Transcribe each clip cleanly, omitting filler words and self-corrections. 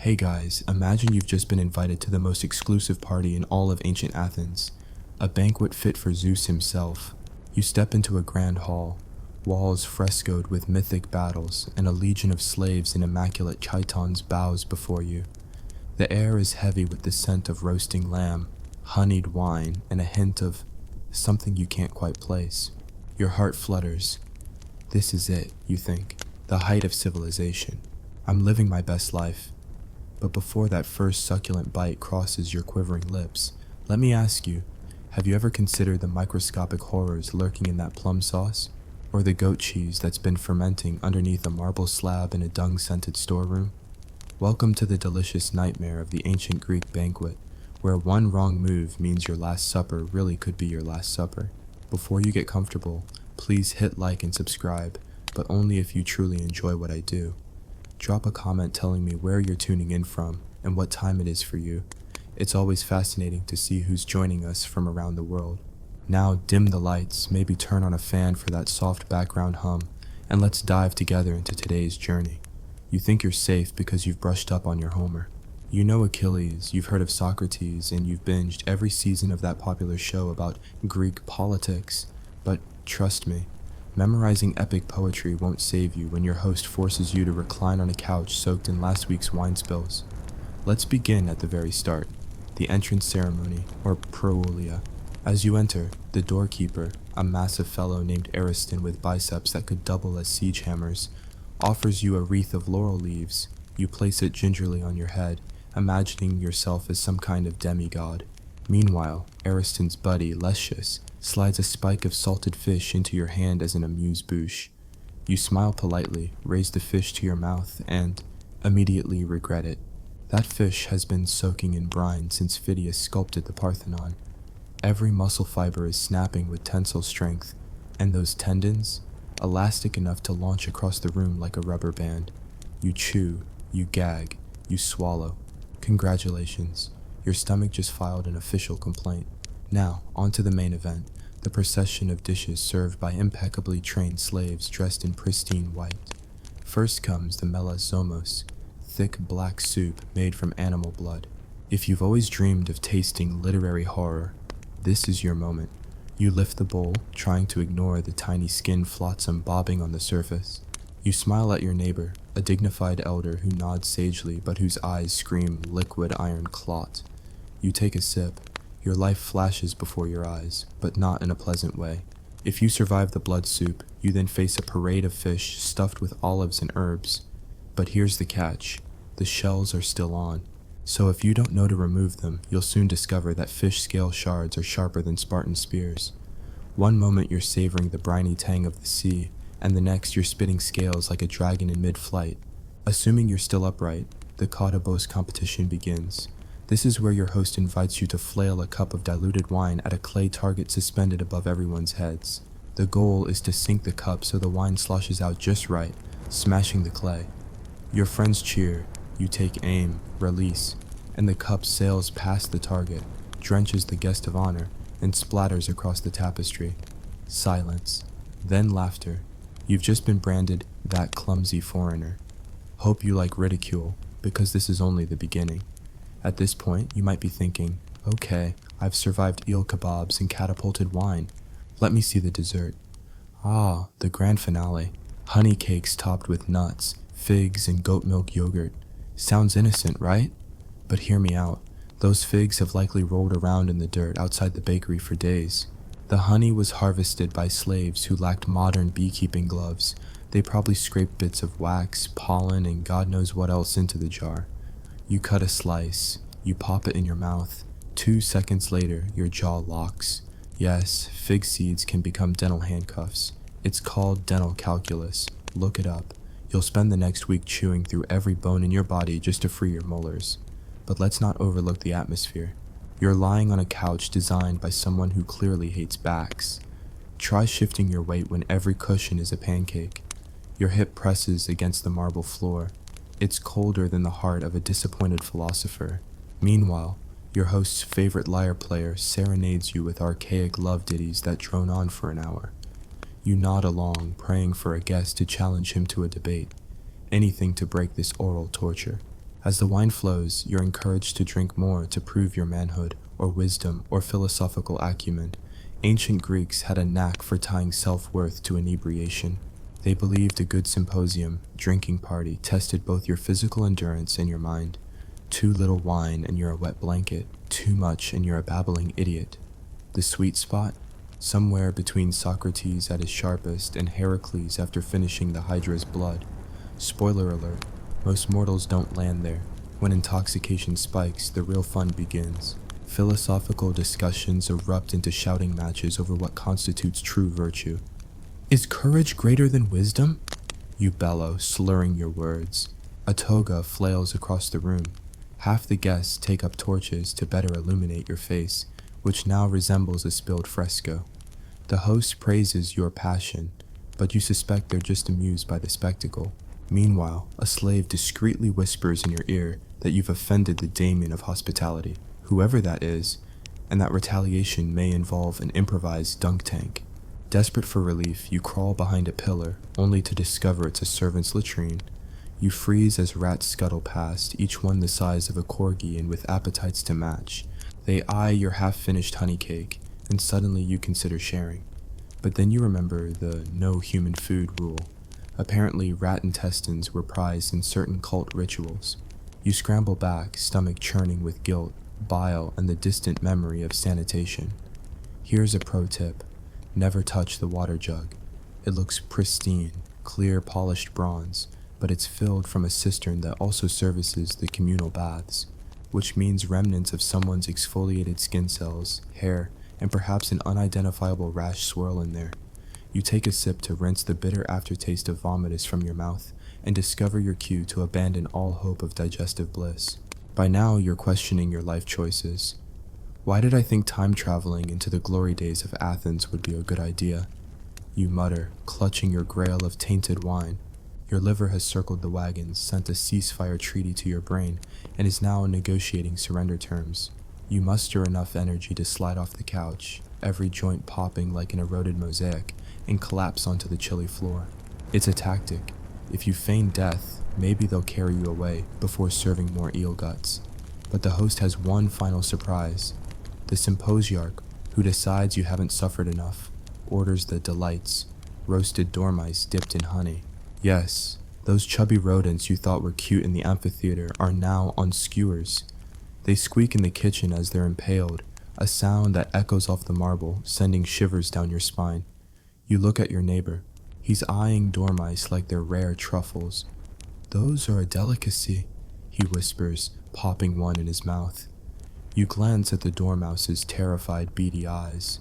Hey guys, imagine you've just been invited to the most exclusive party in all of ancient Athens, a banquet fit for Zeus himself. You step into a grand hall, walls frescoed with mythic battles, and a legion of slaves in immaculate chitons bows before you. The air is heavy with the scent of roasting lamb, honeyed wine, and a hint of something you can't quite place. Your heart flutters. This is it, you think, the height of civilization. I'm living my best life. But before that first succulent bite crosses your quivering lips, let me ask you, have you ever considered the microscopic horrors lurking in that plum sauce? Or the goat cheese that's been fermenting underneath a marble slab in a dung-scented storeroom? Welcome to the delicious nightmare of the ancient Greek banquet, where one wrong move means your last supper really could be your last supper. Before you get comfortable, please hit like and subscribe, but only if you truly enjoy what I do. Drop a comment telling me where you're tuning in from and what time it is for you. It's always fascinating to see who's joining us from around the world. Now dim the lights, maybe turn on a fan for that soft background hum, and let's dive together into today's journey. You think you're safe because you've brushed up on your Homer. You know Achilles, you've heard of Socrates, and you've binged every season of that popular show about Greek politics. But trust me, memorizing epic poetry won't save you when your host forces you to recline on a couch soaked in last week's wine spills. Let's begin at the very start, the entrance ceremony, or proolia. As you enter, the doorkeeper, a massive fellow named Ariston with biceps that could double as siege hammers, offers you a wreath of laurel leaves. You place it gingerly on your head, imagining yourself as some kind of demigod. Meanwhile, Ariston's buddy, Lecius, slides a spike of salted fish into your hand as an amuse-bouche. You smile politely, raise the fish to your mouth, and immediately regret it. That fish has been soaking in brine since Phidias sculpted the Parthenon. Every muscle fiber is snapping with tensile strength, and those tendons, elastic enough to launch across the room like a rubber band. You chew, you gag, you swallow. Congratulations, your stomach just filed an official complaint. Now, on to the main event, the procession of dishes served by impeccably trained slaves dressed in pristine white. First comes the melazomos, thick black soup made from animal blood. If you've always dreamed of tasting literary horror, this is your moment. You lift the bowl, trying to ignore the tiny skin flotsam bobbing on the surface. You smile at your neighbor, a dignified elder who nods sagely but whose eyes scream liquid iron clot. You take a sip. Your life flashes before your eyes, but not in a pleasant way. If you survive the blood soup, you then face a parade of fish stuffed with olives and herbs. But here's the catch. The shells are still on. So if you don't know to remove them, you'll soon discover that fish scale shards are sharper than Spartan spears. One moment you're savoring the briny tang of the sea, and the next you're spitting scales like a dragon in mid-flight. Assuming you're still upright, the Katabos competition begins. This is where your host invites you to flail a cup of diluted wine at a clay target suspended above everyone's heads. The goal is to sink the cup so the wine sloshes out just right, smashing the clay. Your friends cheer, you take aim, release, and the cup sails past the target, drenches the guest of honor, and splatters across the tapestry. Silence, then laughter. You've just been branded that clumsy foreigner. Hope you like ridicule, because this is only the beginning. At this point, you might be thinking, okay, I've survived eel kebabs and catapulted wine. Let me see the dessert. Ah, the grand finale. Honey cakes topped with nuts, figs, and goat milk yogurt. Sounds innocent, right? But hear me out. Those figs have likely rolled around in the dirt outside the bakery for days. The honey was harvested by slaves who lacked modern beekeeping gloves. They probably scraped bits of wax, pollen, and God knows what else into the jar. You cut a slice, you pop it in your mouth. 2 seconds later, your jaw locks. Yes, fig seeds can become dental handcuffs. It's called dental calculus. Look it up. You'll spend the next week chewing through every bone in your body just to free your molars. But let's not overlook the atmosphere. You're lying on a couch designed by someone who clearly hates backs. Try shifting your weight when every cushion is a pancake. Your hip presses against the marble floor. It's colder than the heart of a disappointed philosopher. Meanwhile, your host's favorite lyre player serenades you with archaic love ditties that drone on for an hour. You nod along, praying for a guest to challenge him to a debate. Anything to break this oral torture. As the wine flows, you're encouraged to drink more to prove your manhood, or wisdom, or philosophical acumen. Ancient Greeks had a knack for tying self-worth to inebriation. They believed a good symposium, drinking party, tested both your physical endurance and your mind. Too little wine and you're a wet blanket. Too much and you're a babbling idiot. The sweet spot? Somewhere between Socrates at his sharpest and Heracles after finishing the Hydra's blood. Spoiler alert, most mortals don't land there. When intoxication spikes, the real fun begins. Philosophical discussions erupt into shouting matches over what constitutes true virtue. Is courage greater than wisdom? You bellow, slurring your words. A toga flails across the room. Half the guests take up torches to better illuminate your face, which now resembles a spilled fresco. The host praises your passion, but you suspect they're just amused by the spectacle. Meanwhile, a slave discreetly whispers in your ear that you've offended the daemon of hospitality, whoever that is, and that retaliation may involve an improvised dunk tank. Desperate for relief, you crawl behind a pillar, only to discover it's a servant's latrine. You freeze as rats scuttle past, each one the size of a corgi and with appetites to match. They eye your half-finished honey cake, and suddenly you consider sharing. But then you remember the no human food rule. Apparently, rat intestines were prized in certain cult rituals. You scramble back, stomach churning with guilt, bile, and the distant memory of sanitation. Here's a pro tip. Never touch the water jug. It looks pristine, clear polished bronze, but it's filled from a cistern that also services the communal baths, which means remnants of someone's exfoliated skin cells, hair, and perhaps an unidentifiable rash swirl in there. You take a sip to rinse the bitter aftertaste of vomitus from your mouth and discover your cue to abandon all hope of digestive bliss. By now, you're questioning your life choices. Why did I think time traveling into the glory days of Athens would be a good idea? You mutter, clutching your grail of tainted wine. Your liver has circled the wagons, sent a ceasefire treaty to your brain, and is now negotiating surrender terms. You muster enough energy to slide off the couch, every joint popping like an eroded mosaic, and collapse onto the chilly floor. It's a tactic. If you feign death, maybe they'll carry you away before serving more eel guts. But the host has one final surprise. The symposiarch, who decides you haven't suffered enough, orders the delights, roasted dormice dipped in honey. Yes, those chubby rodents you thought were cute in the amphitheater are now on skewers. They squeak in the kitchen as they're impaled, a sound that echoes off the marble, sending shivers down your spine. You look at your neighbor. He's eyeing dormice like they're rare truffles. Those are a delicacy, he whispers, popping one in his mouth. You glance at the dormouse's terrified, beady eyes.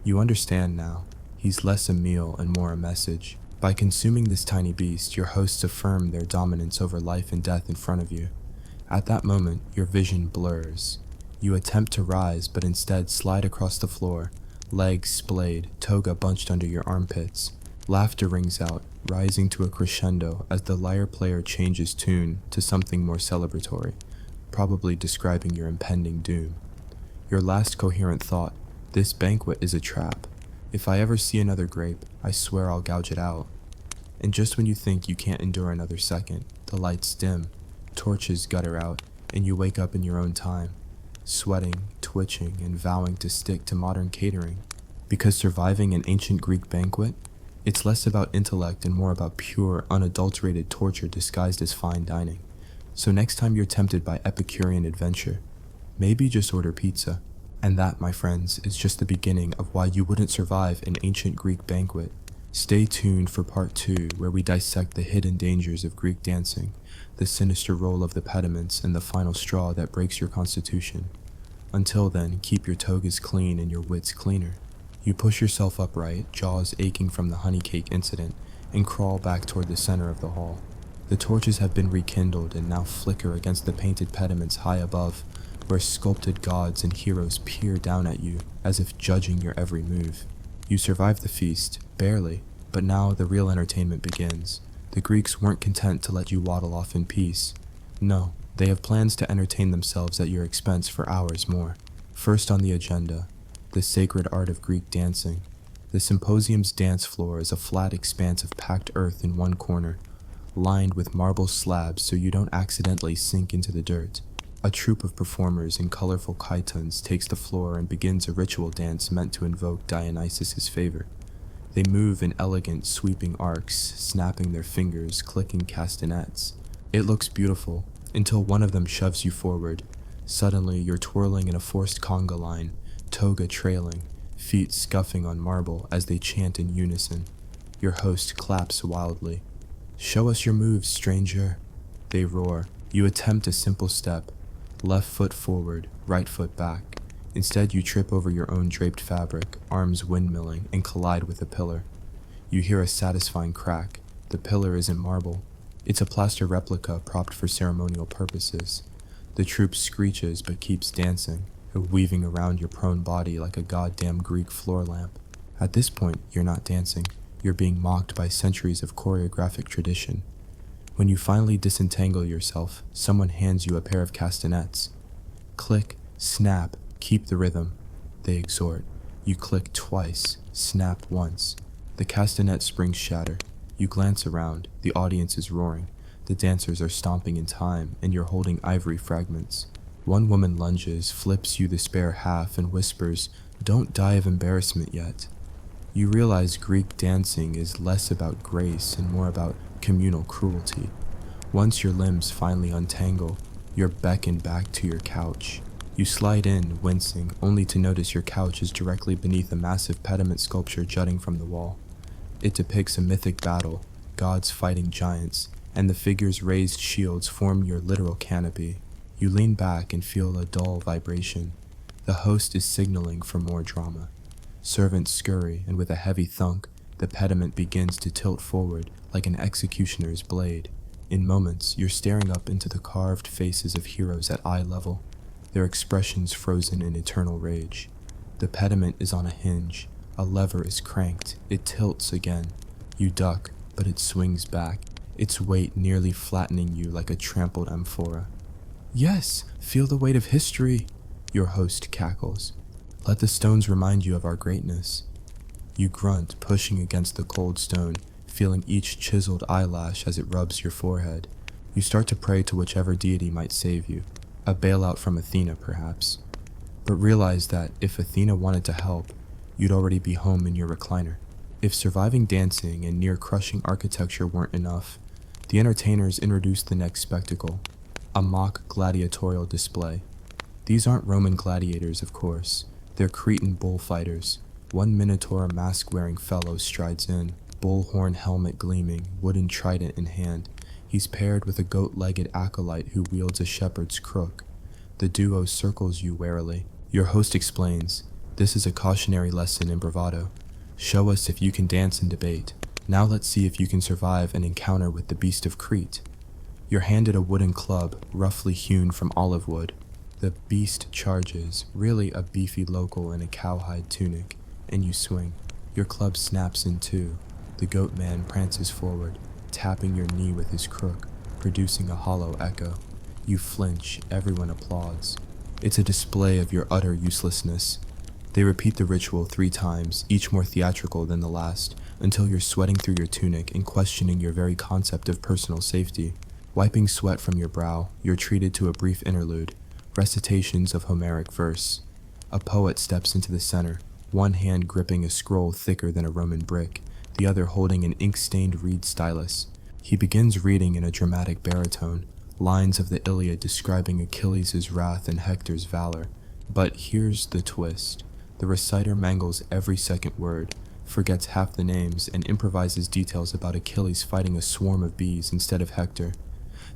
You understand now. He's less a meal and more a message. By consuming this tiny beast, your hosts affirm their dominance over life and death in front of you. At that moment, your vision blurs. You attempt to rise, but instead slide across the floor, legs splayed, toga bunched under your armpits. Laughter rings out, rising to a crescendo as the lyre player changes tune to something more celebratory, probably describing your impending doom. Your last coherent thought, this banquet is a trap. If I ever see another grape, I swear I'll gouge it out. And just when you think you can't endure another second, the lights dim, torches gutter out, and you wake up in your own time, sweating, twitching, and vowing to stick to modern catering. Because surviving an ancient Greek banquet, it's less about intellect and more about pure, unadulterated torture disguised as fine dining. So next time you're tempted by Epicurean adventure, maybe just order pizza. And that, my friends, is just the beginning of why you wouldn't survive an ancient Greek banquet. Stay tuned for part 2, where we dissect the hidden dangers of Greek dancing, the sinister role of the pediments, and the final straw that breaks your constitution. Until then, keep your togas clean and your wits cleaner. You push yourself upright, jaws aching from the honey cake incident, and crawl back toward the center of the hall. The torches have been rekindled and now flicker against the painted pediments high above, where sculpted gods and heroes peer down at you as if judging your every move. You survive the feast, barely, but now the real entertainment begins. The Greeks weren't content to let you waddle off in peace. No, they have plans to entertain themselves at your expense for hours more. First on the agenda, the sacred art of Greek dancing. The symposium's dance floor is a flat expanse of packed earth in one corner. lined with marble slabs so you don't accidentally sink into the dirt. A troupe of performers in colorful chitons takes the floor and begins a ritual dance meant to invoke Dionysus's favor. They move in elegant, sweeping arcs, snapping their fingers, clicking castanets. It looks beautiful, until one of them shoves you forward. Suddenly, you're twirling in a forced conga line, toga trailing, feet scuffing on marble as they chant in unison. Your host claps wildly. "Show us your moves, stranger," they roar. You attempt a simple step, left foot forward, right foot back. Instead, you trip over your own draped fabric, arms windmilling, and collide with a pillar. You hear a satisfying crack. The pillar isn't marble. It's a plaster replica propped for ceremonial purposes. The troupe screeches but keeps dancing, weaving around your prone body like a goddamn Greek floor lamp. At this point, you're not dancing. You're being mocked by centuries of choreographic tradition. When you finally disentangle yourself, someone hands you a pair of castanets. Click, snap, keep the rhythm, they exhort. You click twice, snap once. The castanet springs shatter. You glance around, the audience is roaring. The dancers are stomping in time, and you're holding ivory fragments. One woman lunges, flips you the spare half, and whispers, "Don't die of embarrassment yet." You realize Greek dancing is less about grace and more about communal cruelty. Once your limbs finally untangle, you're beckoned back to your couch. You slide in, wincing, only to notice your couch is directly beneath a massive pediment sculpture jutting from the wall. It depicts a mythic battle, gods fighting giants, and the figure's raised shields form your literal canopy. You lean back and feel a dull vibration. The host is signaling for more drama. Servants scurry, and with a heavy thunk, the pediment begins to tilt forward like an executioner's blade. In moments, you're staring up into the carved faces of heroes at eye level, their expressions frozen in eternal rage. The pediment is on a hinge. A lever is cranked. It tilts again. You duck, but it swings back, its weight nearly flattening you like a trampled amphora. "Yes, feel the weight of history," your host cackles. "Let the stones remind you of our greatness." You grunt, pushing against the cold stone, feeling each chiseled eyelash as it rubs your forehead. You start to pray to whichever deity might save you. A bailout from Athena, perhaps. But realize that if Athena wanted to help, you'd already be home in your recliner. If surviving dancing and near-crushing architecture weren't enough, the entertainers introduced the next spectacle, a mock gladiatorial display. These aren't Roman gladiators, of course. They're Cretan bullfighters. One minotaur mask-wearing fellow strides in, bullhorn helmet gleaming, wooden trident in hand. He's paired with a goat-legged acolyte who wields a shepherd's crook. The duo circles you warily. Your host explains, "This is a cautionary lesson in bravado. Show us if you can dance and debate. Now let's see if you can survive an encounter with the beast of Crete." You're handed a wooden club, roughly hewn from olive wood. The beast charges, really a beefy local in a cowhide tunic, and you swing. Your club snaps in two. The goat man prances forward, tapping your knee with his crook, producing a hollow echo. You flinch, everyone applauds. It's a display of your utter uselessness. They repeat the ritual 3 times, each more theatrical than the last, until you're sweating through your tunic and questioning your very concept of personal safety. Wiping sweat from your brow, you're treated to a brief interlude, recitations of Homeric verse. A poet steps into the center, one hand gripping a scroll thicker than a Roman brick, the other holding an ink-stained reed stylus. He begins reading in a dramatic baritone, lines of the Iliad describing Achilles' wrath and Hector's valor. But here's the twist. The reciter mangles every second word, forgets half the names, and improvises details about Achilles fighting a swarm of bees instead of Hector.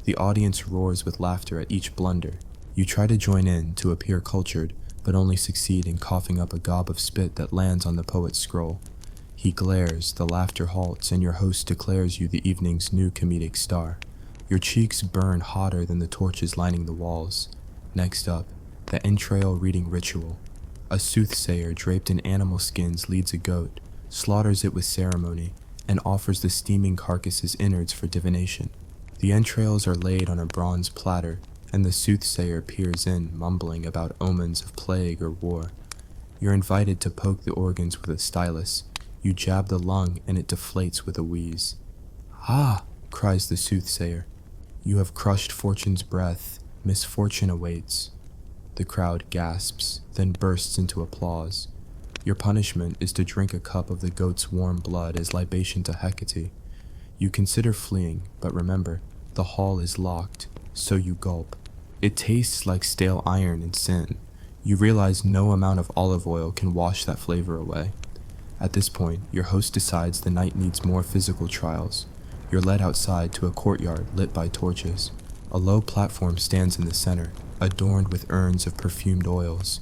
The audience roars with laughter at each blunder. You try to join in to appear cultured, but only succeed in coughing up a gob of spit that lands on the poet's scroll. He glares, the laughter halts, and your host declares you the evening's new comedic star. Your cheeks burn hotter than the torches lining the walls. Next up, the entrail reading ritual. A soothsayer draped in animal skins leads a goat, slaughters it with ceremony, and offers the steaming carcass's innards for divination. The entrails are laid on a bronze platter, and the soothsayer peers in, mumbling about omens of plague or war. You're invited to poke the organs with a stylus. You jab the lung, and it deflates with a wheeze. "Ah!" cries the soothsayer. You have crushed fortune's breath, misfortune awaits. The crowd gasps, then bursts into applause. Your punishment is to drink a cup of the goat's warm blood as libation to Hecate. You consider fleeing, but remember, the hall is locked, so you gulp. It tastes like stale iron and sin. You realize no amount of olive oil can wash that flavor away. At this point, your host decides the night needs more physical trials. You're led outside to a courtyard lit by torches. A low platform stands in the center, adorned with urns of perfumed oils.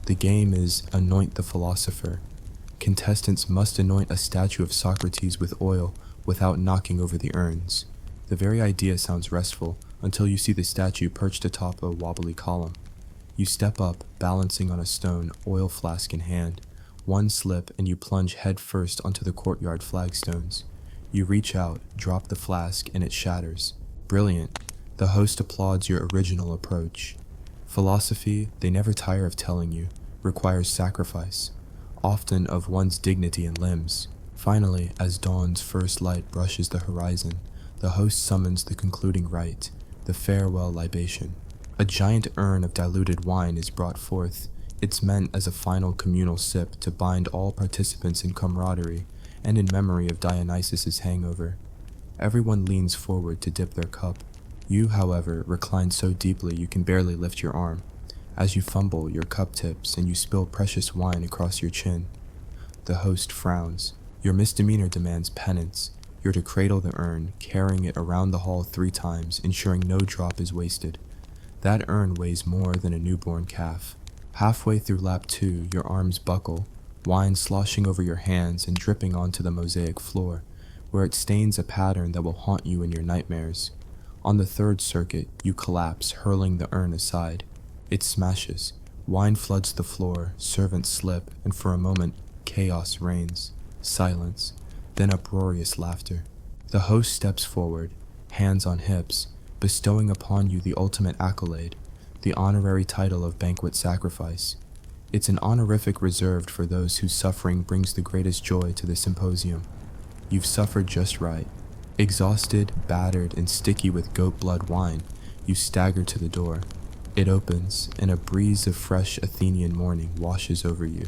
The game is Anoint the Philosopher. Contestants must anoint a statue of Socrates with oil without knocking over the urns. The very idea sounds restful until you see the statue perched atop a wobbly column. You step up, balancing on a stone, oil flask in hand. One slip and you plunge headfirst onto the courtyard flagstones. You reach out, drop the flask, and it shatters. Brilliant. The host applauds your original approach. Philosophy, they never tire of telling you, requires sacrifice, often of one's dignity and limbs. Finally, as dawn's first light brushes the horizon, the host summons the concluding rite, the farewell libation. A giant urn of diluted wine is brought forth. It's meant as a final communal sip to bind all participants in camaraderie and in memory of Dionysus's hangover. Everyone leans forward to dip their cup. You, however, recline so deeply you can barely lift your arm. As you fumble, your cup tips and you spill precious wine across your chin. The host frowns. Your misdemeanor demands penance. You're to cradle the urn, carrying it around the hall 3 times, ensuring no drop is wasted. That urn weighs more than a newborn calf. Halfway through lap 2, your arms buckle, wine sloshing over your hands and dripping onto the mosaic floor, where it stains a pattern that will haunt you in your nightmares. On the 3rd circuit, you collapse, hurling the urn aside. It smashes. Wine floods the floor, servants slip, and for a moment, chaos reigns. Silence, then uproarious laughter. The host steps forward, hands on hips, bestowing upon you the ultimate accolade, the honorary title of Banquet Sacrifice. It's an honorific reserved for those whose suffering brings the greatest joy to the symposium. You've suffered just right. Exhausted, battered, and sticky with goat blood wine, you stagger to the door. It opens, and a breeze of fresh Athenian morning washes over you.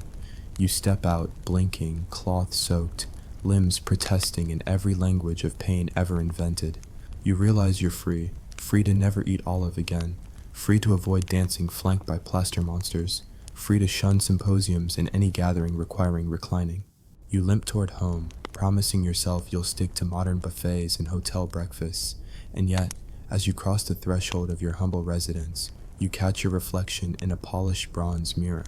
You step out, blinking, cloth-soaked, limbs protesting in every language of pain ever invented. You realize you're free to never eat olive again, free to avoid dancing flanked by plaster monsters, free to shun symposiums and any gathering requiring reclining. You limp toward home, promising yourself you'll stick to modern buffets and hotel breakfasts, and yet, as you cross the threshold of your humble residence, you catch your reflection in a polished bronze mirror.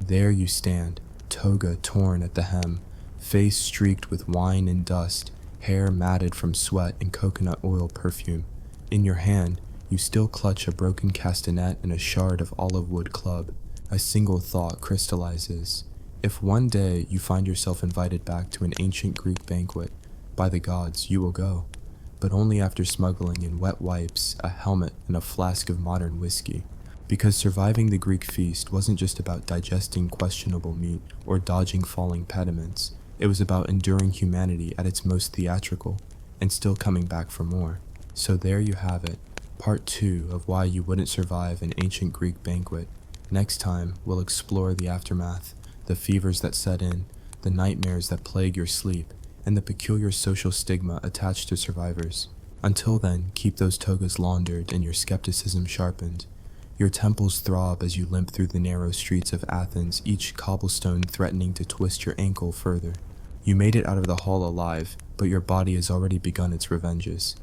There you stand, toga torn at the hem, face streaked with wine and dust, hair matted from sweat and coconut oil perfume. In your hand, you still clutch a broken castanet and a shard of olive wood club. A single thought crystallizes. If one day you find yourself invited back to an ancient Greek banquet, by the gods, you will go, but only after smuggling in wet wipes, a helmet, and a flask of modern whiskey. Because surviving the Greek feast wasn't just about digesting questionable meat or dodging falling pediments, it was about enduring humanity at its most theatrical, and still coming back for more. So there you have it, part 2 of why you wouldn't survive an ancient Greek banquet. Next time, we'll explore the aftermath, the fevers that set in, the nightmares that plague your sleep, and the peculiar social stigma attached to survivors. Until then, keep those togas laundered and your skepticism sharpened. Your temples throb as you limp through the narrow streets of Athens, each cobblestone threatening to twist your ankle further. You made it out of the hall alive, but your body has already begun its revenges.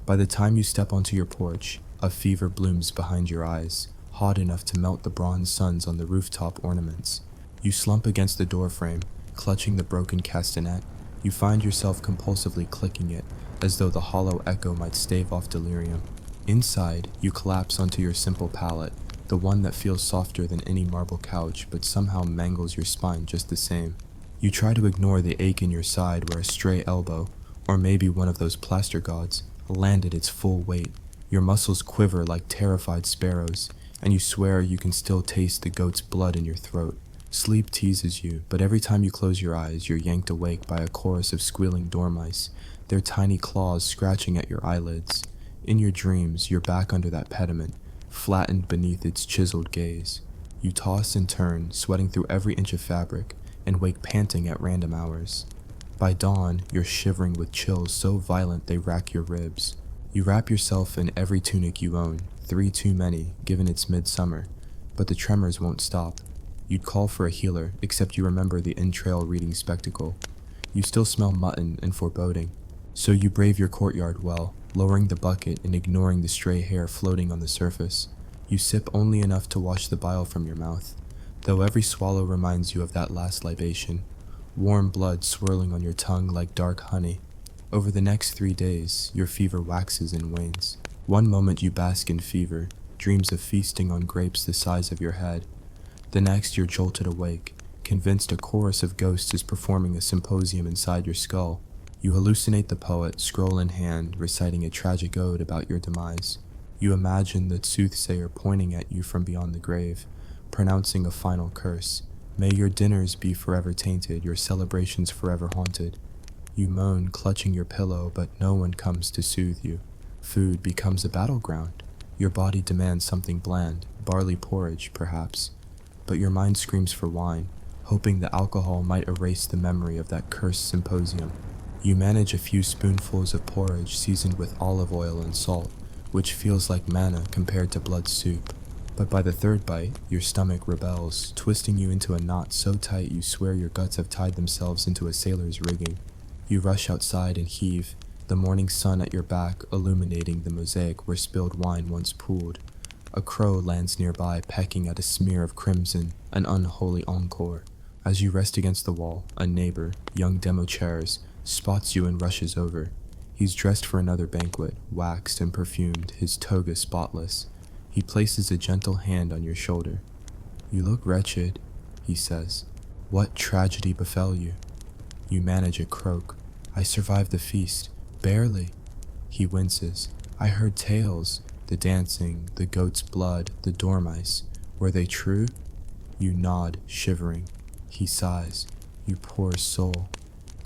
By the time you step onto your porch, a fever blooms behind your eyes, hot enough to melt the bronze suns on the rooftop ornaments. You slump against the doorframe, clutching the broken castanet. You find yourself compulsively clicking it, as though the hollow echo might stave off delirium. Inside, you collapse onto your simple pallet, the one that feels softer than any marble couch but somehow mangles your spine just the same. You try to ignore the ache in your side where a stray elbow, or maybe one of those plaster gods, landed its full weight. Your muscles quiver like terrified sparrows, and you swear you can still taste the goat's blood in your throat. Sleep teases you, but every time you close your eyes, you're yanked awake by a chorus of squealing dormice, their tiny claws scratching at your eyelids. In your dreams, you're back under that pediment, flattened beneath its chiseled gaze. You toss and turn, sweating through every inch of fabric, and wake panting at random hours. By dawn, you're shivering with chills so violent they rack your ribs. You wrap yourself in every tunic you own, 3 too many, given it's midsummer, but the tremors won't stop. You'd call for a healer, except you remember the entrail reading spectacle. You still smell mutton and foreboding, so you brave your courtyard well, lowering the bucket and ignoring the stray hair floating on the surface. You sip only enough to wash the bile from your mouth, though every swallow reminds you of that last libation, warm blood swirling on your tongue like dark honey. Over the next 3 days, your fever waxes and wanes. One moment you bask in fever, dreams of feasting on grapes the size of your head. The next you're jolted awake, convinced a chorus of ghosts is performing a symposium inside your skull. You hallucinate the poet, scroll in hand, reciting a tragic ode about your demise. You imagine the soothsayer pointing at you from beyond the grave, pronouncing a final curse. May your dinners be forever tainted, your celebrations forever haunted. You moan, clutching your pillow, but no one comes to soothe you. Food becomes a battleground. Your body demands something bland, barley porridge, perhaps. But your mind screams for wine, hoping the alcohol might erase the memory of that cursed symposium. You manage a few spoonfuls of porridge seasoned with olive oil and salt, which feels like manna compared to blood soup. But by the 3rd bite, your stomach rebels, twisting you into a knot so tight you swear your guts have tied themselves into a sailor's rigging. You rush outside and heave, the morning sun at your back illuminating the mosaic where spilled wine once pooled. A crow lands nearby, pecking at a smear of crimson, an unholy encore. As you rest against the wall, a neighbor, young Demochares, spots you and rushes over. He's dressed for another banquet, waxed and perfumed, his toga spotless. He places a gentle hand on your shoulder. "You look wretched," he says. "What tragedy befell you?" You manage a croak. "I survived the feast. Barely." He winces. "I heard tales. The dancing, the goat's blood, the dormice. Were they true?" You nod, shivering. He sighs. "You poor soul.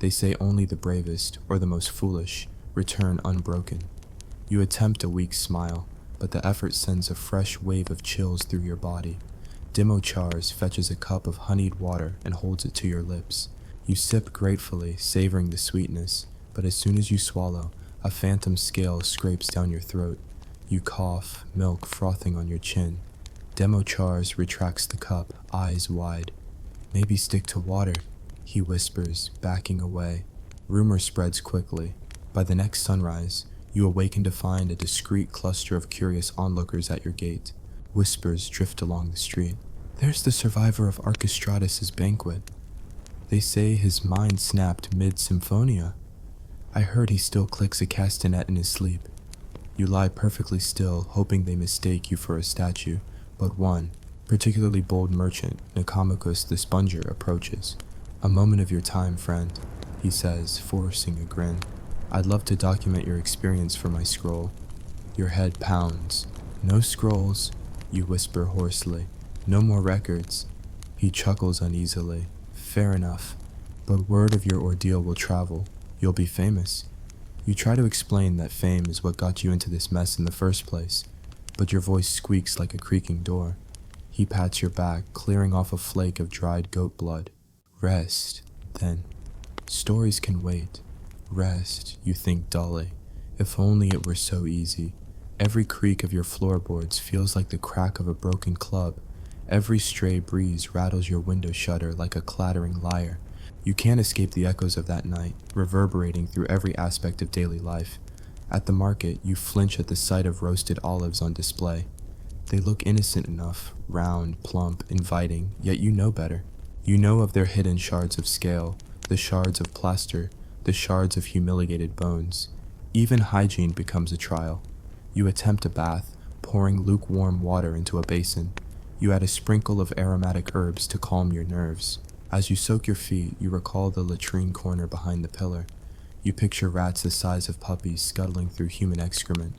They say only the bravest, or the most foolish, return unbroken." You attempt a weak smile, but the effort sends a fresh wave of chills through your body. Demochares fetches a cup of honeyed water and holds it to your lips. You sip gratefully, savoring the sweetness, but as soon as you swallow, a phantom scale scrapes down your throat. You cough, milk frothing on your chin. Demochares retracts the cup, eyes wide. "Maybe stick to water," he whispers, backing away. Rumor spreads quickly. By the next sunrise, you awaken to find a discreet cluster of curious onlookers at your gate. Whispers drift along the street. "There's the survivor of Archestratus's banquet. They say his mind snapped mid-symphonia. I heard he still clicks a castanet in his sleep." You lie perfectly still, hoping they mistake you for a statue, but one, particularly bold merchant, Nicomachus the Sponger, approaches. "A moment of your time, friend," he says, forcing a grin. "I'd love to document your experience for my scroll." Your head pounds. "No scrolls," you whisper hoarsely. "No more records." He chuckles uneasily. "Fair enough, but word of your ordeal will travel. You'll be famous." You try to explain that fame is what got you into this mess in the first place, but your voice squeaks like a creaking door. He pats your back, clearing off a flake of dried goat blood. "Rest, then. Stories can wait. Rest," you think dully. If only it were so easy. Every creak of your floorboards feels like the crack of a broken club. Every stray breeze rattles your window shutter like a clattering lyre. You can't escape the echoes of that night, reverberating through every aspect of daily life. At the market, you flinch at the sight of roasted olives on display. They look innocent enough, round, plump, inviting, yet you know better. You know of their hidden shards of scale, the shards of plaster, the shards of humiliated bones. Even hygiene becomes a trial. You attempt a bath, pouring lukewarm water into a basin. You add a sprinkle of aromatic herbs to calm your nerves. As you soak your feet, you recall the latrine corner behind the pillar. You picture rats the size of puppies scuttling through human excrement,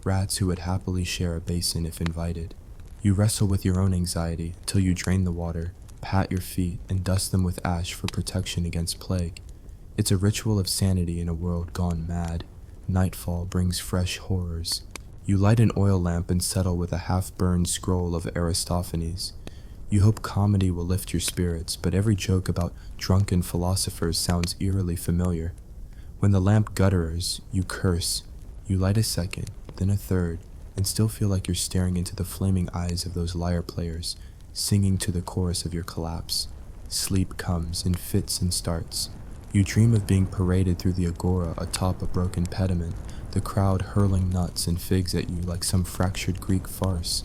rats who would happily share a basin if invited. You wrestle with your own anxiety till you drain the water, pat your feet, and dust them with ash for protection against plague. It's a ritual of sanity in a world gone mad. Nightfall brings fresh horrors. You light an oil lamp and settle with a half-burned scroll of Aristophanes. You hope comedy will lift your spirits, but every joke about drunken philosophers sounds eerily familiar. When the lamp gutters, you curse. You light a second, then a third, and still feel like you're staring into the flaming eyes of those lyre players, singing to the chorus of your collapse. Sleep comes in fits and starts. You dream of being paraded through the agora atop a broken pediment, the crowd hurling nuts and figs at you like some fractured Greek farce.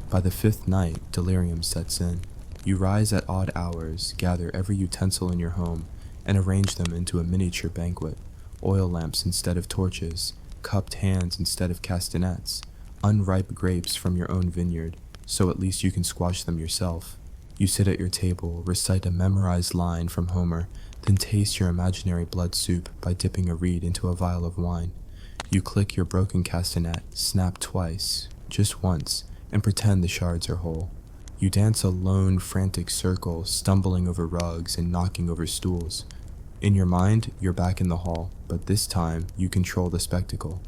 By the fifth night, delirium sets in. You rise at odd hours, gather every utensil in your home, and arrange them into a miniature banquet. Oil lamps instead of torches, cupped hands instead of castanets, unripe grapes from your own vineyard, so at least you can squash them yourself. You sit at your table, recite a memorized line from Homer, then taste your imaginary blood soup by dipping a reed into a vial of wine. You click your broken castanet, snap twice, just once, and pretend the shards are whole. You dance a lone, frantic circle, stumbling over rugs and knocking over stools. In your mind, you're back in the hall, but this time, you control the spectacle.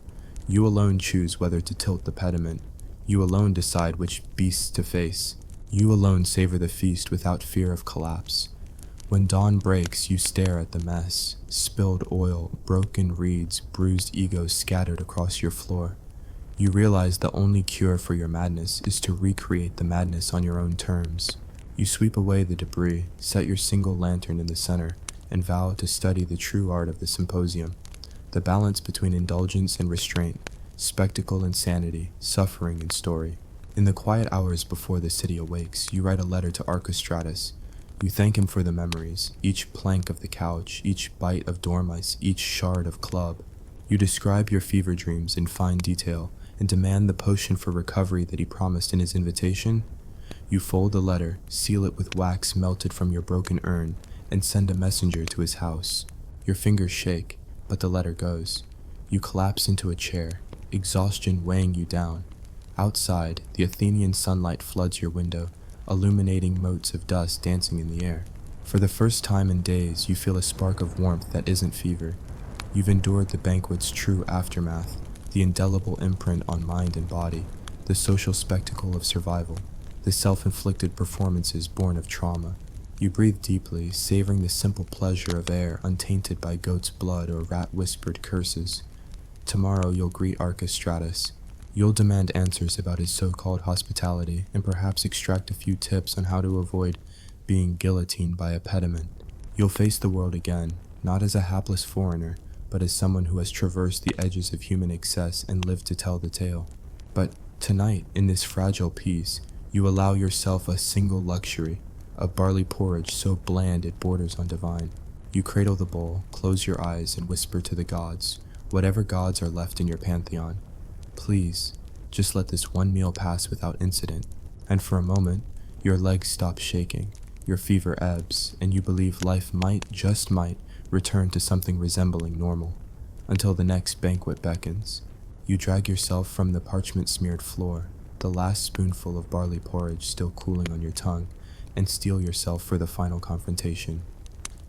You alone choose whether to tilt the pediment. You alone decide which beasts to face. You alone savor the feast without fear of collapse. When dawn breaks, you stare at the mess. Spilled oil, broken reeds, bruised egos scattered across your floor. You realize the only cure for your madness is to recreate the madness on your own terms. You sweep away the debris, set your single lantern in the center, and vow to study the true art of the symposium, the balance between indulgence and restraint, spectacle and sanity, suffering and story. In the quiet hours before the city awakes, you write a letter to Archestratus. You thank him for the memories, each plank of the couch, each bite of dormice, each shard of club. You describe your fever dreams in fine detail and demand the potion for recovery that he promised in his invitation. You fold the letter, seal it with wax melted from your broken urn, and send a messenger to his house. Your fingers shake, but the letter goes. You collapse into a chair, exhaustion weighing you down. Outside, the Athenian sunlight floods your window, illuminating motes of dust dancing in the air. For the first time in days, you feel a spark of warmth that isn't fever. You've endured the banquet's true aftermath, the indelible imprint on mind and body, the social spectacle of survival, the self-inflicted performances born of trauma. You breathe deeply, savoring the simple pleasure of air untainted by goat's blood or rat-whispered curses. Tomorrow you'll greet Archestratus. You'll demand answers about his so-called hospitality and perhaps extract a few tips on how to avoid being guillotined by a pediment. You'll face the world again, not as a hapless foreigner, but as someone who has traversed the edges of human excess and lived to tell the tale. But tonight, in this fragile peace, you allow yourself a single luxury, a barley porridge so bland it borders on divine. You cradle the bowl, close your eyes, and whisper to the gods, whatever gods are left in your pantheon. Please, just let this one meal pass without incident. And for a moment, your legs stop shaking, your fever ebbs, and you believe life might, just might, return to something resembling normal. Until the next banquet beckons. You drag yourself from the parchment-smeared floor, the last spoonful of barley porridge still cooling on your tongue, and steel yourself for the final confrontation.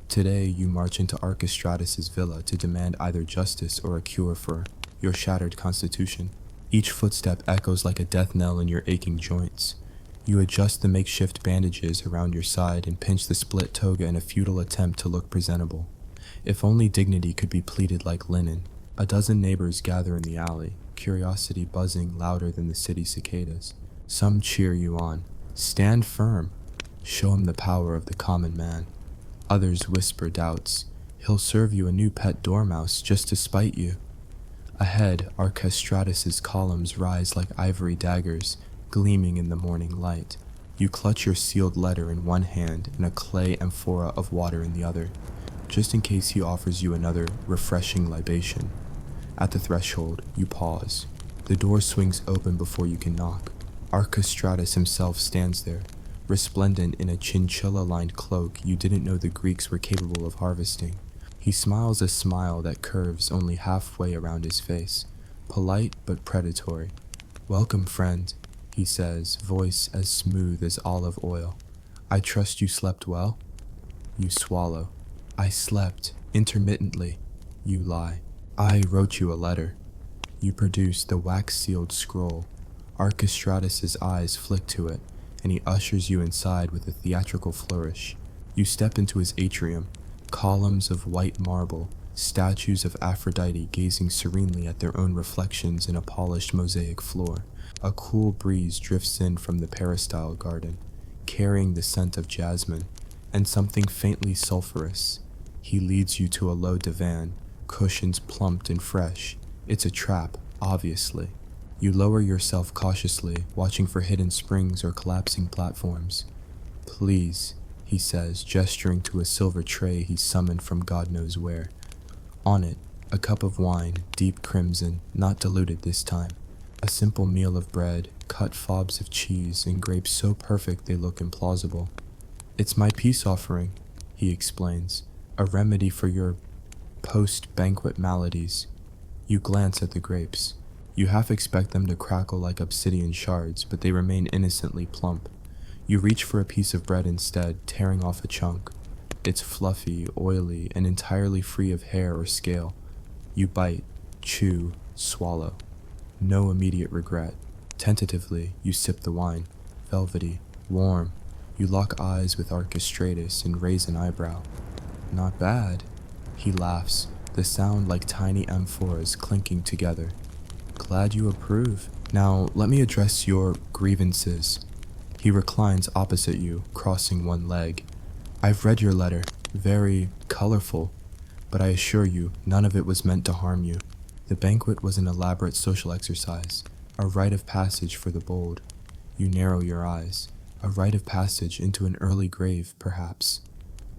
Today, you march into Archestratus' villa to demand either justice or a cure for your shattered constitution. Each footstep echoes like a death knell in your aching joints. You adjust the makeshift bandages around your side and pinch the split toga in a futile attempt to look presentable. If only dignity could be pleated like linen. A dozen neighbors gather in the alley, curiosity buzzing louder than the city cicadas. Some cheer you on. Stand firm. Show him the power of the common man. Others whisper doubts. He'll serve you a new pet dormouse just to spite you. Ahead, Archestratus' columns rise like ivory daggers, gleaming in the morning light. You clutch your sealed letter in one hand and a clay amphora of water in the other, just in case he offers you another refreshing libation. At the threshold, you pause. The door swings open before you can knock. Archestratus himself stands there, resplendent in a chinchilla-lined cloak you didn't know the Greeks were capable of harvesting. He smiles a smile that curves only halfway around his face, polite but predatory. "Welcome, friend," he says, voice as smooth as olive oil. "I trust you slept well?" You swallow. "I slept," Intermittently, you lie. I wrote you a letter. You produce the wax-sealed scroll. Archestratus's eyes flick to it, and he ushers you inside with a theatrical flourish. You step into his atrium, columns of white marble, statues of Aphrodite gazing serenely at their own reflections in a polished mosaic floor. A cool breeze drifts in from the peristyle garden, carrying the scent of jasmine, and something faintly sulphurous. He leads you to a low divan, cushions plumped and fresh. It's a trap, obviously. You lower yourself cautiously, watching for hidden springs or collapsing platforms. Please, he says, gesturing to a silver tray he summoned from God knows where. On it, a cup of wine, deep crimson, not diluted this time. A simple meal of bread, cut fobs of cheese, and grapes so perfect they look implausible. It's my peace offering, he explains, a remedy for your post-banquet maladies. You glance at the grapes. You half expect them to crackle like obsidian shards, but they remain innocently plump. You reach for a piece of bread instead, tearing off a chunk. It's fluffy, oily, and entirely free of hair or scale. You bite, chew, swallow. No immediate regret. Tentatively, you sip the wine. Velvety, warm. You lock eyes with Archestratus and raise an eyebrow. Not bad. He laughs, the sound like tiny amphoras clinking together. Glad you approve. Now, let me address your grievances. He reclines opposite you, crossing one leg. I've read your letter. Very colorful. But I assure you, none of it was meant to harm you. The banquet was an elaborate social exercise, a rite of passage for the bold. You narrow your eyes. A rite of passage into an early grave, perhaps.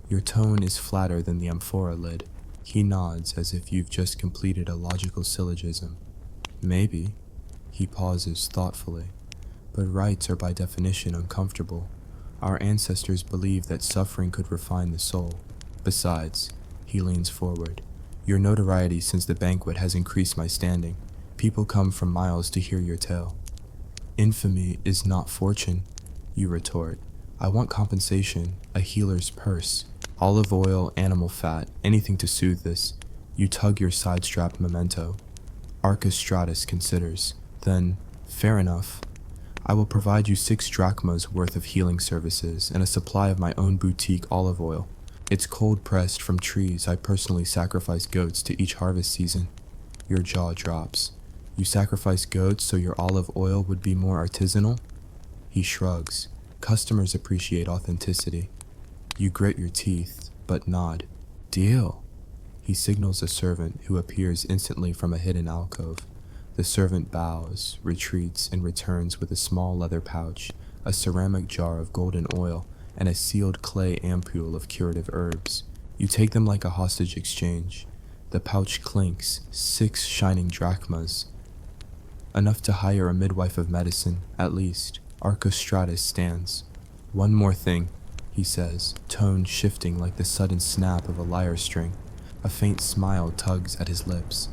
Your tone is flatter than the amphora lid. He nods as if you've just completed a logical syllogism. Maybe. He pauses thoughtfully. But rites are by definition uncomfortable. Our ancestors believed that suffering could refine the soul. Besides, he leans forward. Your notoriety since the banquet has increased my standing. People come from miles to hear your tale. Infamy is not fortune, you retort. I want compensation, a healer's purse. Olive oil, animal fat, anything to soothe this. You tug your side-strap memento. Archestratus considers. Then, fair enough. I will provide you 6 drachmas worth of healing services and a supply of my own boutique olive oil. It's cold-pressed from trees I personally sacrifice goats to each harvest season. Your jaw drops. You sacrifice goats so your olive oil would be more artisanal? He shrugs. Customers appreciate authenticity. You grit your teeth, but nod. Deal. He signals a servant who appears instantly from a hidden alcove. The servant bows, retreats, and returns with a small leather pouch, a ceramic jar of golden oil, and a sealed clay ampule of curative herbs. You take them like a hostage exchange. The pouch clinks, 6 shining drachmas. Enough to hire a midwife of medicine, at least. Archestratus stands. One more thing, he says, tone shifting like the sudden snap of a lyre string. A faint smile tugs at his lips.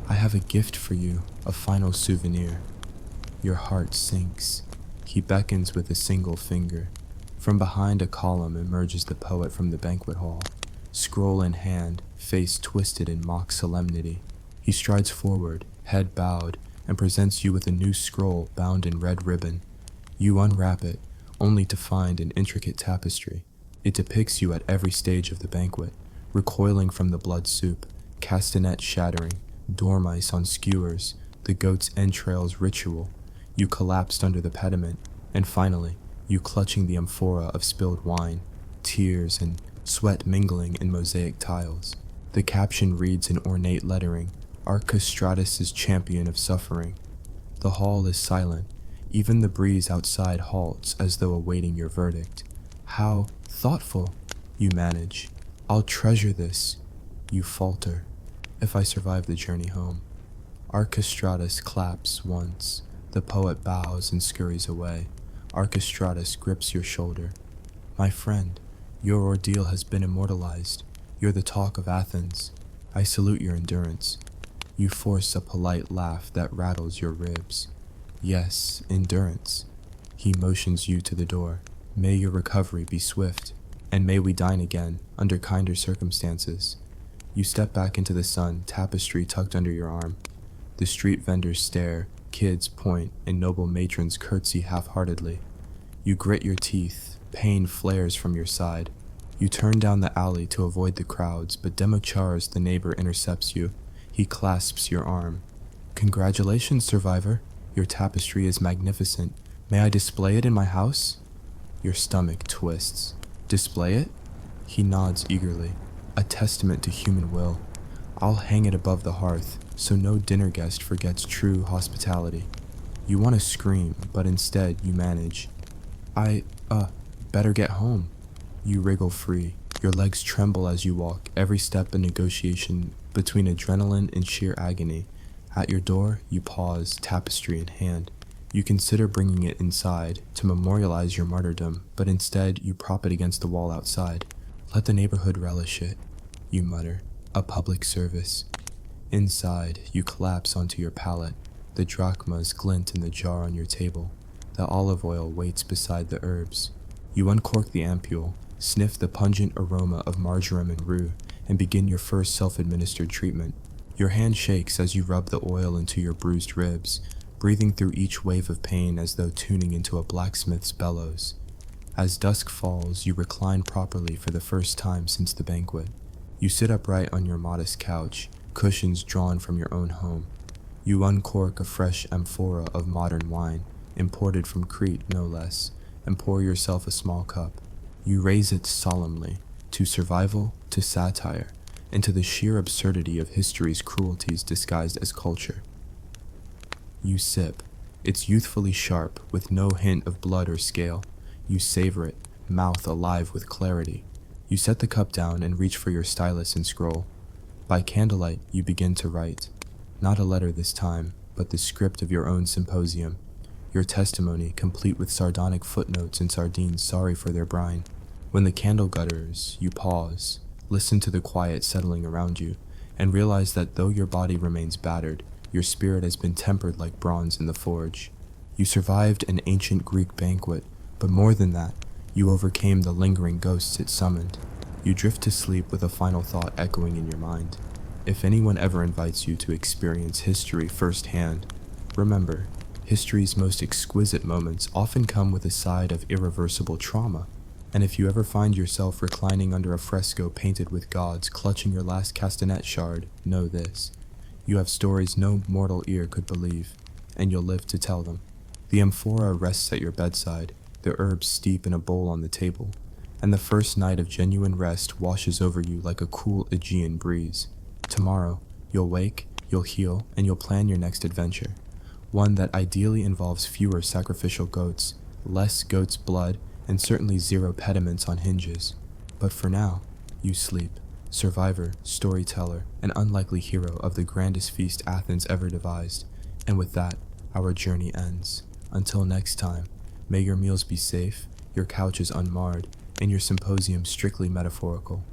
I have a gift for you, a final souvenir. Your heart sinks. He beckons with a single finger. From behind a column emerges the poet from the banquet hall, scroll in hand, face twisted in mock solemnity. He strides forward, head bowed, and presents you with a new scroll bound in red ribbon. You unwrap it, only to find an intricate tapestry. It depicts you at every stage of the banquet, recoiling from the blood soup, castanet shattering, dormice on skewers, the goat's entrails ritual. You collapsed under the pediment, and finally, you clutching the amphora of spilled wine, tears and sweat mingling in mosaic tiles. The caption reads in ornate lettering, Archestratus' champion of suffering. The hall is silent. Even the breeze outside halts as though awaiting your verdict. How thoughtful, you manage. I'll treasure this, you falter, if I survive the journey home. Archestratus claps once. The poet bows and scurries away. Archestratus grips your shoulder. My friend, your ordeal has been immortalized. You're the talk of Athens. I salute your endurance. You force a polite laugh that rattles your ribs. Yes, endurance. He motions you to the door. May your recovery be swift, and may we dine again under kinder circumstances. You step back into the sun, tapestry tucked under your arm. The street vendors stare, kids point, and noble matrons curtsy half-heartedly. You grit your teeth, pain flares from your side. You turn down the alley to avoid the crowds, but Demochares, the neighbor, intercepts you. He clasps your arm. "Congratulations, survivor. Your tapestry is magnificent. May I display it in my house?" Your stomach twists. "Display it?" He nods eagerly. "A testament to human will. I'll hang it above the hearth, so no dinner guest forgets true hospitality." You want to scream, but instead you manage. I better get home." You wriggle free. Your legs tremble as you walk, every step a negotiation between adrenaline and sheer agony. At your door, you pause, tapestry in hand. You consider bringing it inside to memorialize your martyrdom, but instead you prop it against the wall outside. "Let the neighborhood relish it," you mutter. "A public service." Inside, you collapse onto your pallet. The drachmas glint in the jar on your table. The olive oil waits beside the herbs. You uncork the ampule, sniff the pungent aroma of marjoram and rue, and begin your first self-administered treatment. Your hand shakes as you rub the oil into your bruised ribs, breathing through each wave of pain as though tuning into a blacksmith's bellows. As dusk falls, you recline properly for the first time since the banquet. You sit upright on your modest couch, cushions drawn from your own home. You uncork a fresh amphora of modern wine, imported from Crete no less, and pour yourself a small cup. You raise it solemnly, to survival, to satire, and to the sheer absurdity of history's cruelties disguised as culture. You sip. It's youthfully sharp, with no hint of blood or scale. You savor it, mouth alive with clarity. You set the cup down and reach for your stylus and scroll. By candlelight, you begin to write. Not a letter this time, but the script of your own symposium. Your testimony, complete with sardonic footnotes and sardines sorry for their brine. When the candle gutters, you pause, listen to the quiet settling around you, and realize that though your body remains battered, your spirit has been tempered like bronze in the forge. You survived an ancient Greek banquet, but more than that, you overcame the lingering ghosts it summoned. You drift to sleep with a final thought echoing in your mind. If anyone ever invites you to experience history firsthand, remember, history's most exquisite moments often come with a side of irreversible trauma. And if you ever find yourself reclining under a fresco painted with gods clutching your last castanet shard, know this. You have stories no mortal ear could believe, and you'll live to tell them. The amphora rests at your bedside, the herbs steep in a bowl on the table, and the first night of genuine rest washes over you like a cool Aegean breeze. Tomorrow, you'll wake, you'll heal, and you'll plan your next adventure. One that ideally involves fewer sacrificial goats, less goat's blood, and certainly zero pediments on hinges. But for now, you sleep. Survivor, storyteller, and unlikely hero of the grandest feast Athens ever devised. And with that, our journey ends. Until next time, may your meals be safe, your couches unmarred, and your symposium strictly metaphorical.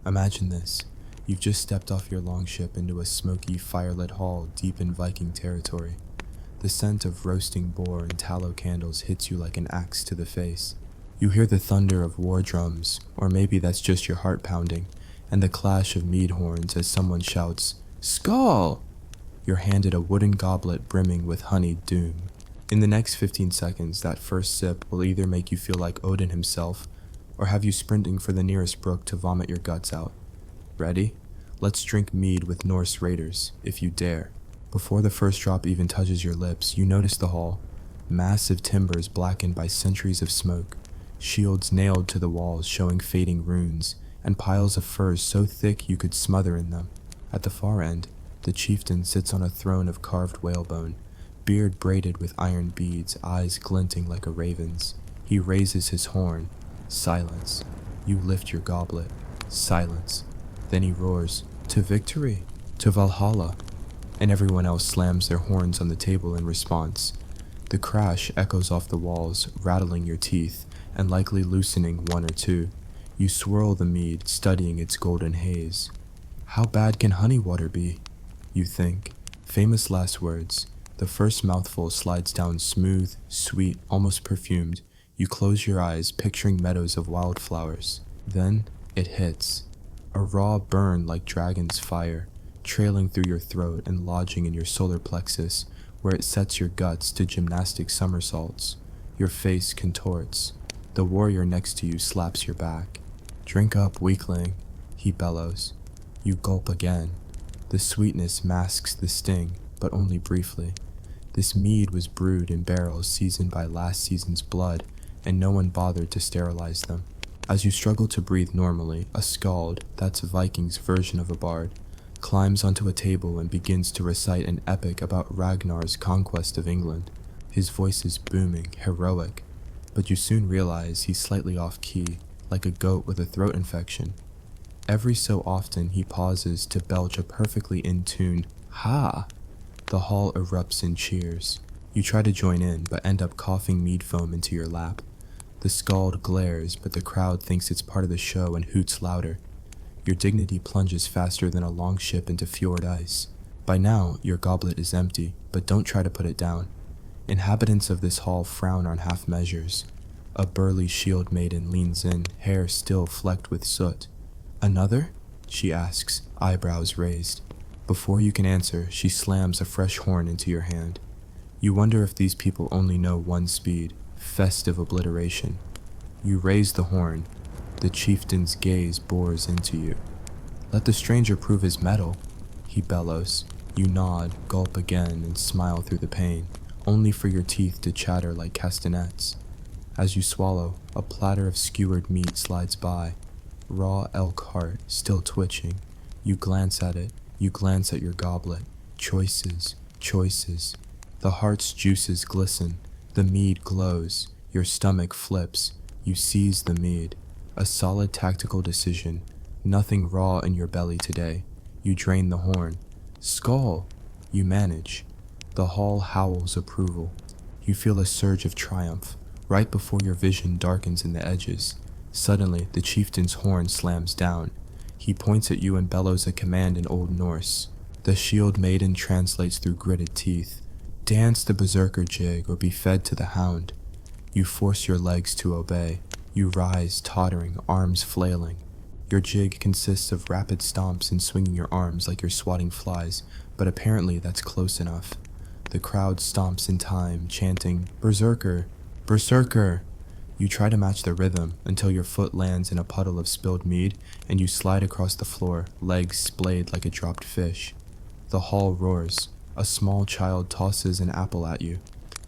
Imagine this. You've just stepped off your longship into a smoky, firelit hall deep in Viking territory. The scent of roasting boar and tallow candles hits you like an axe to the face. You hear the thunder of war drums, or maybe that's just your heart pounding, and the clash of mead horns as someone shouts, "Skull!" You're handed a wooden goblet brimming with honeyed doom. In the next 15 seconds, that first sip will either make you feel like Odin himself, or have you sprinting for the nearest brook to vomit your guts out. Ready? Let's drink mead with Norse raiders, if you dare. Before the first drop even touches your lips, you notice the hall. Massive timbers blackened by centuries of smoke, shields nailed to the walls showing fading runes, and piles of furs so thick you could smother in them. At the far end, the chieftain sits on a throne of carved whalebone, beard braided with iron beads, eyes glinting like a raven's. He raises his horn. Silence. You lift your goblet. Silence. Then he roars, "To victory! To Valhalla!" And everyone else slams their horns on the table in response. The crash echoes off the walls, rattling your teeth, and likely loosening one or two. You swirl the mead, studying its golden haze. How bad can honey water be? You think. Famous last words. The first mouthful slides down smooth, sweet, almost perfumed. You close your eyes, picturing meadows of wildflowers. Then, it hits. a raw burn like dragon's fire, trailing through your throat and lodging in your solar plexus, where it sets your guts to gymnastic somersaults. Your face contorts. The warrior next to you slaps your back. "Drink up, weakling," he bellows. You gulp again. The sweetness masks the sting, but only briefly. This mead was brewed in barrels seasoned by last season's blood, and no one bothered to sterilize them. As you struggle to breathe normally, a skald, that's a Viking's version of a bard, climbs onto a table and begins to recite an epic about Ragnar's conquest of England. His voice is booming, heroic, but you soon realize he's slightly off key, like a goat with a throat infection. Every so often he pauses to belch a perfectly in tune "Ha!" The hall erupts in cheers. You try to join in, but end up coughing mead foam into your lap. The skald glares, but the crowd thinks it's part of the show and hoots louder. Your dignity plunges faster than a longship into fjord ice. By now, your goblet is empty, but don't try to put it down. Inhabitants of this hall frown on half measures. A burly shield maiden leans in, hair still flecked with soot. "Another?" she asks, eyebrows raised. Before you can answer, she slams a fresh horn into your hand. You wonder if these people only know one speed, festive obliteration. You raise the horn. The chieftain's gaze bores into you. "Let the stranger prove his mettle," he bellows. You nod, gulp again, and smile through the pain, only for your teeth to chatter like castanets. As you swallow, a platter of skewered meat slides by. Raw elk heart, still twitching. You glance at it. You glance at your goblet. Choices, choices. The heart's juices glisten. The mead glows. Your stomach flips. You seize the mead. A solid tactical decision. Nothing raw in your belly today. You drain the horn. "Skull!" You manage. The hall howls approval. You feel a surge of triumph. Right before your vision darkens in the edges. Suddenly, the chieftain's horn slams down. He points at you and bellows a command in Old Norse. The shield maiden translates through gritted teeth. "Dance the berserker jig or be fed to the hound." You force your legs to obey. You rise, tottering, arms flailing. Your jig consists of rapid stomps and swinging your arms like you're swatting flies, but apparently that's close enough. The crowd stomps in time, chanting, "Berserker! Berserker!" You try to match the rhythm until your foot lands in a puddle of spilled mead and you slide across the floor, legs splayed like a dropped fish. The hall roars. A small child tosses an apple at you.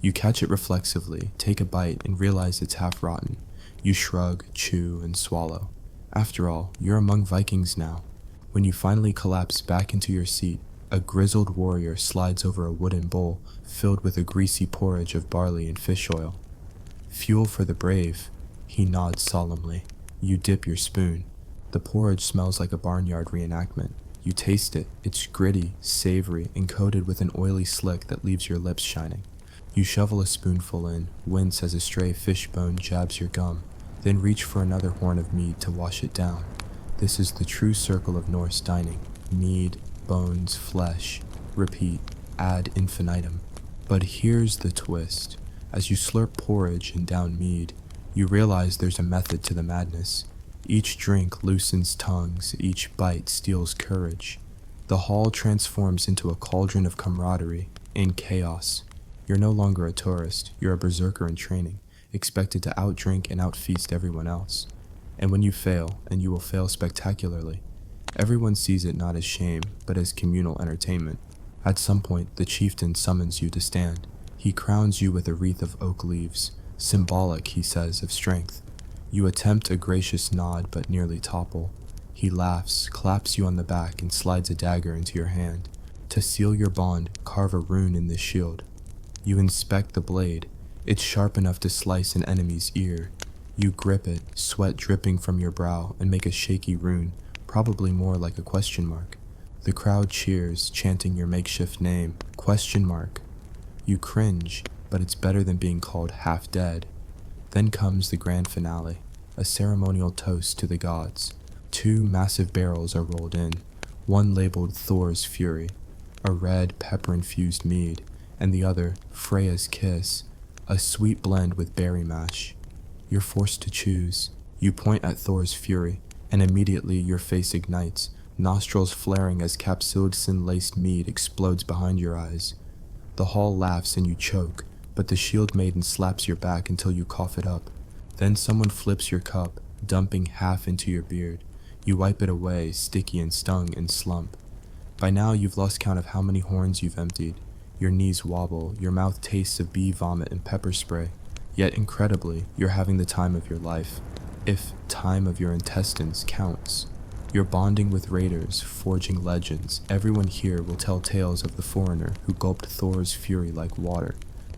You catch it reflexively, take a bite, and realize it's half rotten. You shrug, chew, and swallow. After all, you're among Vikings now. When you finally collapse back into your seat, a grizzled warrior slides over a wooden bowl filled with a greasy porridge of barley and fish oil. "Fuel for the brave," he nods solemnly. You dip your spoon. The porridge smells like a barnyard reenactment. You taste it. It's gritty, savory, and coated with an oily slick that leaves your lips shining. You shovel a spoonful in, wince as a stray fish bone jabs your gum, then reach for another horn of mead to wash it down. This is the true circle of Norse dining. Mead, bones, flesh. Repeat, ad infinitum. But here's the twist. As you slurp porridge and down mead, you realize there's a method to the madness. Each drink loosens tongues, each bite steals courage. The hall transforms into a cauldron of camaraderie, in chaos. You're no longer a tourist, you're a berserker in training, expected to outdrink and outfeast everyone else. And when you fail, and you will fail spectacularly, everyone sees it not as shame, but as communal entertainment. At some point, the chieftain summons you to stand. He crowns you with a wreath of oak leaves, symbolic, he says, of strength. You attempt a gracious nod but nearly topple. He laughs, claps you on the back, and slides a dagger into your hand. To seal your bond, carve a rune in this shield. You inspect the blade. It's sharp enough to slice an enemy's ear. You grip it, sweat dripping from your brow, and make a shaky rune, probably more like a question mark. The crowd cheers, chanting your makeshift name, question mark. You cringe, but it's better than being called half dead. Then comes the grand finale, a ceremonial toast to the gods. 2 massive barrels are rolled in, one labeled Thor's Fury, a red pepper-infused mead, and the other Freya's Kiss, a sweet blend with berry mash. You're forced to choose. You point at Thor's Fury. and immediately your face ignites, nostrils flaring as capsaicin-laced mead explodes behind your eyes. The hall laughs and you choke, but the shield maiden slaps your back until you cough it up. Then someone flips your cup, dumping half into your beard. You wipe it away, sticky and stung, and slump. By now you've lost count of how many horns you've emptied. Your knees wobble, your mouth tastes of bee vomit and pepper spray. Yet incredibly, you're having the time of your life. If time of your intestines counts. You're bonding with raiders, forging legends. Everyone here will tell tales of the foreigner who gulped Thor's fury like water.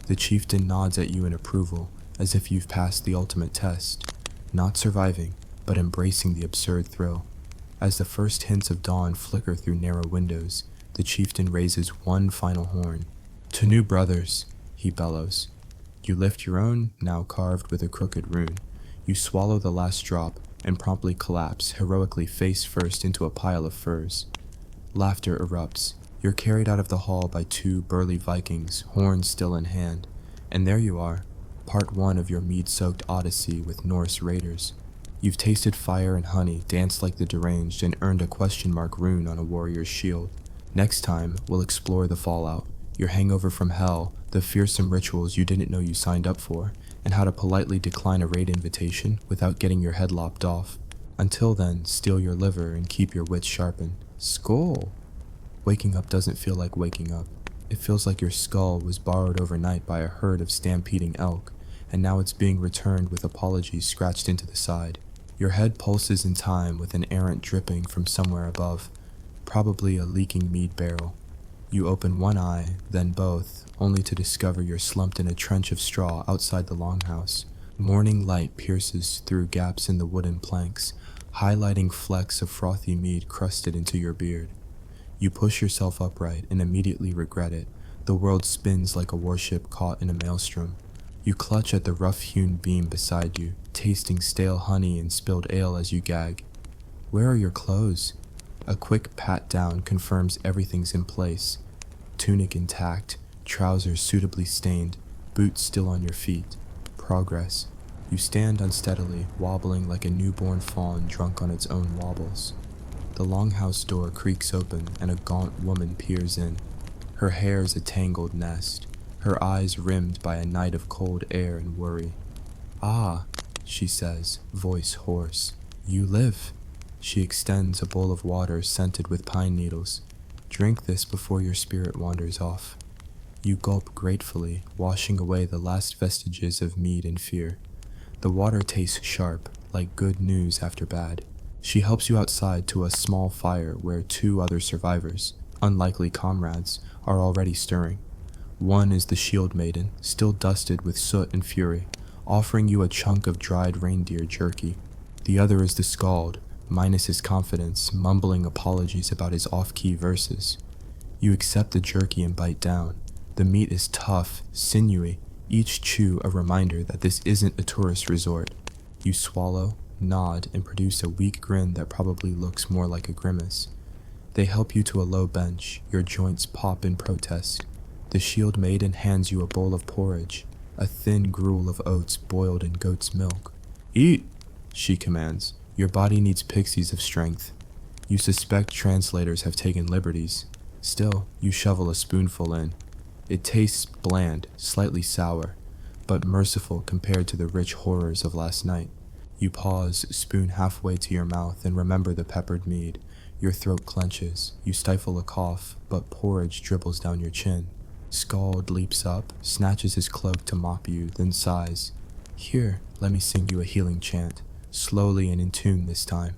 The chieftain nods at you in approval, as if you've passed the ultimate test. Not surviving, but embracing the absurd thrill. As the first hints of dawn flicker through narrow windows, the chieftain raises one final horn. To new brothers, he bellows. You lift your own, now carved with a crooked rune. You swallow the last drop and promptly collapse, heroically face first into a pile of furs. Laughter erupts. You're carried out of the hall by two burly Vikings, horns still in hand. And there you are, part one of your mead-soaked odyssey with Norse raiders. You've tasted fire and honey, danced like the deranged, and earned a question mark rune on a warrior's shield. Next time, we'll explore the fallout, your hangover from hell, the fearsome rituals you didn't know you signed up for, and how to politely decline a raid invitation without getting your head lopped off. Until then, steal your liver and keep your wits sharpened. Skull! Waking up doesn't feel like waking up. It feels like your skull was borrowed overnight by a herd of stampeding elk, and now it's being returned with apologies scratched into the side. Your head pulses in time with an errant dripping from somewhere above, probably a leaking mead barrel. You open one eye, then both, only to discover you're slumped in a trench of straw outside the longhouse. Morning light pierces through gaps in the wooden planks, highlighting flecks of frothy mead crusted into your beard. You push yourself upright and immediately regret it. The world spins like a warship caught in a maelstrom. You clutch at the rough-hewn beam beside you, tasting stale honey and spilled ale as you gag. Where are your clothes? A quick pat down confirms everything's in place. Tunic intact, trousers suitably stained, boots still on your feet. Progress. You stand unsteadily, wobbling like a newborn fawn drunk on its own wobbles. The longhouse door creaks open and a gaunt woman peers in. Her hair's a tangled nest, her eyes rimmed by a night of cold air and worry. Ah, she says, voice hoarse. You live. She extends a bowl of water scented with pine needles. Drink this before your spirit wanders off. You gulp gratefully, washing away the last vestiges of mead and fear. The water tastes sharp, like good news after bad. She helps you outside to a small fire where two other survivors, unlikely comrades, are already stirring. One is the shield maiden, still dusted with soot and fury, offering you a chunk of dried reindeer jerky. The other is the scald, minus his confidence, mumbling apologies about his off-key verses. You accept the jerky and bite down. The meat is tough, sinewy, each chew a reminder that this isn't a tourist resort. You swallow, nod, and produce a weak grin that probably looks more like a grimace. They help you to a low bench, your joints pop in protest. The shield maiden hands you a bowl of porridge, a thin gruel of oats boiled in goat's milk. Eat, she commands. Your body needs pixies of strength. You suspect translators have taken liberties. Still, you shovel a spoonful in. It tastes bland, slightly sour, but merciful compared to the rich horrors of last night. You pause, spoon halfway to your mouth, and remember the peppered mead. Your throat clenches. You stifle a cough, but porridge dribbles down your chin. Scald leaps up, snatches his cloak to mop you, then sighs. Here, let me sing you a healing chant, slowly and in tune this time.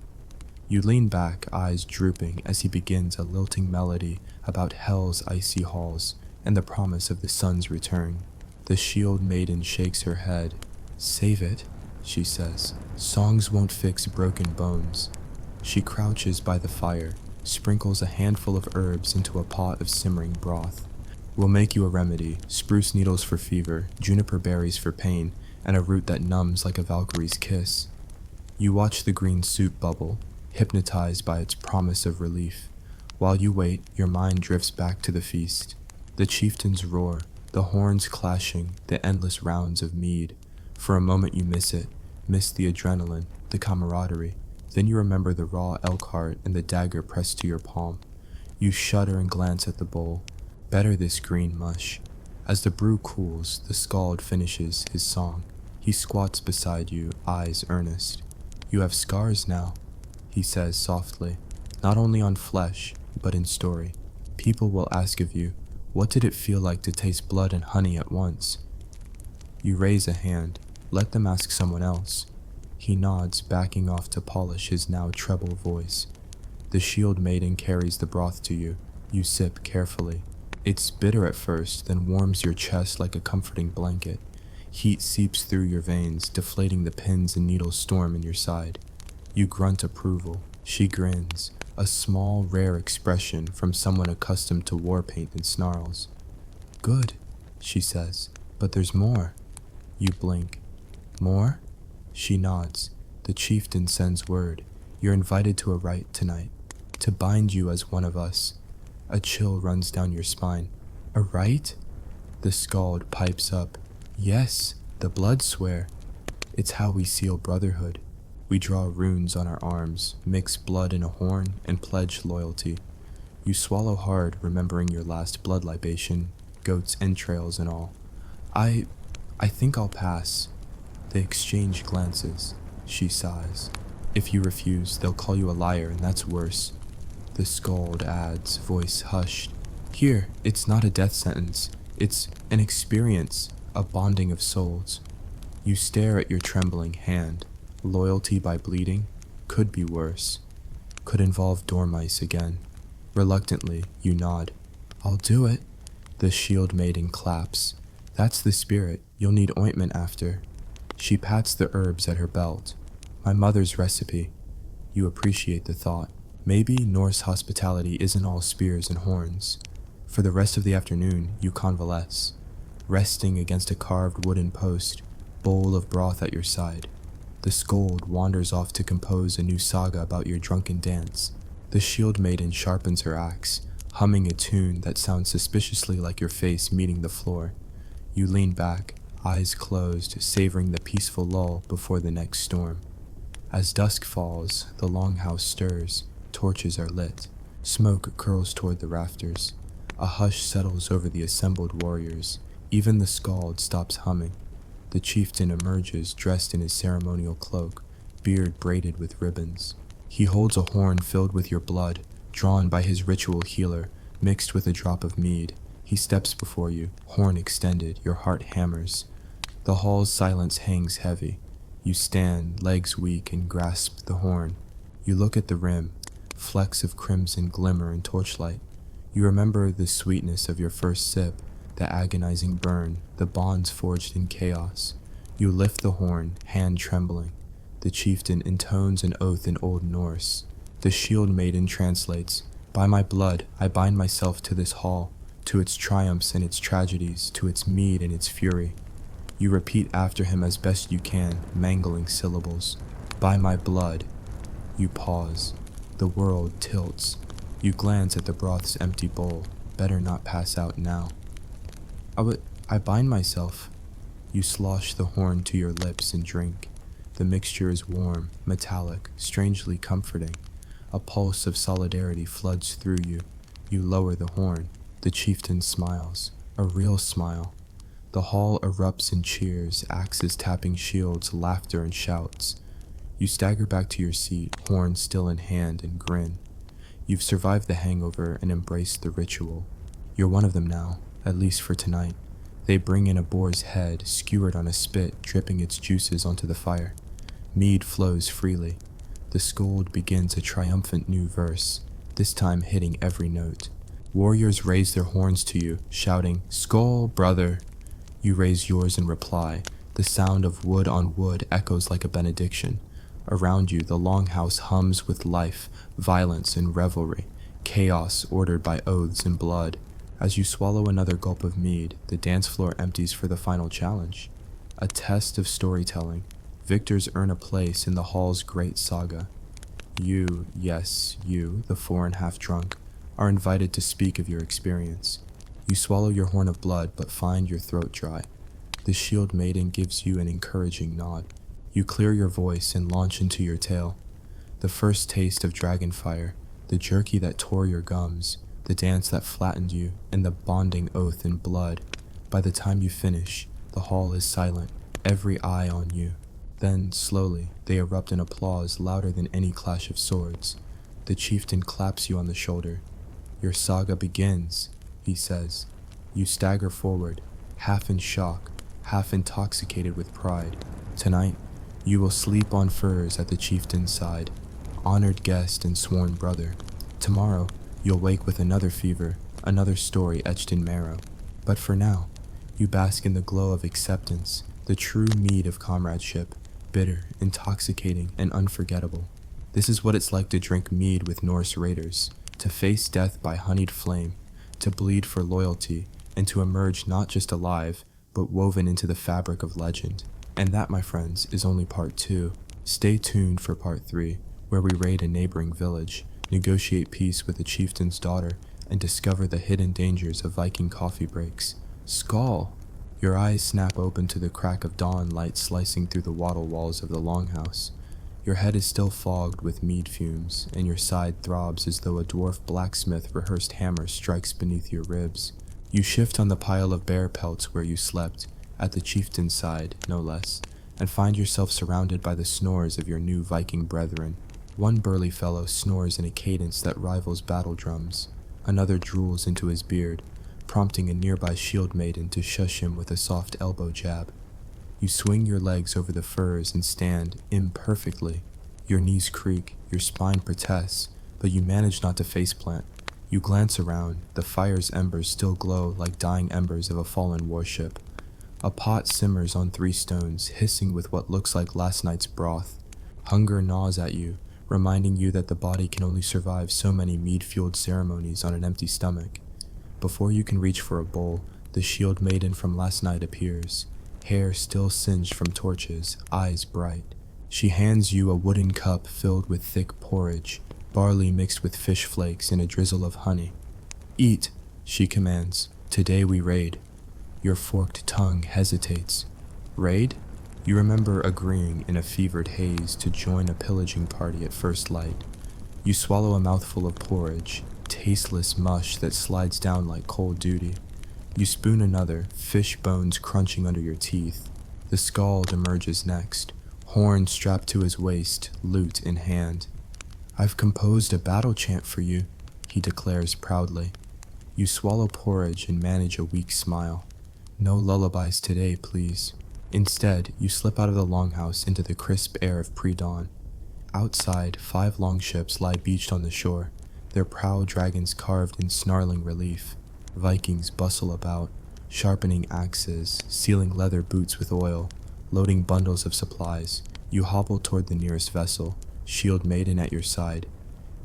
You lean back, eyes drooping, as he begins a lilting melody about hell's icy halls and the promise of the sun's return. The shield maiden shakes her head. Save it, she says. Songs won't fix broken bones. She crouches by the fire, sprinkles a handful of herbs into a pot of simmering broth. We'll make you a remedy, spruce needles for fever, juniper berries for pain, and a root that numbs like a Valkyrie's kiss. You watch the green soup bubble, hypnotized by its promise of relief. While you wait, your mind drifts back to the feast. The chieftains roar, the horns clashing, the endless rounds of mead. For a moment you miss it, miss the adrenaline, the camaraderie. Then you remember the raw elk heart and the dagger pressed to your palm. You shudder and glance at the bowl. Better this green mush. As the brew cools, the skald finishes his song. He squats beside you, eyes earnest. You have scars now, he says softly, not only on flesh, but in story. People will ask of you, what did it feel like to taste blood and honey at once? You raise a hand. Let them ask someone else. He nods, backing off to polish his now treble voice. The shield maiden carries the broth to you. You sip carefully. It's bitter at first, then warms your chest like a comforting blanket. Heat seeps through your veins, deflating the pins and needles storm in your side. You grunt approval. She grins, a small, rare expression from someone accustomed to war paint and snarls. Good, she says, but there's more. You blink. More? She nods. The chieftain sends word. You're invited to a rite tonight, to bind you as one of us. A chill runs down your spine. A rite? The skald pipes up. Yes, the blood swear. It's how we seal brotherhood. We draw runes on our arms, mix blood in a horn, and pledge loyalty. You swallow hard, remembering your last blood libation, goat's entrails and all. I think I'll pass. They exchange glances. She sighs. If you refuse, they'll call you a liar, and that's worse. The skald adds, voice hushed. Here, it's not a death sentence. It's an experience, a bonding of souls. You stare at your trembling hand. Loyalty by bleeding could be worse. Could involve dormice again. Reluctantly, you nod. I'll do it. The shield maiden claps. That's the spirit. You'll need ointment after. She pats the herbs at her belt. My mother's recipe. You appreciate the thought. Maybe Norse hospitality isn't all spears and horns. For the rest of the afternoon, you convalesce, resting against a carved wooden post, bowl of broth at your side. The skald wanders off to compose a new saga about your drunken dance. The shield maiden sharpens her axe, humming a tune that sounds suspiciously like your face meeting the floor. You lean back, eyes closed, savoring the peaceful lull before the next storm. As dusk falls, the longhouse stirs. Torches are lit. Smoke curls toward the rafters. A hush settles over the assembled warriors. Even the skald stops humming. The chieftain emerges dressed in his ceremonial cloak, beard braided with ribbons. He holds a horn filled with your blood, drawn by his ritual healer, mixed with a drop of mead. He steps before you, horn extended, your heart hammers. The hall's silence hangs heavy. You stand, legs weak, and grasp the horn. You look at the rim. Flecks of crimson glimmer in torchlight. You remember the sweetness of your first sip, the agonizing burn, the bonds forged in chaos. You lift the horn, hand trembling. The chieftain intones an oath in Old Norse. The shield maiden translates, By my blood, I bind myself to this hall, to its triumphs and its tragedies, to its mead and its fury. You repeat after him as best you can, mangling syllables. By my blood. You pause. The world tilts. You glance at the broth's empty bowl. Better not pass out now. I bind myself. You slosh the horn to your lips and drink. The mixture is warm, metallic, strangely comforting. A pulse of solidarity floods through you. You lower the horn. The chieftain smiles. A real smile. The hall erupts in cheers, axes tapping shields, laughter and shouts. You stagger back to your seat, horn still in hand, and grin. You've survived the hangover and embraced the ritual. You're one of them now, at least for tonight. They bring in a boar's head, skewered on a spit, dripping its juices onto the fire. Mead flows freely. The skald begins a triumphant new verse, this time hitting every note. Warriors raise their horns to you, shouting, Skål, brother! You raise yours in reply. The sound of wood on wood echoes like a benediction. Around you, the longhouse hums with life, violence, and revelry, chaos ordered by oaths and blood. As you swallow another gulp of mead, the dance floor empties for the final challenge. A test of storytelling. Victors earn a place in the hall's great saga. You, yes, you, the 4 and half drunk, are invited to speak of your experience. You swallow your horn of blood, but find your throat dry. The shield maiden gives you an encouraging nod. You clear your voice and launch into your tale. The first taste of dragon fire, the jerky that tore your gums, the dance that flattened you, and the bonding oath in blood. By the time you finish, the hall is silent, every eye on you. Then, slowly, they erupt in applause louder than any clash of swords. The chieftain claps you on the shoulder. "Your saga begins," he says. You stagger forward, half in shock, half intoxicated with pride. Tonight, you will sleep on furs at the chieftain's side, honored guest and sworn brother. Tomorrow, you'll wake with another fever, another story etched in marrow. But for now, you bask in the glow of acceptance, the true mead of comradeship, bitter, intoxicating, and unforgettable. This is what it's like to drink mead with Norse raiders, to face death by honeyed flame, to bleed for loyalty, and to emerge not just alive, but woven into the fabric of legend. And that, my friends, is only part 2. Stay tuned for part 3, where we raid a neighboring village, negotiate peace with the chieftain's daughter, and discover the hidden dangers of Viking coffee breaks. Skål! Your eyes snap open to the crack of dawn light slicing through the wattle walls of the longhouse. Your head is still fogged with mead fumes, and your side throbs as though a dwarf blacksmith rehearsed hammer strikes beneath your ribs. You shift on the pile of bear pelts where you slept, at the chieftain's side, no less, and find yourself surrounded by the snores of your new Viking brethren. One burly fellow snores in a cadence that rivals battle drums. Another drools into his beard, prompting a nearby shield maiden to shush him with a soft elbow jab. You swing your legs over the furs and stand imperfectly. Your knees creak, your spine protests, but you manage not to faceplant. You glance around, the fire's embers still glow like dying embers of a fallen warship. A pot simmers on 3 stones, hissing with what looks like last night's broth. Hunger gnaws at you, reminding you that the body can only survive so many mead-fueled ceremonies on an empty stomach. Before you can reach for a bowl, the shield maiden from last night appears, hair still singed from torches, eyes bright. She hands you a wooden cup filled with thick porridge, barley mixed with fish flakes and a drizzle of honey. "Eat," she commands. "Today we raid." Your forked tongue hesitates. Raid? You remember agreeing in a fevered haze to join a pillaging party at first light. You swallow a mouthful of porridge, tasteless mush that slides down like cold duty. You spoon another, fish bones crunching under your teeth. The skald emerges next, horn strapped to his waist, lute in hand. "I've composed a battle chant for you," he declares proudly. You swallow porridge and manage a weak smile. "No lullabies today, please." Instead, you slip out of the longhouse into the crisp air of pre-dawn. Outside, 5 longships lie beached on the shore, their prow dragons carved in snarling relief. Vikings bustle about, sharpening axes, sealing leather boots with oil, loading bundles of supplies. You hobble toward the nearest vessel, shield maiden at your side.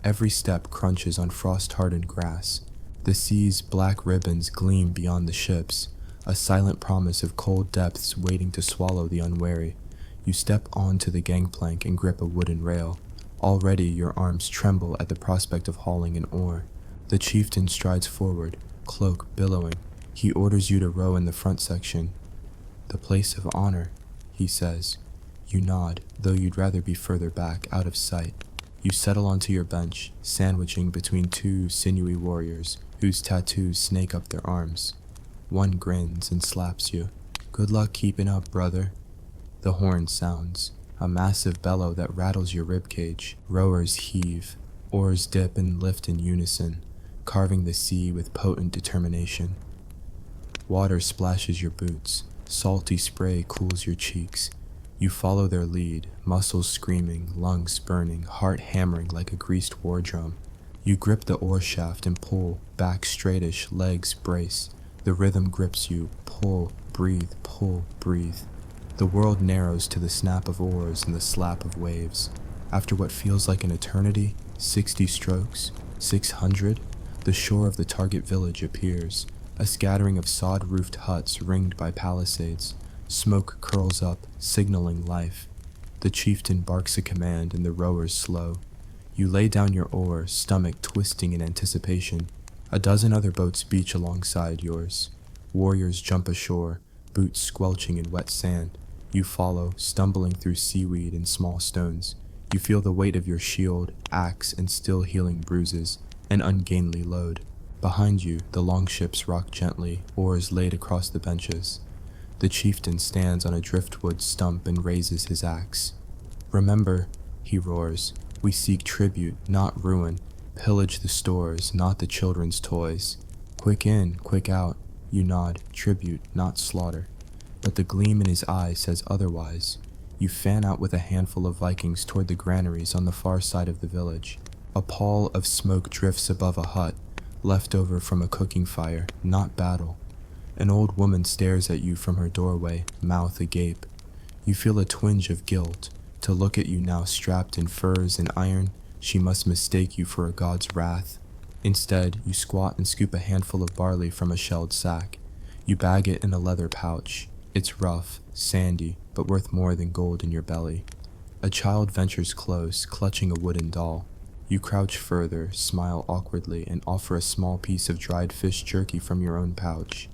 Every step crunches on frost-hardened grass. The sea's black ribbons gleam beyond the ships, a silent promise of cold depths waiting to swallow the unwary. You step onto the gangplank and grip a wooden rail. Already your arms tremble at the prospect of hauling an oar. The chieftain strides forward, cloak billowing. He orders you to row in the front section. "The place of honor," he says. You nod, though you'd rather be further back, out of sight. You settle onto your bench, sandwiching between 2 sinewy warriors whose tattoos snake up their arms. One grins and slaps you. "Good luck keeping up, brother." The horn sounds, a massive bellow that rattles your ribcage. Rowers heave, oars dip and lift in unison, carving the sea with potent determination. Water splashes your boots, salty spray cools your cheeks. You follow their lead, muscles screaming, lungs burning, heart hammering like a greased war drum. You grip the oar shaft and pull, back straightish, legs brace. The rhythm grips you, pull, breathe, pull, breathe. The world narrows to the snap of oars and the slap of waves. After what feels like an eternity, 60 strokes, 600, the shore of the target village appears, a scattering of sod-roofed huts ringed by palisades. Smoke curls up, signaling life. The chieftain barks a command and the rowers slow. You lay down your oar, stomach twisting in anticipation. A dozen other boats beach alongside yours. Warriors jump ashore, boots squelching in wet sand. You follow, stumbling through seaweed and small stones. You feel the weight of your shield, axe, and still healing bruises, an ungainly load. Behind you, the longships rock gently, oars laid across the benches. The chieftain stands on a driftwood stump and raises his axe. "Remember," he roars, "we seek tribute, not ruin. Pillage the stores, not the children's toys. Quick in, quick out." You nod, tribute, not slaughter. But the gleam in his eye says otherwise. You fan out with a handful of Vikings toward the granaries on the far side of the village. A pall of smoke drifts above a hut, left over from a cooking fire, not battle. An old woman stares at you from her doorway, mouth agape. You feel a twinge of guilt. To look at you now strapped in furs and iron, she must mistake you for a god's wrath. Instead, you squat and scoop a handful of barley from a shelled sack. You bag it in a leather pouch. It's rough, sandy, but worth more than gold in your belly. A child ventures close, clutching a wooden doll. You crouch further, smile awkwardly, and offer a small piece of dried fish jerky from your own pouch.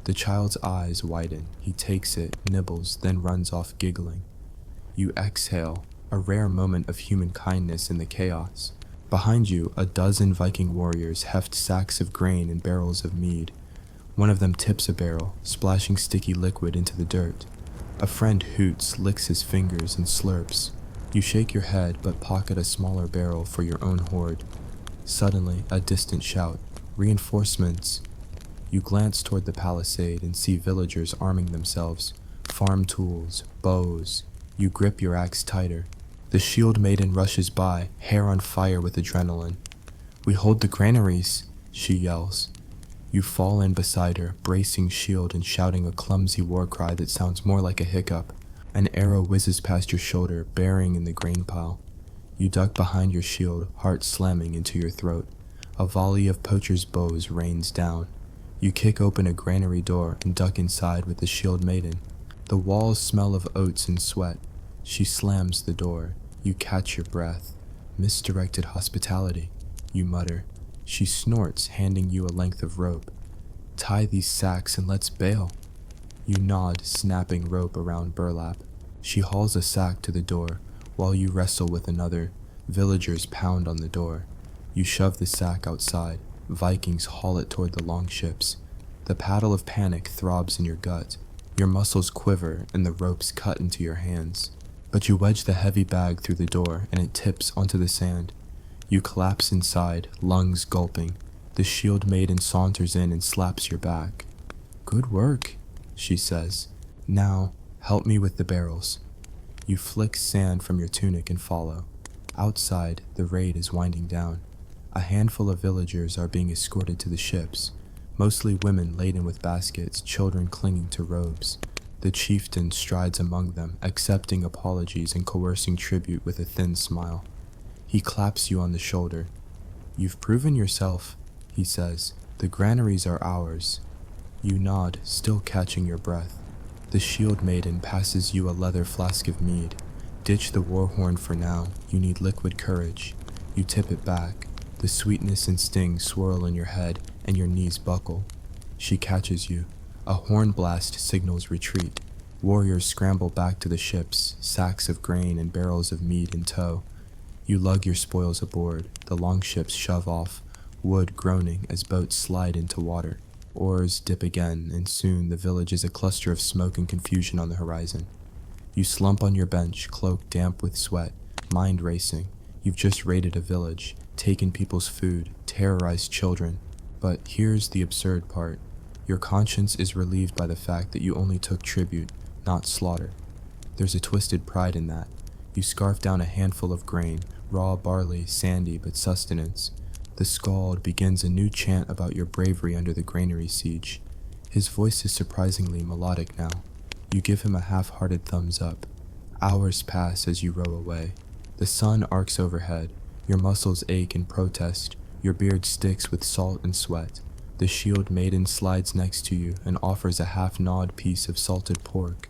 The child's eyes widen. He takes it, nibbles, then runs off giggling. You exhale, a rare moment of human kindness in the chaos. Behind you, a dozen Viking warriors heft sacks of grain and barrels of mead. One of them tips a barrel, splashing sticky liquid into the dirt. A friend hoots, licks his fingers, and slurps. You shake your head, but pocket a smaller barrel for your own hoard. Suddenly, a distant shout. "Reinforcements!" You glance toward the palisade and see villagers arming themselves. Farm tools, bows. You grip your axe tighter. The shield maiden rushes by, hair on fire with adrenaline. "We hold the granaries!" she yells. You fall in beside her, bracing shield and shouting a clumsy war cry that sounds more like a hiccup. An arrow whizzes past your shoulder, burying in the grain pile. You duck behind your shield, heart slamming into your throat. A volley of poacher's bows rains down. You kick open a granary door and duck inside with the shield maiden. The walls smell of oats and sweat. She slams the door. You catch your breath. "Misdirected hospitality," you mutter. She snorts, handing you a length of rope. "Tie these sacks and let's bail." You nod, snapping rope around burlap. She hauls a sack to the door, while you wrestle with another. Villagers pound on the door. You shove the sack outside. Vikings haul it toward the longships. The paddle of panic throbs in your gut. Your muscles quiver and the ropes cut into your hands. But you wedge the heavy bag through the door and it tips onto the sand. You collapse inside, lungs gulping. The shield maiden saunters in and slaps your back. "Good work," she says. "Now, help me with the barrels." You flick sand from your tunic and follow. Outside, the raid is winding down. A handful of villagers are being escorted to the ships, mostly women laden with baskets, children clinging to robes. The chieftain strides among them, accepting apologies and coercing tribute with a thin smile. He claps you on the shoulder. "You've proven yourself," he says. "The granaries are ours." You nod, still catching your breath. The shield maiden passes you a leather flask of mead. Ditch the war horn for now. You need liquid courage. You tip it back. The sweetness and sting swirl in your head, and your knees buckle. She catches you. A horn blast signals retreat. Warriors scramble back to the ships, sacks of grain and barrels of mead in tow. You lug your spoils aboard. The longships shove off, wood groaning as boats slide into water. Oars dip again, and soon the village is a cluster of smoke and confusion on the horizon. You slump on your bench, cloak damp with sweat, mind racing. You've just raided a village, taken people's food, terrorized children. But here's the absurd part. Your conscience is relieved by the fact that you only took tribute, not slaughter. There's a twisted pride in that. You scarf down a handful of grain, raw barley, sandy but sustenance. The skald begins a new chant about your bravery under the granary siege. His voice is surprisingly melodic now. You give him a half-hearted thumbs up. Hours pass as you row away. The sun arcs overhead. Your muscles ache in protest. Your beard sticks with salt and sweat. The shield maiden slides next to you and offers a half-gnawed piece of salted pork.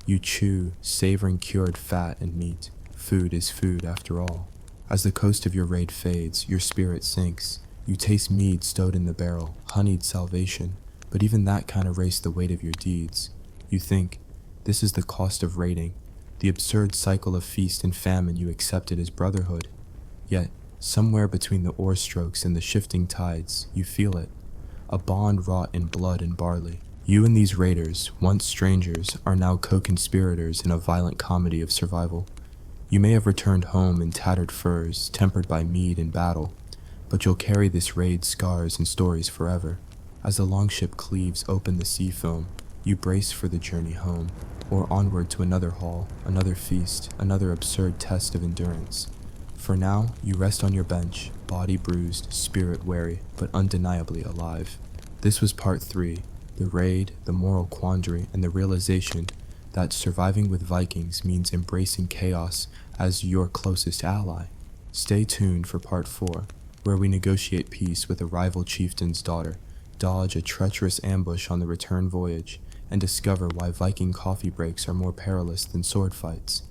You chew, savoring cured fat and meat. Food is food after all. As the coast of your raid fades, your spirit sinks. You taste mead stowed in the barrel, honeyed salvation, but even that can't erase the weight of your deeds. You think, this is the cost of raiding. The absurd cycle of feast and famine you accepted as brotherhood. Yet, somewhere between the oar strokes and the shifting tides, you feel it. A bond wrought in blood and barley. You and these raiders, once strangers, are now co-conspirators in a violent comedy of survival. You may have returned home in tattered furs, tempered by mead and battle, but you'll carry this raid's scars and stories forever. As the longship cleaves open the sea foam, you brace for the journey home, or onward to another haul, another feast, another absurd test of endurance. For now, you rest on your bench, body bruised, spirit weary, but undeniably alive. This was part 3, the raid, the moral quandary, and the realization that surviving with Vikings means embracing chaos as your closest ally. Stay tuned for part 4, where we negotiate peace with a rival chieftain's daughter, dodge a treacherous ambush on the return voyage, and discover why Viking coffee breaks are more perilous than sword fights.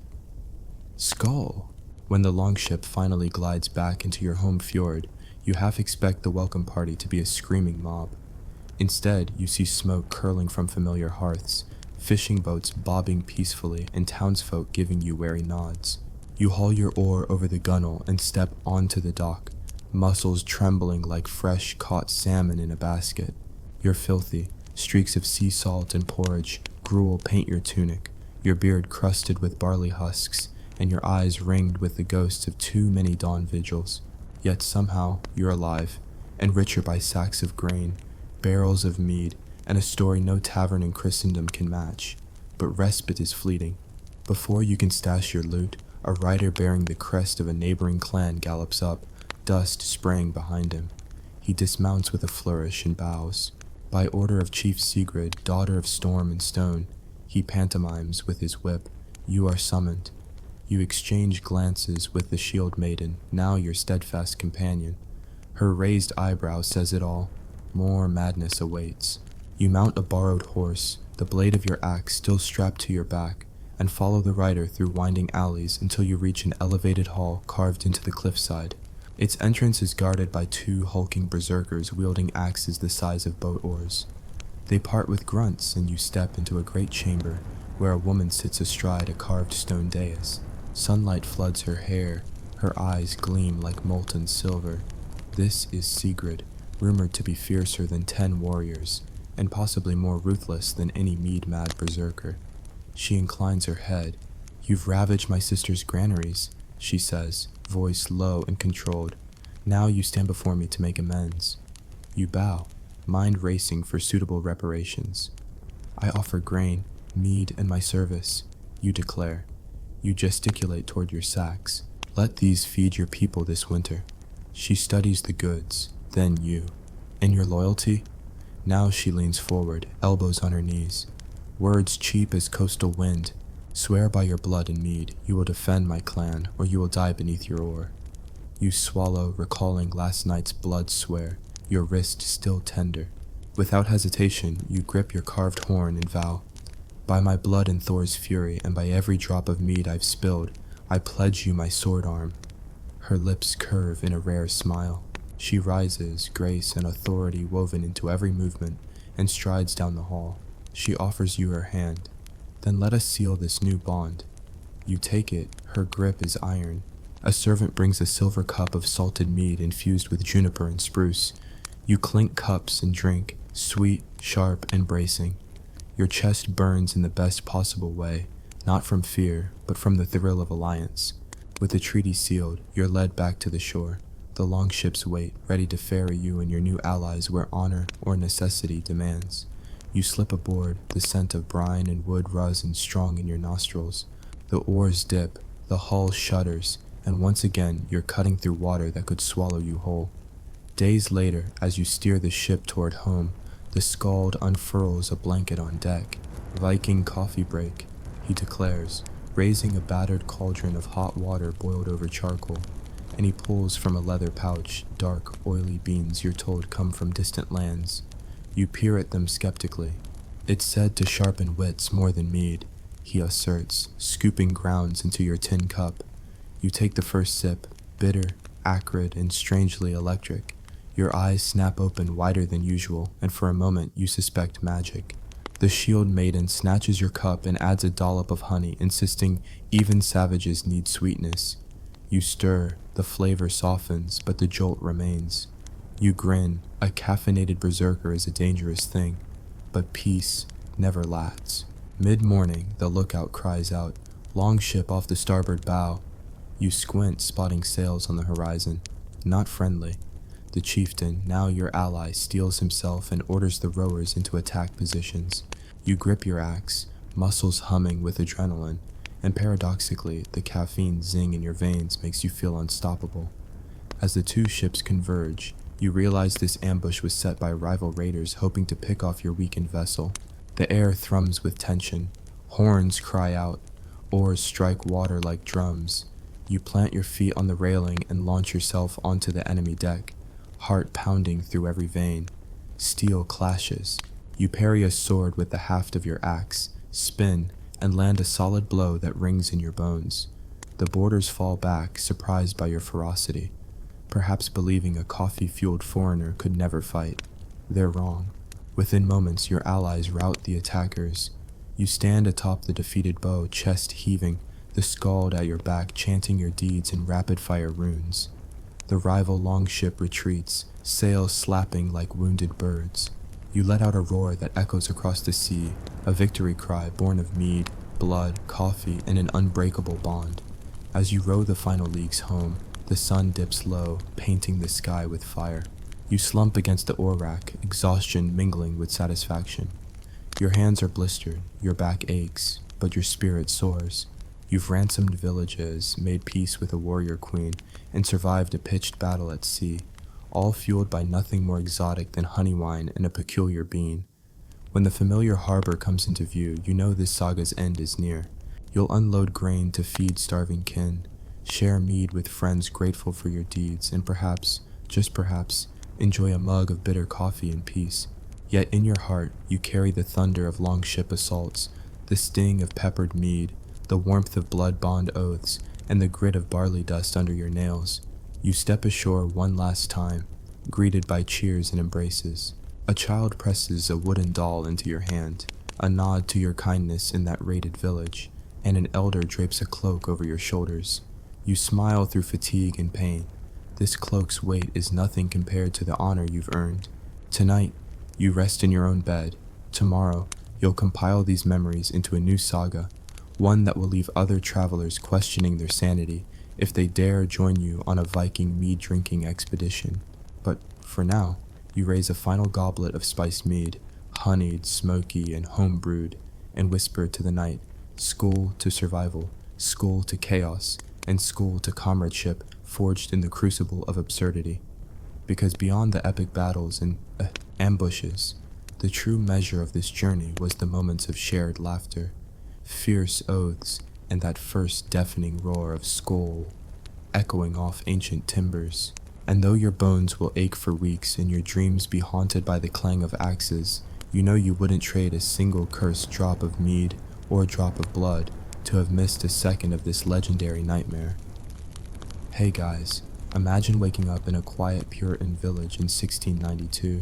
Skull! When the longship finally glides back into your home fjord, you half expect the welcome party to be a screaming mob. Instead, you see smoke curling from familiar hearths, fishing boats bobbing peacefully, and townsfolk giving you wary nods. You haul your oar over the gunwale and step onto the dock, muscles trembling like fresh caught salmon in a basket. You're filthy, streaks of sea salt and porridge, gruel paint your tunic, your beard crusted with barley husks, and your eyes ringed with the ghosts of too many dawn vigils. Yet somehow you're alive, and richer by sacks of grain, barrels of mead, and a story no tavern in Christendom can match. But respite is fleeting. Before you can stash your loot, a rider bearing the crest of a neighboring clan gallops up, dust spraying behind him. He dismounts with a flourish and bows. By order of Chief Sigrid, daughter of storm and stone, he pantomimes with his whip. You are summoned. You exchange glances with the shield maiden, now your steadfast companion. Her raised eyebrow says it all. More madness awaits. You mount a borrowed horse, the blade of your axe still strapped to your back, and follow the rider through winding alleys until you reach an elevated hall carved into the cliffside. Its entrance is guarded by 2 hulking berserkers wielding axes the size of boat oars. They part with grunts, and you step into a great chamber where a woman sits astride a carved stone dais. Sunlight floods her hair, her eyes gleam like molten silver. This is Sigrid, rumored to be fiercer than 10 warriors, and possibly more ruthless than any mead-mad berserker. She inclines her head. You've ravaged my sister's granaries, she says, voice low and controlled. Now you stand before me to make amends. You bow, mind racing for suitable reparations. I offer grain, mead, and my service, you declare. You gesticulate toward your sacks. Let these feed your people this winter. She studies the goods, then you. And your loyalty? Now she leans forward, elbows on her knees. Words cheap as coastal wind. Swear by your blood and mead, you will defend my clan, or you will die beneath your oar. You swallow, recalling last night's blood swear, your wrist still tender. Without hesitation, you grip your carved horn and vow. By my blood and Thor's fury, and by every drop of mead I've spilled, I pledge you my sword arm. Her lips curve in a rare smile. She rises, grace and authority woven into every movement, and strides down the hall. She offers you her hand. Then let us seal this new bond. You take it, her grip is iron. A servant brings a silver cup of salted mead infused with juniper and spruce. You clink cups and drink, sweet, sharp, and bracing. Your chest burns in the best possible way, not from fear, but from the thrill of alliance. With the treaty sealed, you're led back to the shore. The longships wait, ready to ferry you and your new allies where honor or necessity demands. You slip aboard, the scent of brine and wood rosin strong in your nostrils. The oars dip, the hull shudders, and once again you're cutting through water that could swallow you whole. Days later, as you steer the ship toward home, the Skald unfurls a blanket on deck. Viking coffee break, he declares, raising a battered cauldron of hot water boiled over charcoal, and he pulls from a leather pouch dark, oily beans you're told come from distant lands. You peer at them skeptically. It's said to sharpen wits more than mead, he asserts, scooping grounds into your tin cup. You take the first sip, bitter, acrid, and strangely electric. Your eyes snap open wider than usual, and for a moment you suspect magic. The shield maiden snatches your cup and adds a dollop of honey, insisting even savages need sweetness. You stir, the flavor softens, but the jolt remains. You grin, a caffeinated berserker is a dangerous thing, but peace never lasts. Mid-morning, the lookout cries out, "Long ship off the starboard bow." You squint, spotting sails on the horizon. Not friendly. The chieftain, now your ally, steels himself and orders the rowers into attack positions. You grip your axe, muscles humming with adrenaline, and paradoxically, the caffeine zing in your veins makes you feel unstoppable. As the two ships converge, you realize this ambush was set by rival raiders hoping to pick off your weakened vessel. The air thrums with tension. Horns cry out. Oars strike water like drums. You plant your feet on the railing and launch yourself onto the enemy deck, heart pounding through every vein. Steel clashes. You parry a sword with the haft of your axe, spin, and land a solid blow that rings in your bones. The boarders fall back, surprised by your ferocity, perhaps believing a coffee-fueled foreigner could never fight. They're wrong. Within moments, your allies rout the attackers. You stand atop the defeated bow, chest heaving, the skald at your back chanting your deeds in rapid-fire runes. The rival longship retreats, sails slapping like wounded birds. You let out a roar that echoes across the sea, a victory cry born of mead, blood, coffee, and an unbreakable bond. As you row the final leagues home, the sun dips low, painting the sky with fire. You slump against the oar rack, exhaustion mingling with satisfaction. Your hands are blistered, your back aches, but your spirit soars. You've ransomed villages, made peace with a warrior queen, and survived a pitched battle at sea, all fueled by nothing more exotic than honey wine and a peculiar bean. When the familiar harbor comes into view, you know this saga's end is near. You'll unload grain to feed starving kin, share mead with friends grateful for your deeds, and perhaps, just perhaps, enjoy a mug of bitter coffee in peace. Yet in your heart, you carry the thunder of longship assaults, the sting of peppered mead, the warmth of blood-bond oaths, and the grit of barley dust under your nails. You step ashore one last time, greeted by cheers and embraces. A child presses a wooden doll into your hand, a nod to your kindness in that raided village, and an elder drapes a cloak over your shoulders. You smile through fatigue and pain. This cloak's weight is nothing compared to the honor you've earned. Tonight, you rest in your own bed. Tomorrow, you'll compile these memories into a new saga, one that will leave other travelers questioning their sanity if they dare join you on a Viking mead-drinking expedition. But for now, you raise a final goblet of spiced mead, honeyed, smoky, and home-brewed, and whisper to the night, "School to survival, school to chaos, and school to comradeship forged in the crucible of absurdity." Because beyond the epic battles and ambushes, the true measure of this journey was the moments of shared laughter, fierce oaths, and that first deafening roar of Skoll, echoing off ancient timbers. And though your bones will ache for weeks and your dreams be haunted by the clang of axes, you know you wouldn't trade a single cursed drop of mead or drop of blood to have missed a second of this legendary nightmare. Hey guys, imagine waking up in a quiet Puritan village in 1692,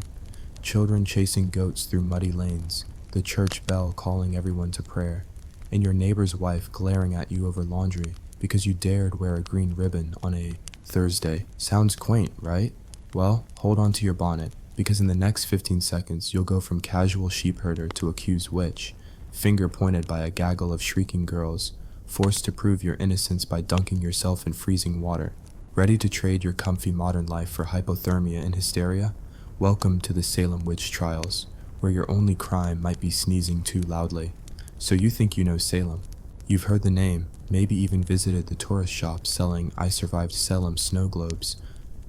children chasing goats through muddy lanes, the church bell calling everyone to prayer, and your neighbor's wife glaring at you over laundry because you dared wear a green ribbon on a Thursday. Sounds quaint, right? Well, hold on to your bonnet, because in the next 15 seconds you'll go from casual sheepherder to accused witch, finger pointed by a gaggle of shrieking girls, forced to prove your innocence by dunking yourself in freezing water. Ready to trade your comfy modern life for hypothermia and hysteria? Welcome to the Salem witch trials, where your only crime might be sneezing too loudly. So you think you know Salem. You've heard the name, maybe even visited the tourist shop selling "I survived Salem" snow globes.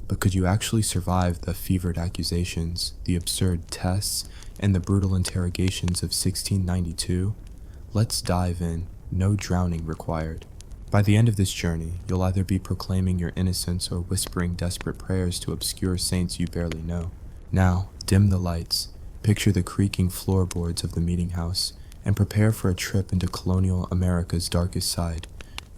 But could you actually survive the fevered accusations, the absurd tests, and the brutal interrogations of 1692? Let's dive in, no drowning required. By the end of this journey, you'll either be proclaiming your innocence or whispering desperate prayers to obscure saints you barely know. Now, dim the lights, picture the creaking floorboards of the meeting house, and prepare for a trip into colonial America's darkest side.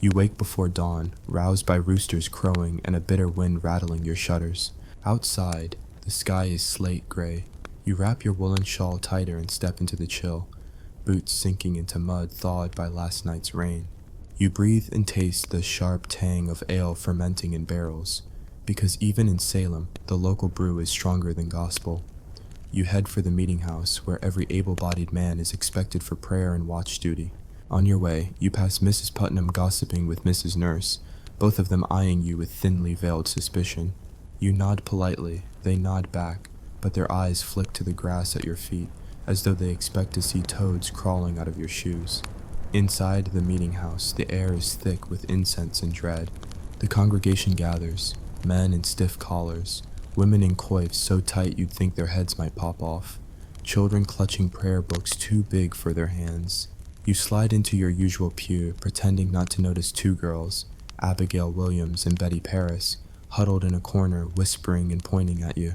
You wake before dawn, roused by roosters crowing and a bitter wind rattling your shutters. Outside, the sky is slate gray. You wrap your woolen shawl tighter and step into the chill, boots sinking into mud thawed by last night's rain. You breathe and taste the sharp tang of ale fermenting in barrels, because even in Salem, the local brew is stronger than gospel. You head for the meeting house where every able-bodied man is expected for prayer and watch duty. On your way, you pass Mrs. Putnam gossiping with Mrs. Nurse, both of them eyeing you with thinly veiled suspicion. You nod politely, they nod back, but their eyes flick to the grass at your feet, as though they expect to see toads crawling out of your shoes. Inside the meeting house, the air is thick with incense and dread. The congregation gathers, men in stiff collars, women in coifs so tight you'd think their heads might pop off, children clutching prayer books too big for their hands. You slide into your usual pew, pretending not to notice two girls, Abigail Williams and Betty Paris, huddled in a corner, whispering and pointing at you.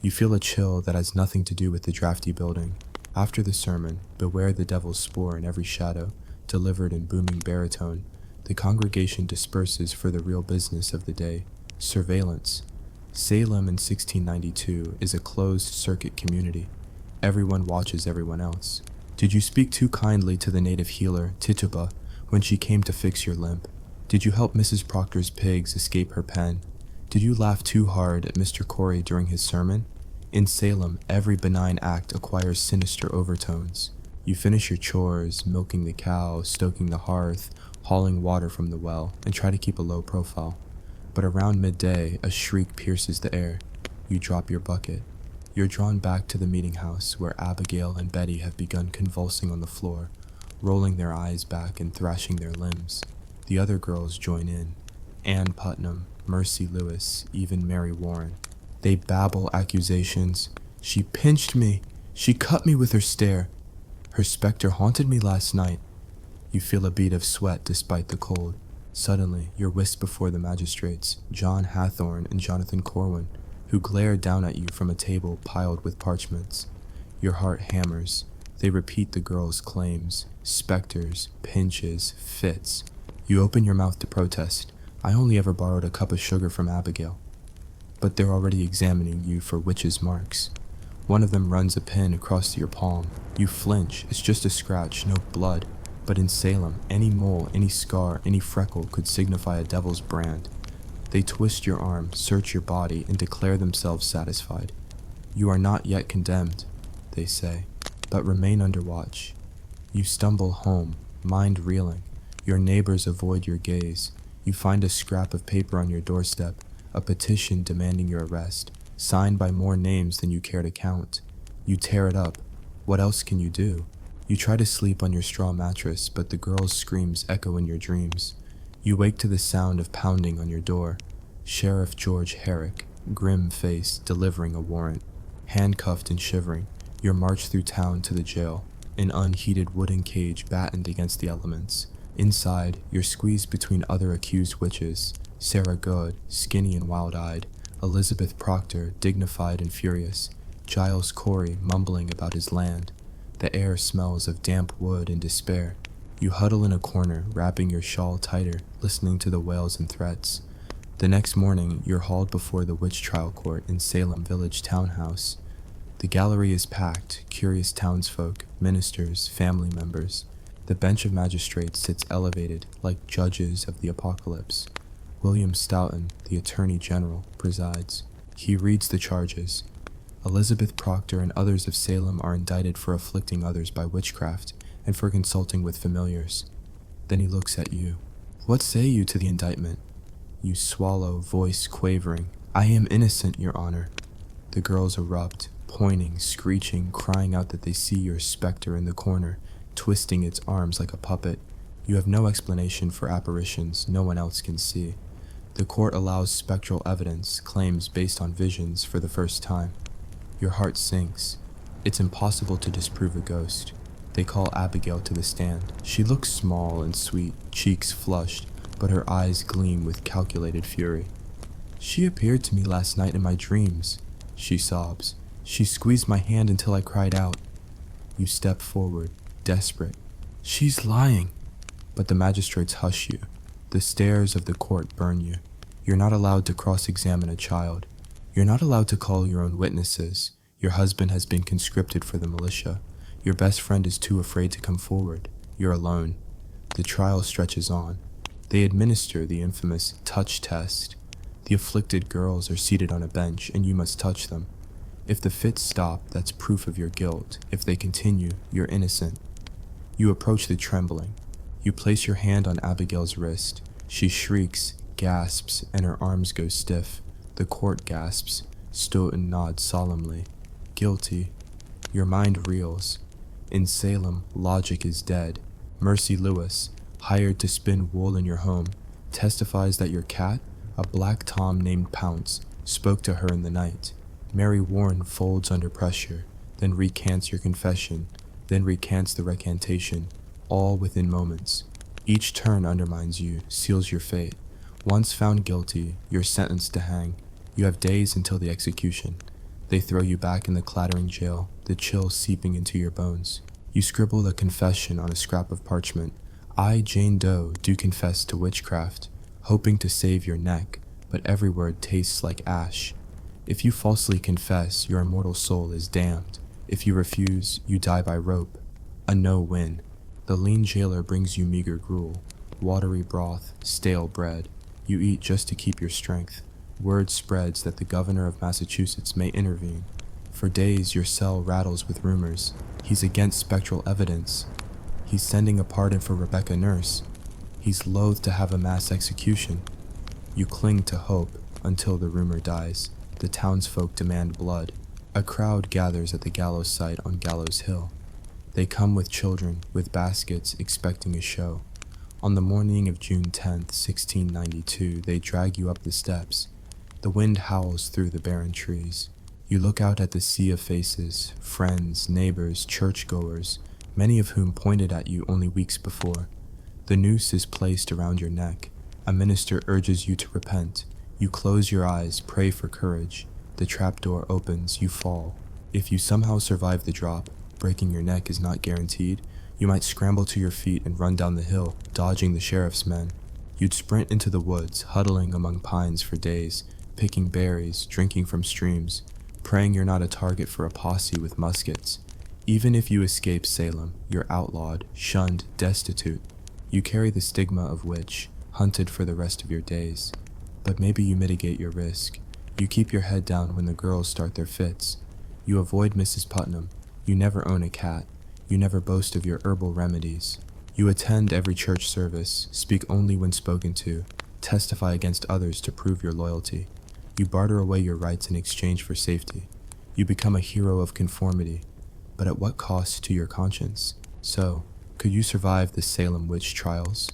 You feel a chill that has nothing to do with the drafty building. After the sermon, beware the devil's spore in every shadow, delivered in booming baritone, the congregation disperses for the real business of the day, surveillance. Salem in 1692 is a closed-circuit community. Everyone watches everyone else. Did you speak too kindly to the native healer, Tituba, when she came to fix your limp? Did you help Mrs. Proctor's pigs escape her pen? Did you laugh too hard at Mr. Corey during his sermon? In Salem, every benign act acquires sinister overtones. You finish your chores, milking the cow, stoking the hearth, hauling water from the well, and try to keep a low profile. But around midday, a shriek pierces the air. You drop your bucket. You're drawn back to the meeting house where Abigail and Betty have begun convulsing on the floor, rolling their eyes back and thrashing their limbs. The other girls join in. Ann Putnam, Mercy Lewis, even Mary Warren. They babble accusations. She pinched me. She cut me with her stare. Her specter haunted me last night. You feel a bead of sweat despite the cold. Suddenly, you're whisked before the magistrates, John Hathorne and Jonathan Corwin, who glare down at you from a table piled with parchments. Your heart hammers. They repeat the girl's claims. Specters, pinches, fits. You open your mouth to protest. I only ever borrowed a cup of sugar from Abigail. But they're already examining you for witches' marks. One of them runs a pin across your palm. You flinch. It's just a scratch, no blood. But in Salem, any mole, any scar, any freckle could signify a devil's brand. They twist your arm, search your body, and declare themselves satisfied. You are not yet condemned, they say, but remain under watch. You stumble home, mind reeling. Your neighbors avoid your gaze. You find a scrap of paper on your doorstep, a petition demanding your arrest, signed by more names than you care to count. You tear it up. What else can you do? You try to sleep on your straw mattress, but the girl's screams echo in your dreams. You wake to the sound of pounding on your door. Sheriff George Herrick, grim-faced, delivering a warrant. Handcuffed and shivering, you're marched through town to the jail, an unheated wooden cage battened against the elements. Inside, you're squeezed between other accused witches, Sarah Good, skinny and wild-eyed, Elizabeth Proctor, dignified and furious, Giles Corey mumbling about his land. The air smells of damp wood and despair. You huddle in a corner, wrapping your shawl tighter, listening to the wails and threats. The next morning, you're hauled before the witch trial court in Salem Village Townhouse. The gallery is packed, curious townsfolk, ministers, family members. The bench of magistrates sits elevated, like judges of the apocalypse. William Stoughton, the Attorney General, presides. He reads the charges. Elizabeth Proctor and others of Salem are indicted for afflicting others by witchcraft and for consulting with familiars. Then he looks at you. What say you to the indictment? You swallow, voice quavering. I am innocent, Your Honor. The girls erupt, pointing, screeching, crying out that they see your specter in the corner, twisting its arms like a puppet. You have no explanation for apparitions no one else can see. The court allows spectral evidence, claims based on visions, for the first time. Your heart sinks. It's impossible to disprove a ghost. They call Abigail to the stand. She looks small and sweet, cheeks flushed, but her eyes gleam with calculated fury. She appeared to me last night in my dreams, she sobs. She squeezed my hand until I cried out. You step forward, desperate. She's lying. But the magistrates hush you. The stares of the court burn you. You're not allowed to cross-examine a child. You're not allowed to call your own witnesses. Your husband has been conscripted for the militia. Your best friend is too afraid to come forward. You're alone. The trial stretches on. They administer the infamous touch test. The afflicted girls are seated on a bench, and you must touch them. If the fits stop, that's proof of your guilt. If they continue, you're innocent. You approach the trembling. You place your hand on Abigail's wrist. She shrieks, gasps, and her arms go stiff. The court gasps. Stoughton nods solemnly. Guilty. Your mind reels. In Salem, logic is dead. Mercy Lewis, hired to spin wool in your home, testifies that your cat, a black Tom named Pounce, spoke to her in the night. Mary Warren folds under pressure, then recants your confession, then recants the recantation, all within moments. Each turn undermines you, seals your fate. Once found guilty, you're sentenced to hang. You have days until the execution. They throw you back in the clattering jail, the chill seeping into your bones. You scribble a confession on a scrap of parchment. I, Jane Doe, do confess to witchcraft, hoping to save your neck, but every word tastes like ash. If you falsely confess, your immortal soul is damned. If you refuse, you die by rope. A no-win. The lean jailer brings you meager gruel, watery broth, stale bread. You eat just to keep your strength. Word spreads that the governor of Massachusetts may intervene. For days, your cell rattles with rumors. He's against spectral evidence. He's sending a pardon for Rebecca Nurse. He's loath to have a mass execution. You cling to hope until the rumor dies. The townsfolk demand blood. A crowd gathers at the gallows site on Gallows Hill. They come with children, with baskets, expecting a show. On the morning of June 10th, 1692, they drag you up the steps. The wind howls through the barren trees. You look out at the sea of faces, friends, neighbors, churchgoers, many of whom pointed at you only weeks before. The noose is placed around your neck. A minister urges you to repent. You close your eyes, pray for courage. The trapdoor opens, you fall. If you somehow survive the drop, breaking your neck is not guaranteed. You might scramble to your feet and run down the hill, dodging the sheriff's men. You'd sprint into the woods, huddling among pines for days, picking berries, drinking from streams, praying you're not a target for a posse with muskets. Even if you escape Salem, you're outlawed, shunned, destitute. You carry the stigma of witch, hunted for the rest of your days. But maybe you mitigate your risk. You keep your head down when the girls start their fits. You avoid Mrs. Putnam. You never own a cat. You never boast of your herbal remedies. You attend every church service, speak only when spoken to, testify against others to prove your loyalty. You barter away your rights in exchange for safety. You become a hero of conformity. But at what cost to your conscience? So, could you survive the Salem witch trials?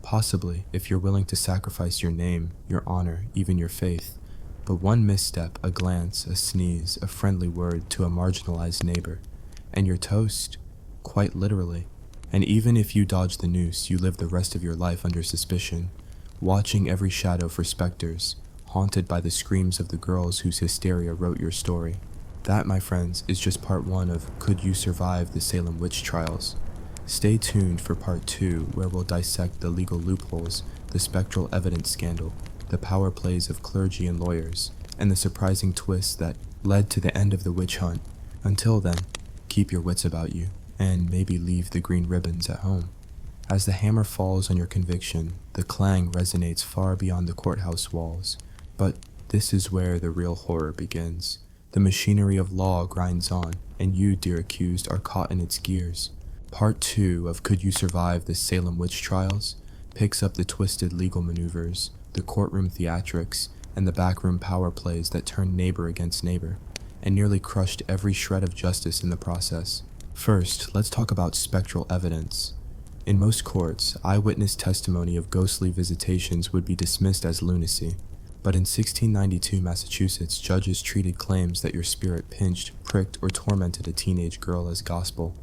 Possibly, if you're willing to sacrifice your name, your honor, even your faith. But one misstep, a glance, a sneeze, a friendly word to a marginalized neighbor, and you're toast, quite literally. And even if you dodge the noose, you live the rest of your life under suspicion, watching every shadow for specters, haunted by the screams of the girls whose hysteria wrote your story. That, my friends, is just part 1 of Could You Survive the Salem Witch Trials? Stay tuned for part 2, where we'll dissect the legal loopholes, the spectral evidence scandal, the power plays of clergy and lawyers, and the surprising twists that led to the end of the witch hunt. Until then, keep your wits about you, and maybe leave the green ribbons at home. As the hammer falls on your conviction, the clang resonates far beyond the courthouse walls. But this is where the real horror begins. The machinery of law grinds on, and you, dear accused, are caught in its gears. Part 2 of Could You Survive the Salem Witch Trials picks up the twisted legal maneuvers, the courtroom theatrics, and the backroom power plays that turned neighbor against neighbor, and nearly crushed every shred of justice in the process. First, let's talk about spectral evidence. In most courts, eyewitness testimony of ghostly visitations would be dismissed as lunacy. But in 1692 Massachusetts, judges treated claims that your spirit pinched, pricked, or tormented a teenage girl as gospel.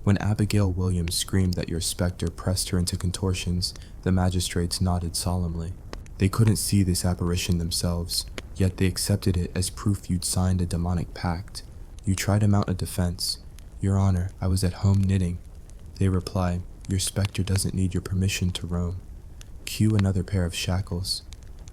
When Abigail Williams screamed that your specter pressed her into contortions, the magistrates nodded solemnly. They couldn't see this apparition themselves, yet they accepted it as proof you'd signed a demonic pact. You try to mount a defense. Your Honor, I was at home knitting. They reply, your specter doesn't need your permission to roam. Cue another pair of shackles.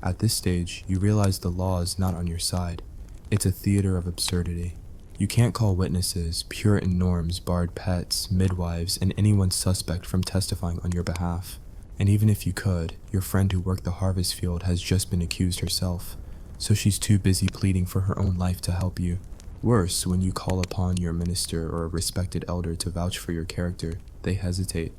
At this stage, you realize the law is not on your side. It's a theater of absurdity. You can't call witnesses, Puritan norms barred pets, midwives, and anyone suspect from testifying on your behalf. And even if you could, your friend who worked the harvest field has just been accused herself, so she's too busy pleading for her own life to help you. Worse, when you call upon your minister or a respected elder to vouch for your character, they hesitate.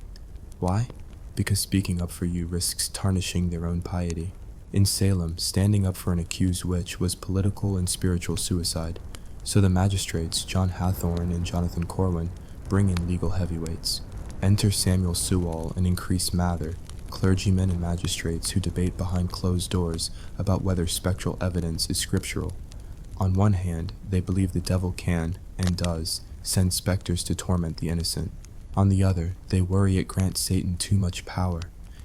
Why? Because speaking up for you risks tarnishing their own piety. In Salem, standing up for an accused witch was political and spiritual suicide, so the magistrates, John Hathorne and Jonathan Corwin, bring in legal heavyweights. Enter Samuel Sewall and Increase Mather, clergymen and magistrates who debate behind closed doors about whether spectral evidence is scriptural. On one hand, they believe the devil can, and does, send specters to torment the innocent. On the other, they worry it grants Satan too much power.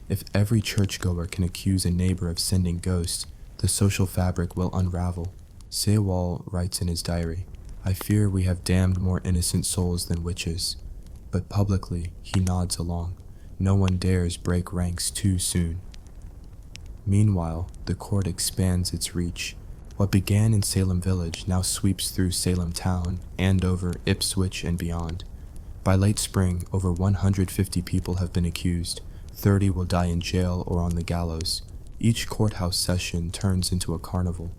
If every churchgoer can accuse a neighbor of sending ghosts, the social fabric will unravel. Sewall writes in his diary, "I fear we have damned more innocent souls than witches." But publicly, he nods along. No one dares break ranks too soon. Meanwhile, the court expands its reach. What began in Salem Village now sweeps through Salem Town, Andover, Ipswich, and beyond. By late spring, over 150 people have been accused. 30 will die in jail or on the gallows. Each courthouse session turns into a carnival.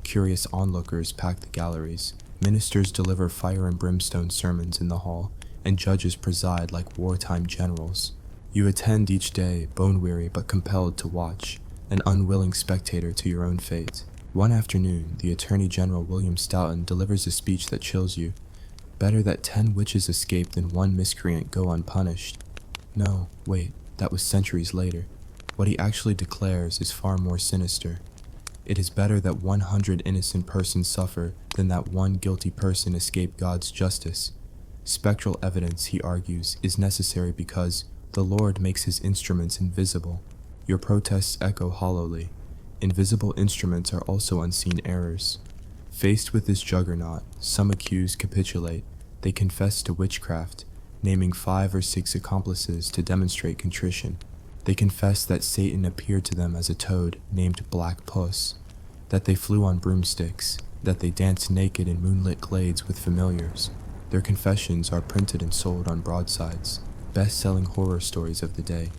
Curious onlookers pack the galleries. Ministers deliver fire and brimstone sermons in the hall, and judges preside like wartime generals. You attend each day, bone-weary but compelled to watch, an unwilling spectator to your own fate. One afternoon, the Attorney General William Stoughton delivers a speech that chills you. Better that 10 witches escape than one miscreant go unpunished. No, wait, that was centuries later. What he actually declares is far more sinister. It is better that 100 innocent persons suffer than that one guilty person escape God's justice. Spectral evidence, he argues, is necessary because the Lord makes his instruments invisible. Your protests echo hollowly. Invisible instruments are also unseen errors. Faced with this juggernaut, some accused capitulate. They confess to witchcraft, naming 5 or 6 accomplices to demonstrate contrition. They confess that Satan appeared to them as a toad named Black Puss, that they flew on broomsticks, that they danced naked in moonlit glades with familiars. Their confessions are printed and sold on broadsides, best-selling horror stories of the day.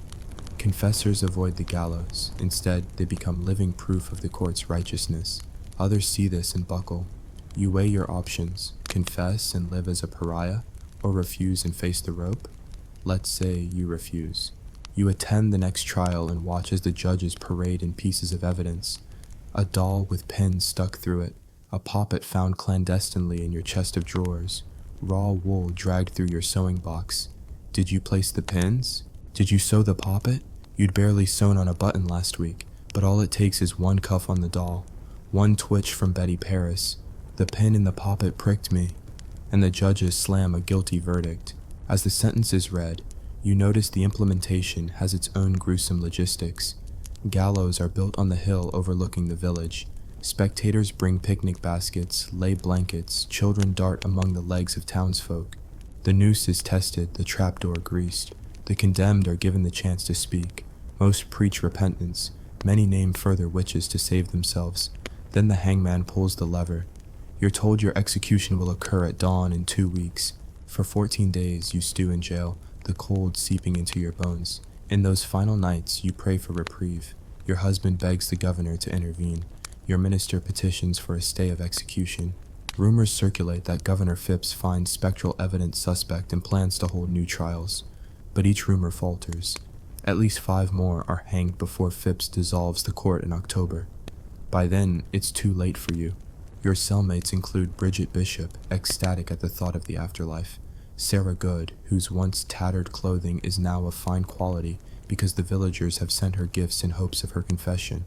Confessors avoid the gallows. Instead, they become living proof of the court's righteousness. Others see this and buckle. You weigh your options, confess and live as a pariah, or refuse and face the rope? Let's say you refuse. You attend the next trial and watch as the judges parade in pieces of evidence. A doll with pins stuck through it, a poppet found clandestinely in your chest of drawers, raw wool dragged through your sewing box. Did you place the pins? Did you sew the poppet? You'd barely sewn on a button last week, but all it takes is one cuff on the doll, one twitch from Betty Paris. The pin in the poppet pricked me, and the judges slam a guilty verdict. As the sentence is read, you notice the implementation has its own gruesome logistics. Gallows are built on the hill overlooking the village. Spectators bring picnic baskets, lay blankets, children dart among the legs of townsfolk. The noose is tested, the trapdoor greased. The condemned are given the chance to speak. Most preach repentance. Many name further witches to save themselves. Then the hangman pulls the lever. You're told your execution will occur at dawn in 2 weeks. For 14 days you stew in jail, the cold seeping into your bones. In those final nights, you pray for reprieve. Your husband begs the governor to intervene. Your minister petitions for a stay of execution. Rumors circulate that Governor Phipps finds spectral evidence suspect and plans to hold new trials. But each rumor falters. At least 5 more are hanged before Phipps dissolves the court in October. By then, it's too late for you. Your cellmates include Bridget Bishop, ecstatic at the thought of the afterlife, Sarah Good, whose once tattered clothing is now of fine quality because the villagers have sent her gifts in hopes of her confession,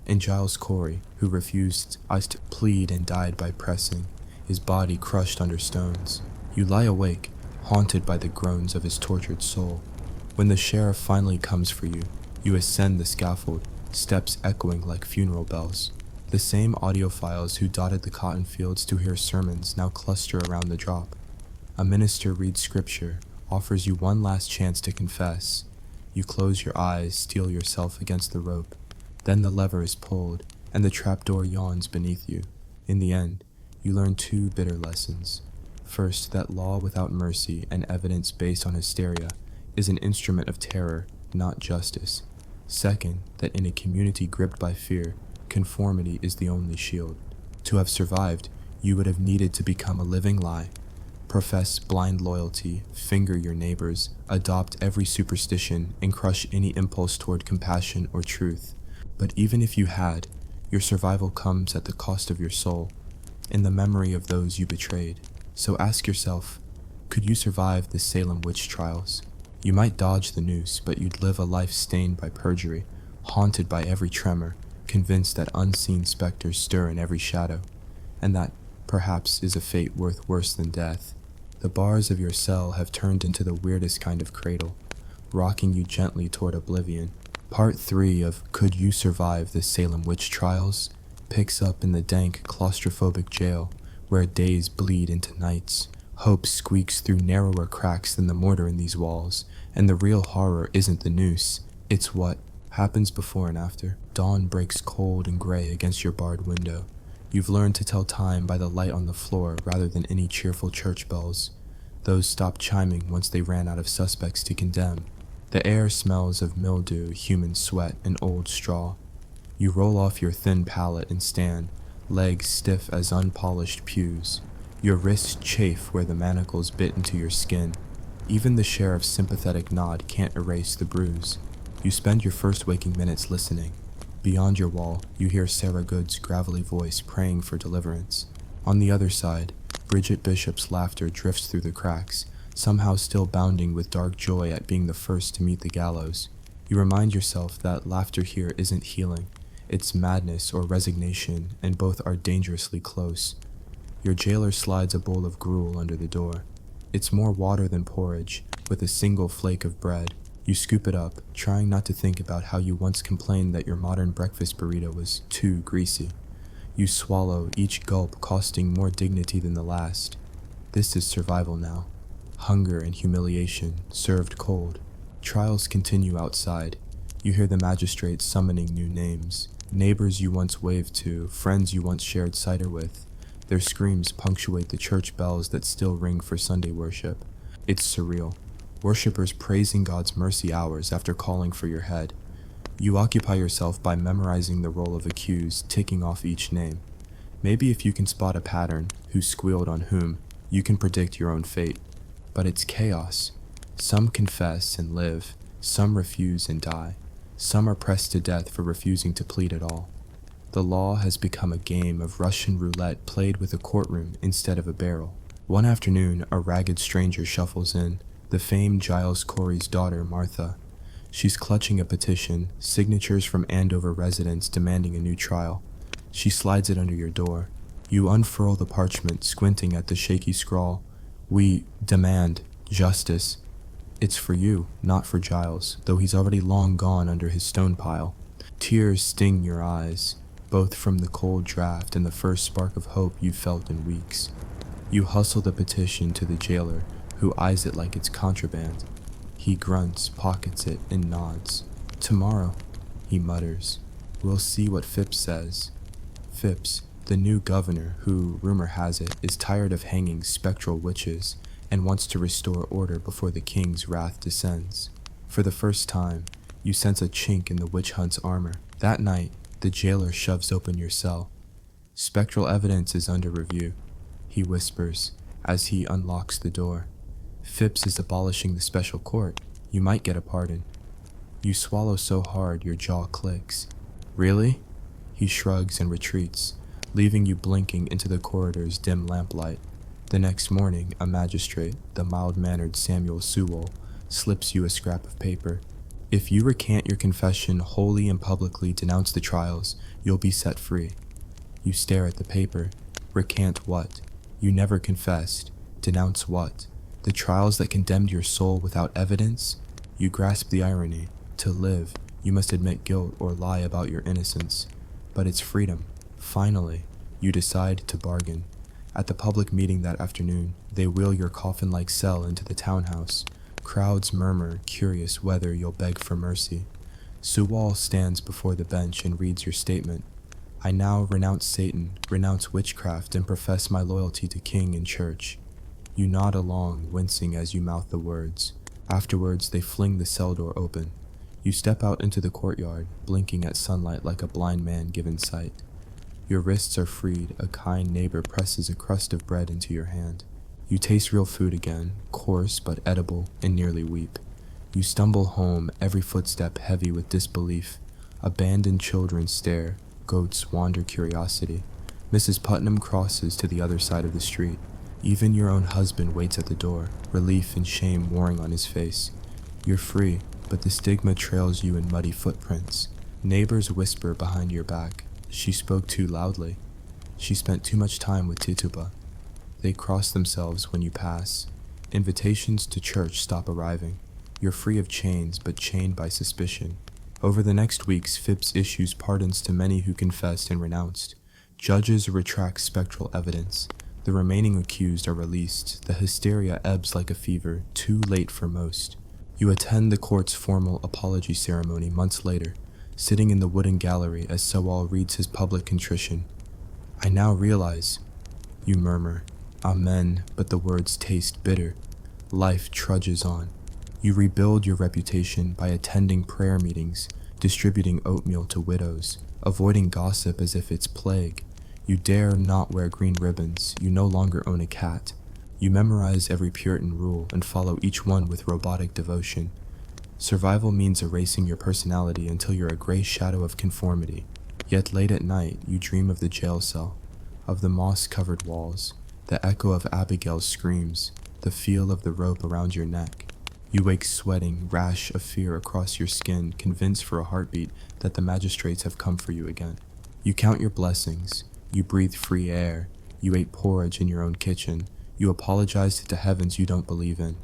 and Giles Corey, who refused to plead and died by pressing, his body crushed under stones. You lie awake, haunted by the groans of his tortured soul. When the sheriff finally comes for you, you ascend the scaffold, steps echoing like funeral bells. The same audiophiles who dotted the cotton fields to hear sermons now cluster around the drop. A minister reads scripture, offers you one last chance to confess. You close your eyes, steel yourself against the rope. Then the lever is pulled, and the trapdoor yawns beneath you. In the end, You learn two bitter lessons. First, that law without mercy and evidence based on hysteria is an instrument of terror, not justice. Second, that in a community gripped by fear, conformity is the only shield. To have survived, you would have needed to become a living lie. Profess blind loyalty, finger your neighbors, adopt every superstition, and crush any impulse toward compassion or truth. But even if you had, your survival comes at the cost of your soul, in the memory of those you betrayed. So ask yourself, could you survive the Salem witch trials? You might dodge the noose, but you'd live a life stained by perjury, haunted by every tremor, convinced that unseen specters stir in every shadow, and that perhaps is a fate worth worse than death. The bars of your cell have turned into the weirdest kind of cradle, rocking you gently toward oblivion. Part 3 of Could You Survive the Salem Witch Trials picks up in the dank, claustrophobic jail, where days bleed into nights. Hope squeaks through narrower cracks than the mortar in these walls, and the real horror isn't the noose, it's what happens before and after. Dawn breaks cold and gray against your barred window. You've learned to tell time by the light on the floor rather than any cheerful church bells. Those stopped chiming once they ran out of suspects to condemn. The air smells of mildew, human sweat, and old straw. You roll off your thin pallet and stand, legs stiff as unpolished pews. Your wrists chafe where the manacles bit into your skin. Even the sheriff's sympathetic nod can't erase the bruise. You spend your first waking minutes listening. Beyond your wall, you hear Sarah Good's gravelly voice praying for deliverance. On the other side, Bridget Bishop's laughter drifts through the cracks, somehow still bounding with dark joy at being the first to meet the gallows. You remind yourself that laughter here isn't healing, it's madness or resignation, and both are dangerously close. Your jailer slides a bowl of gruel under the door. It's more water than porridge, with a single flake of bread. You scoop it up, trying not to think about how you once complained that your modern breakfast burrito was too greasy. You swallow, each gulp costing more dignity than the last. This is survival now. Hunger and humiliation, served cold. Trials continue outside. You hear the magistrate summoning new names. Neighbors you once waved to, friends you once shared cider with. Their screams punctuate the church bells that still ring for Sunday worship. It's surreal. Worshippers praising God's mercy hours after calling for your head. You occupy yourself by memorizing the roll of accused, ticking off each name. Maybe if you can spot a pattern, who squealed on whom, you can predict your own fate. But it's chaos. Some confess and live, some refuse and die. Some are pressed to death for refusing to plead at all. The law has become a game of Russian roulette played with a courtroom instead of a barrel. One afternoon, a ragged stranger shuffles in, the famed Giles Corey's daughter, Martha. She's clutching a petition, signatures from Andover residents demanding a new trial. She slides it under your door. You unfurl the parchment, squinting at the shaky scrawl. We demand justice. It's for you, not for Giles, though he's already long gone under his stone pile. Tears sting your eyes, both from the cold draft and the first spark of hope you've felt in weeks. You hustle the petition to the jailer, who eyes it like it's contraband. He grunts, pockets it, and nods. Tomorrow, he mutters. We'll see what Phipps says. Phipps, the new governor who, rumor has it, is tired of hanging spectral witches and wants to restore order before the king's wrath descends. For the first time, you sense a chink in the witch hunt's armor. That night, the jailer shoves open your cell. Spectral evidence is under review, he whispers as he unlocks the door. Phipps is abolishing the special court. You might get a pardon. You swallow so hard your jaw clicks. Really? He shrugs and retreats, leaving you blinking into the corridor's dim lamplight. The next morning, a magistrate, the mild-mannered Samuel Sewell, slips you a scrap of paper. If you recant your confession wholly and publicly denounce the trials, you'll be set free. You stare at the paper. Recant what? You never confessed. Denounce what? The trials that condemned your soul without evidence? You grasp the irony. To live, you must admit guilt or lie about your innocence. But it's freedom. Finally, you decide to bargain. At the public meeting that afternoon, they wheel your coffin-like cell into the townhouse. Crowds murmur, curious whether you'll beg for mercy. Sewall stands before the bench and reads your statement. I now renounce Satan, renounce witchcraft, and profess my loyalty to king and church. You nod along, wincing as you mouth the words. Afterwards, they fling the cell door open. You step out into the courtyard, blinking at sunlight like a blind man given sight. Your wrists are freed, a kind neighbor presses a crust of bread into your hand. You taste real food again, coarse but edible, and nearly weep. You stumble home, every footstep heavy with disbelief. Abandoned children stare, goats wander curiosity. Mrs. Putnam crosses to the other side of the street. Even your own husband waits at the door, relief and shame warring on his face. You're free, but the stigma trails you in muddy footprints. Neighbors whisper behind your back. She spoke too loudly. She spent too much time with Tituba. They cross themselves when you pass. Invitations to church stop arriving. You're free of chains, but chained by suspicion. Over the next weeks, Phipps issues pardons to many who confessed and renounced. Judges retract spectral evidence. The remaining accused are released. The hysteria ebbs like a fever, too late for most. You attend the court's formal apology ceremony months later, sitting in the wooden gallery as Sewall reads his public contrition. I now realize, you murmur, Amen, but the words taste bitter. Life trudges on. You rebuild your reputation by attending prayer meetings, distributing oatmeal to widows, avoiding gossip as if it's plague. You dare not wear green ribbons. You no longer own a cat. You memorize every Puritan rule and follow each one with robotic devotion. Survival means erasing your personality until you're a gray shadow of conformity. Yet late at night, you dream of the jail cell, of the moss-covered walls, the echo of Abigail's screams, the feel of the rope around your neck. You wake sweating, rash of fear across your skin, convinced for a heartbeat that the magistrates have come for you again. You count your blessings. You breathe free air. You ate porridge in your own kitchen. You apologize to the heavens you don't believe in.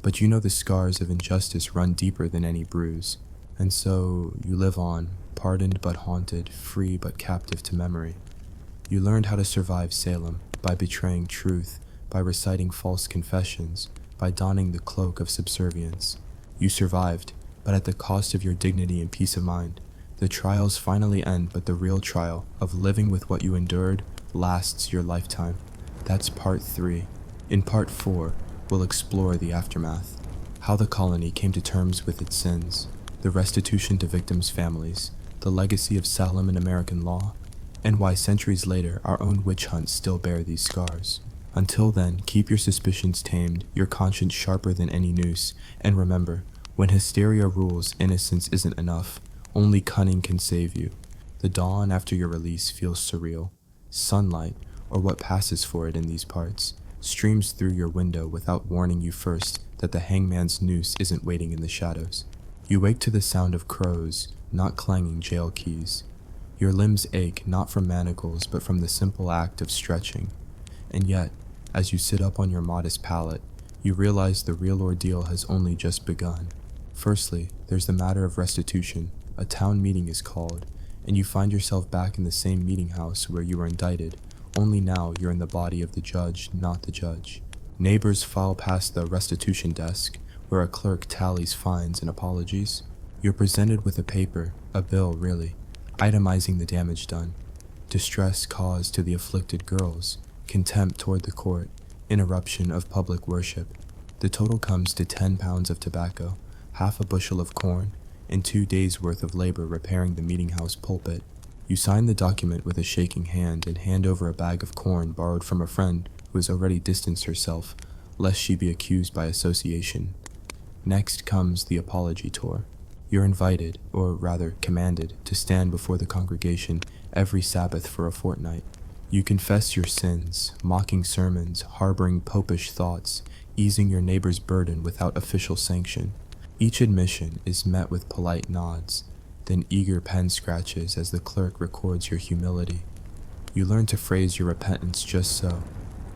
But you know the scars of injustice run deeper than any bruise. And so you live on, pardoned but haunted, free but captive to memory. You learned how to survive Salem by betraying truth, by reciting false confessions, by donning the cloak of subservience. You survived, but at the cost of your dignity and peace of mind. The trials finally end, but the real trial of living with what you endured lasts your lifetime. That's part 3. In part 4, we'll explore the aftermath, how the colony came to terms with its sins, the restitution to victims' families, the legacy of Salem in American law, and why centuries later our own witch hunts still bear these scars. Until then, keep your suspicions tamed, your conscience sharper than any noose, and remember, when hysteria rules, innocence isn't enough. Only cunning can save you. The dawn after your release feels surreal. Sunlight, or what passes for it in these parts, streams through your window without warning you first that the hangman's noose isn't waiting in the shadows. You wake to the sound of crows, not clanging jail keys. Your limbs ache not from manacles but from the simple act of stretching. And yet, as you sit up on your modest pallet, you realize the real ordeal has only just begun. Firstly, there's the matter of restitution. A town meeting is called, and you find yourself back in the same meeting house where you were indicted, only now you're in the body of the judge, not the judge. Neighbors file past the restitution desk, where a clerk tallies fines and apologies. You're presented with a paper, a bill really, itemizing the damage done. Distress caused to the afflicted girls, contempt toward the court, interruption of public worship. The total comes to 10 pounds of tobacco, half a bushel of corn, and 2 days' worth of labor repairing the meeting house pulpit. You sign the document with a shaking hand and hand over a bag of corn borrowed from a friend who has already distanced herself, lest she be accused by association. Next comes the apology tour. You're invited, or rather commanded, to stand before the congregation every Sabbath for a fortnight. You confess your sins, mocking sermons, harboring popish thoughts, easing your neighbor's burden without official sanction. Each admission is met with polite nods, then eager pen scratches as the clerk records your humility. You learn to phrase your repentance just so.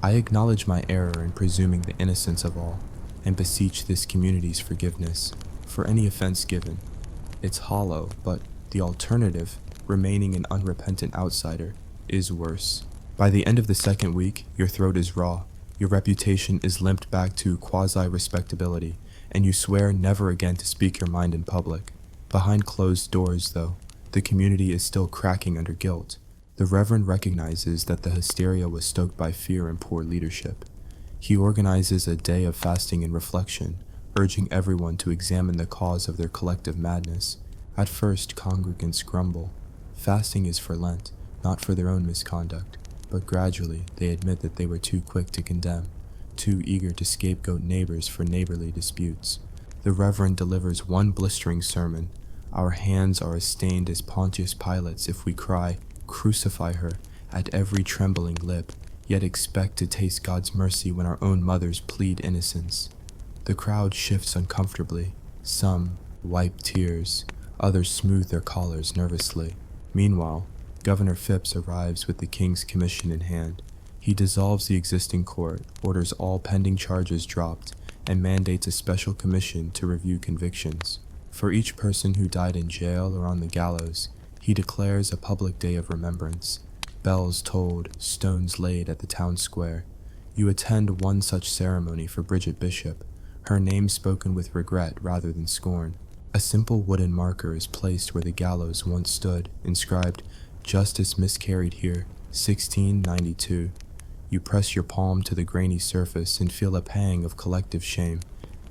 I acknowledge my error in presuming the innocence of all, and beseech this community's forgiveness for any offense given. It's hollow, but the alternative, remaining an unrepentant outsider, is worse. By the end of the second week, your throat is raw, your reputation is limped back to quasi-respectability, and you swear never again to speak your mind in public. Behind closed doors, though, the community is still cracking under guilt. The Reverend recognizes that the hysteria was stoked by fear and poor leadership. He organizes a day of fasting and reflection, urging everyone to examine the cause of their collective madness. At first, congregants grumble. Fasting is for Lent, not for their own misconduct, but gradually they admit that they were too quick to condemn, too eager to scapegoat neighbors for neighborly disputes. The Reverend delivers one blistering sermon. Our hands are as stained as Pontius Pilate's if we cry, "Crucify her," at every trembling lip, yet expect to taste God's mercy when our own mothers plead innocence. The crowd shifts uncomfortably. Some wipe tears, others smooth their collars nervously. Meanwhile, Governor Phipps arrives with the king's commission in hand. He dissolves the existing court, orders all pending charges dropped, and mandates a special commission to review convictions. For each person who died in jail or on the gallows, he declares a public day of remembrance. Bells tolled, stones laid at the town square. You attend one such ceremony for Bridget Bishop, her name spoken with regret rather than scorn. A simple wooden marker is placed where the gallows once stood, inscribed, "Justice miscarried here, 1692. You press your palm to the grainy surface and feel a pang of collective shame.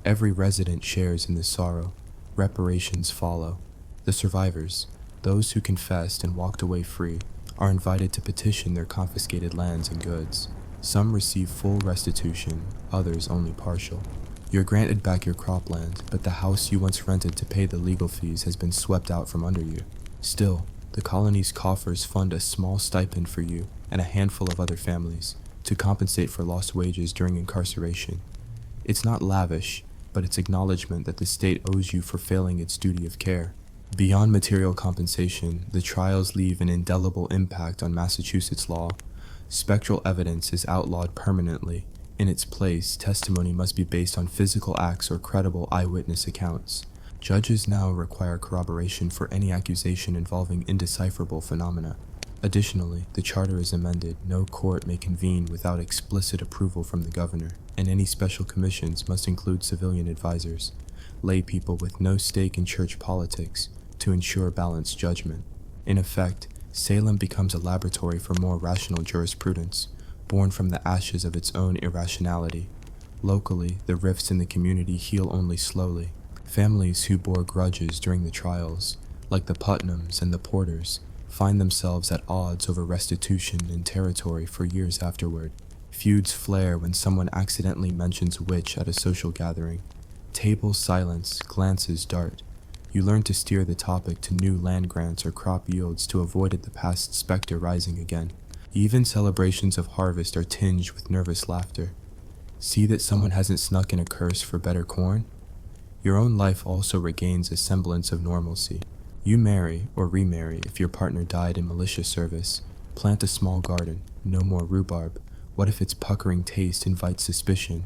Every resident shares in this sorrow. Reparations follow. The survivors, those who confessed and walked away free, are invited to petition their confiscated lands and goods. Some receive full restitution, others only partial. You're granted back your cropland, but the house you once rented to pay the legal fees has been swept out from under you. Still, the colony's coffers fund a small stipend for you and a handful of other families to compensate for lost wages during incarceration. It's not lavish, but it's acknowledgement that the state owes you for failing its duty of care. Beyond material compensation, the trials leave an indelible impact on Massachusetts law. Spectral evidence is outlawed permanently. In its place, testimony must be based on physical acts or credible eyewitness accounts. Judges now require corroboration for any accusation involving indecipherable phenomena. Additionally, the charter is amended. No court may convene without explicit approval from the governor, and any special commissions must include civilian advisors, lay people with no stake in church politics, to ensure balanced judgment. In effect, Salem becomes a laboratory for more rational jurisprudence, born from the ashes of its own irrationality. Locally, the rifts in the community heal only slowly. Families who bore grudges during the trials, like the Putnams and the Porters, find themselves at odds over restitution and territory for years afterward. Feuds flare when someone accidentally mentions witch at a social gathering. Tables silence, glances dart. You learn to steer the topic to new land grants or crop yields to avoid the past specter rising again. Even celebrations of harvest are tinged with nervous laughter. See that someone hasn't snuck in a curse for better corn? Your own life also regains a semblance of normalcy. You marry or remarry if your partner died in militia service. Plant a small garden, no more rhubarb. What if its puckering taste invites suspicion?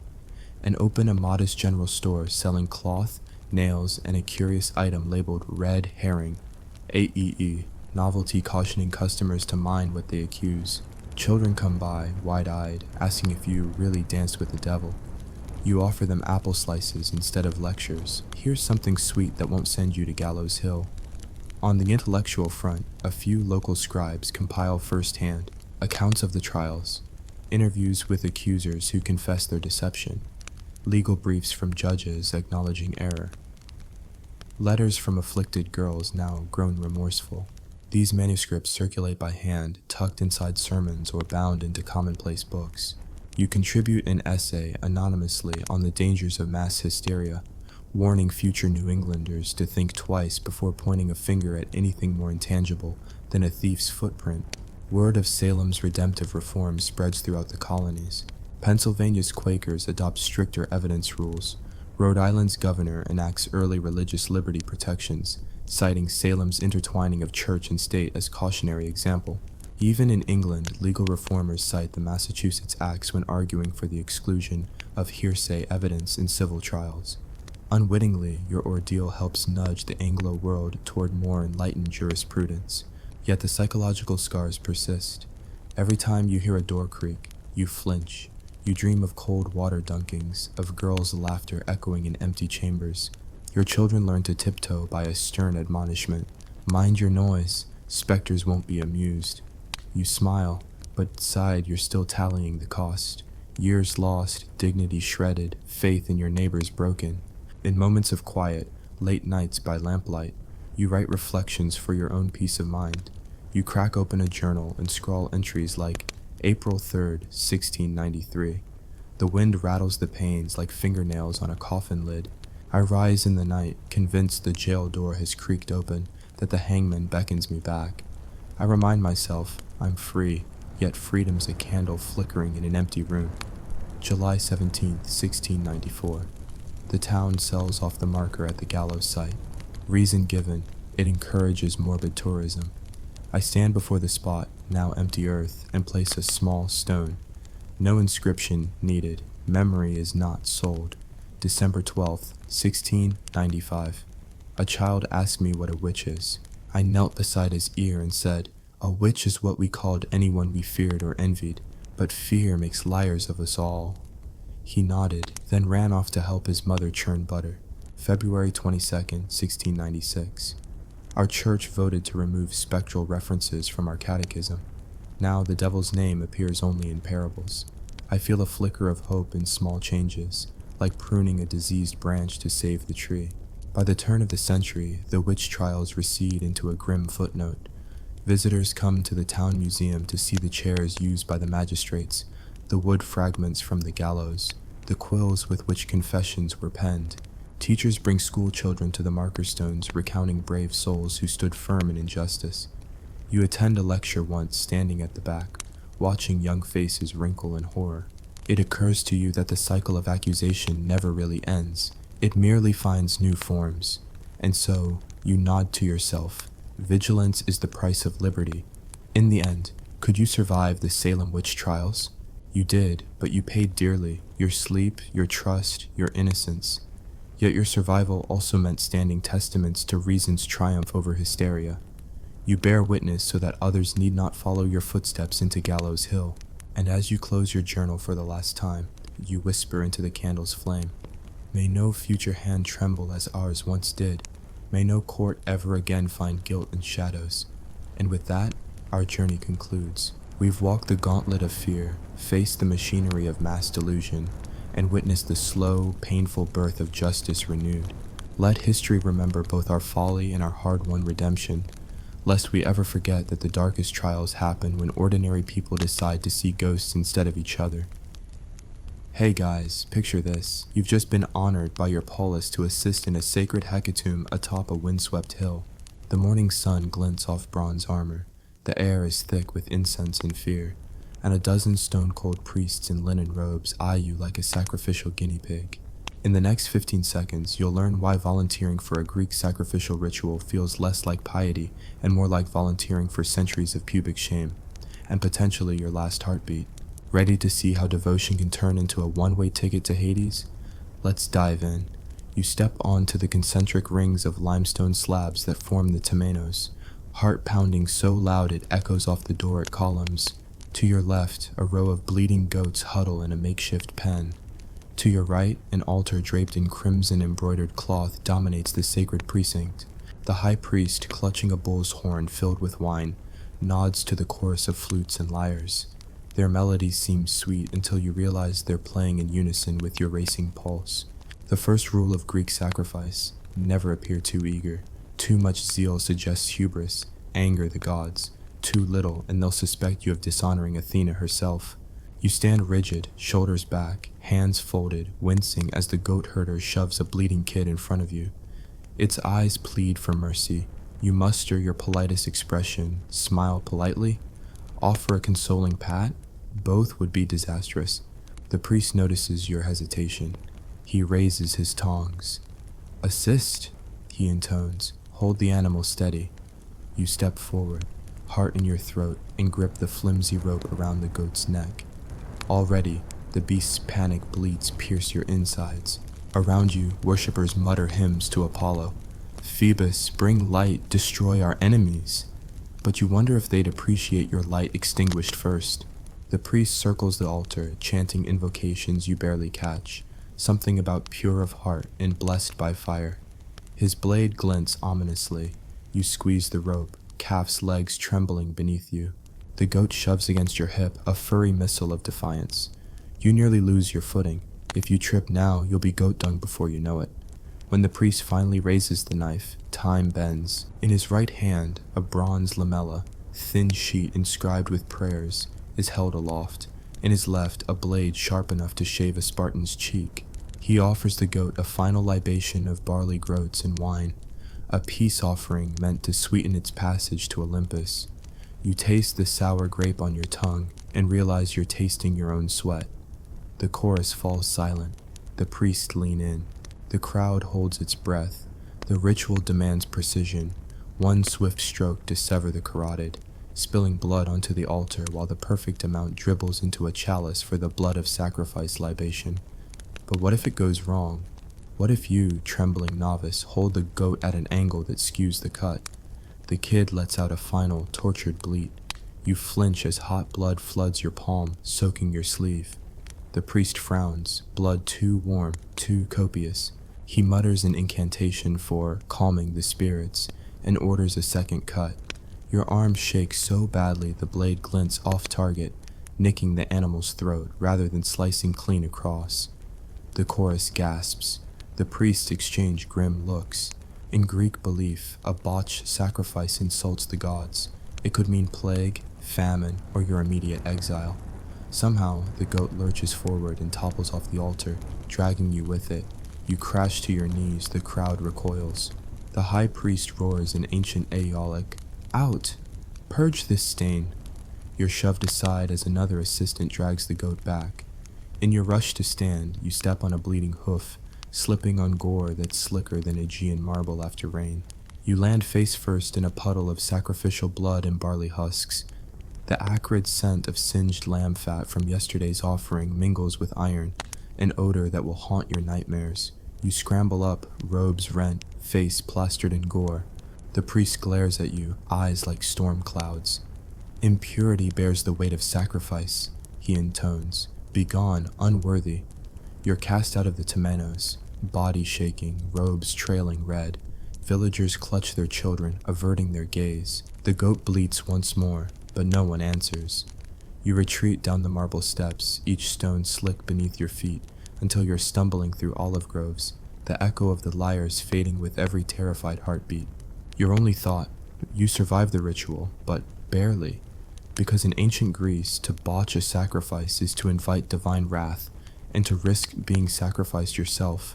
And open a modest general store selling cloth, nails, and a curious item labeled red herring. AEE, novelty cautioning customers to mind what they accuse. Children come by, wide-eyed, asking if you really danced with the devil. You offer them apple slices instead of lectures. Here's something sweet that won't send you to Gallows Hill. On the intellectual front, a few local scribes compile firsthand accounts of the trials, interviews with accusers who confess their deception, legal briefs from judges acknowledging error, letters from afflicted girls now grown remorseful. These manuscripts circulate by hand, tucked inside sermons or bound into commonplace books. You contribute an essay anonymously on the dangers of mass hysteria, warning future New Englanders to think twice before pointing a finger at anything more intangible than a thief's footprint. Word of Salem's redemptive reform spreads throughout the colonies. Pennsylvania's Quakers adopt stricter evidence rules. Rhode Island's governor enacts early religious liberty protections, citing Salem's intertwining of church and state as cautionary example. Even in England, legal reformers cite the Massachusetts Acts when arguing for the exclusion of hearsay evidence in civil trials. Unwittingly, your ordeal helps nudge the Anglo world toward more enlightened jurisprudence, yet the psychological scars persist. Every time you hear a door creak, you flinch. You dream of cold water dunkings, of girls' laughter echoing in empty chambers. Your children learn to tiptoe by a stern admonishment. Mind your noise, specters won't be amused. You smile, but inside you're still tallying the cost. Years lost, dignity shredded, faith in your neighbors broken. In moments of quiet, late nights by lamplight, you write reflections for your own peace of mind. You crack open a journal and scrawl entries like April 3rd, 1693. The wind rattles the panes like fingernails on a coffin lid. I rise in the night, convinced the jail door has creaked open, that the hangman beckons me back. I remind myself I'm free, yet freedom's a candle flickering in an empty room. July 17th, 1694. The town sells off the marker at the gallows site. Reason given, it encourages morbid tourism. I stand before the spot, now empty earth, and place a small stone. No inscription needed. Memory is not sold. December 12th, 1695. A child asked me what a witch is. I knelt beside his ear and said, "A witch is what we called anyone we feared or envied, but fear makes liars of us all." He nodded, then ran off to help his mother churn butter. February 22nd, 1696. Our church voted to remove spectral references from our catechism. Now the devil's name appears only in parables. I feel a flicker of hope in small changes, like pruning a diseased branch to save the tree. By the turn of the century, the witch trials recede into a grim footnote. Visitors come to the town museum to see the chairs used by the magistrates, the wood fragments from the gallows, the quills with which confessions were penned. Teachers bring school children to the marker stones recounting brave souls who stood firm in injustice. You attend a lecture once standing at the back, watching young faces wrinkle in horror. It occurs to you that the cycle of accusation never really ends. It merely finds new forms. And so, you nod to yourself. Vigilance is the price of liberty. In the end, could you survive the Salem witch trials? You did, but you paid dearly. Your sleep, your trust, your innocence. Yet your survival also meant standing testaments to reason's triumph over hysteria. You bear witness so that others need not follow your footsteps into Gallows Hill. And as you close your journal for the last time, you whisper into the candle's flame, "May no future hand tremble as ours once did. May no court ever again find guilt in shadows." And with that, our journey concludes. We've walked the gauntlet of fear, faced the machinery of mass delusion, and witnessed the slow, painful birth of justice renewed. Let history remember both our folly and our hard-won redemption, lest we ever forget that the darkest trials happen when ordinary people decide to see ghosts instead of each other. Hey guys, picture this. You've just been honored by your polis to assist in a sacred hecatomb atop a windswept hill. The morning sun glints off bronze armor. The air is thick with incense and fear, and a dozen stone-cold priests in linen robes eye you like a sacrificial guinea pig. In the next 15 seconds, you'll learn why volunteering for a Greek sacrificial ritual feels less like piety and more like volunteering for centuries of pubic shame, and potentially your last heartbeat. Ready to see how devotion can turn into a one-way ticket to Hades? Let's dive in. You step onto the concentric rings of limestone slabs that form the temenos, heart pounding so loud it echoes off the Doric columns. To your left, a row of bleeding goats huddle in a makeshift pen. To your right, an altar draped in crimson embroidered cloth dominates the sacred precinct. The high priest, clutching a bull's horn filled with wine, nods to the chorus of flutes and lyres. Their melodies seem sweet until you realize they're playing in unison with your racing pulse. The first rule of Greek sacrifice: never appear too eager. Too much zeal suggests hubris, anger the gods. Too little, and they'll suspect you of dishonoring Athena herself. You stand rigid, shoulders back, hands folded, wincing as the goat herder shoves a bleeding kid in front of you. Its eyes plead for mercy. You muster your politest expression, smile politely, offer a consoling pat. Both would be disastrous. The priest notices your hesitation. He raises his tongs. "Assist," he intones. "Hold the animal steady." You step forward, heart in your throat, and grip the flimsy rope around the goat's neck. Already, the beast's panic bleats pierce your insides. Around you, worshippers mutter hymns to Apollo. "Phoebus, bring light, destroy our enemies." But you wonder if they'd appreciate your light extinguished first. The priest circles the altar, chanting invocations you barely catch, something about pure of heart and blessed by fire. His blade glints ominously. You squeeze the rope, calf's legs trembling beneath you. The goat shoves against your hip, a furry missile of defiance. You nearly lose your footing. If you trip now, you'll be goat dung before you know it. When the priest finally raises the knife, time bends. In his right hand, a bronze lamella, thin sheet inscribed with prayers, is held aloft. In his left, a blade sharp enough to shave a Spartan's cheek. He offers the goat a final libation of barley groats and wine, a peace offering meant to sweeten its passage to Olympus. You taste the sour grape on your tongue and realize you're tasting your own sweat. The chorus falls silent. The priests lean in. The crowd holds its breath. The ritual demands precision. One swift stroke to sever the carotid, spilling blood onto the altar while the perfect amount dribbles into a chalice for the blood of sacrifice libation. But what if it goes wrong? What if you, trembling novice, hold the goat at an angle that skews the cut? The kid lets out a final, tortured bleat. You flinch as hot blood floods your palm, soaking your sleeve. The priest frowns, blood too warm, too copious. He mutters an incantation for calming the spirits and orders a second cut. Your arm shakes so badly the blade glints off target, nicking the animal's throat rather than slicing clean across. The chorus gasps. The priests exchange grim looks. In Greek belief, a botched sacrifice insults the gods. It could mean plague, famine, or your immediate exile. Somehow, the goat lurches forward and topples off the altar, dragging you with it. You crash to your knees, the crowd recoils. The high priest roars in ancient Aeolic, "Out! Purge this stain!" You're shoved aside as another assistant drags the goat back. In your rush to stand, you step on a bleeding hoof, slipping on gore that's slicker than Aegean marble after rain. You land face first in a puddle of sacrificial blood and barley husks. The acrid scent of singed lamb fat from yesterday's offering mingles with iron, an odor that will haunt your nightmares. You scramble up, robes rent, face plastered in gore. The priest glares at you, eyes like storm clouds. "Impurity bears the weight of sacrifice," he intones. "Begone, unworthy." You're cast out of the temenos, body shaking, robes trailing red. Villagers clutch their children, averting their gaze. The goat bleats once more, but no one answers. You retreat down the marble steps, each stone slick beneath your feet, until you're stumbling through olive groves, the echo of the lyres fading with every terrified heartbeat. Your only thought, you survive the ritual, but barely. Because in ancient Greece, to botch a sacrifice is to invite divine wrath, and to risk being sacrificed yourself,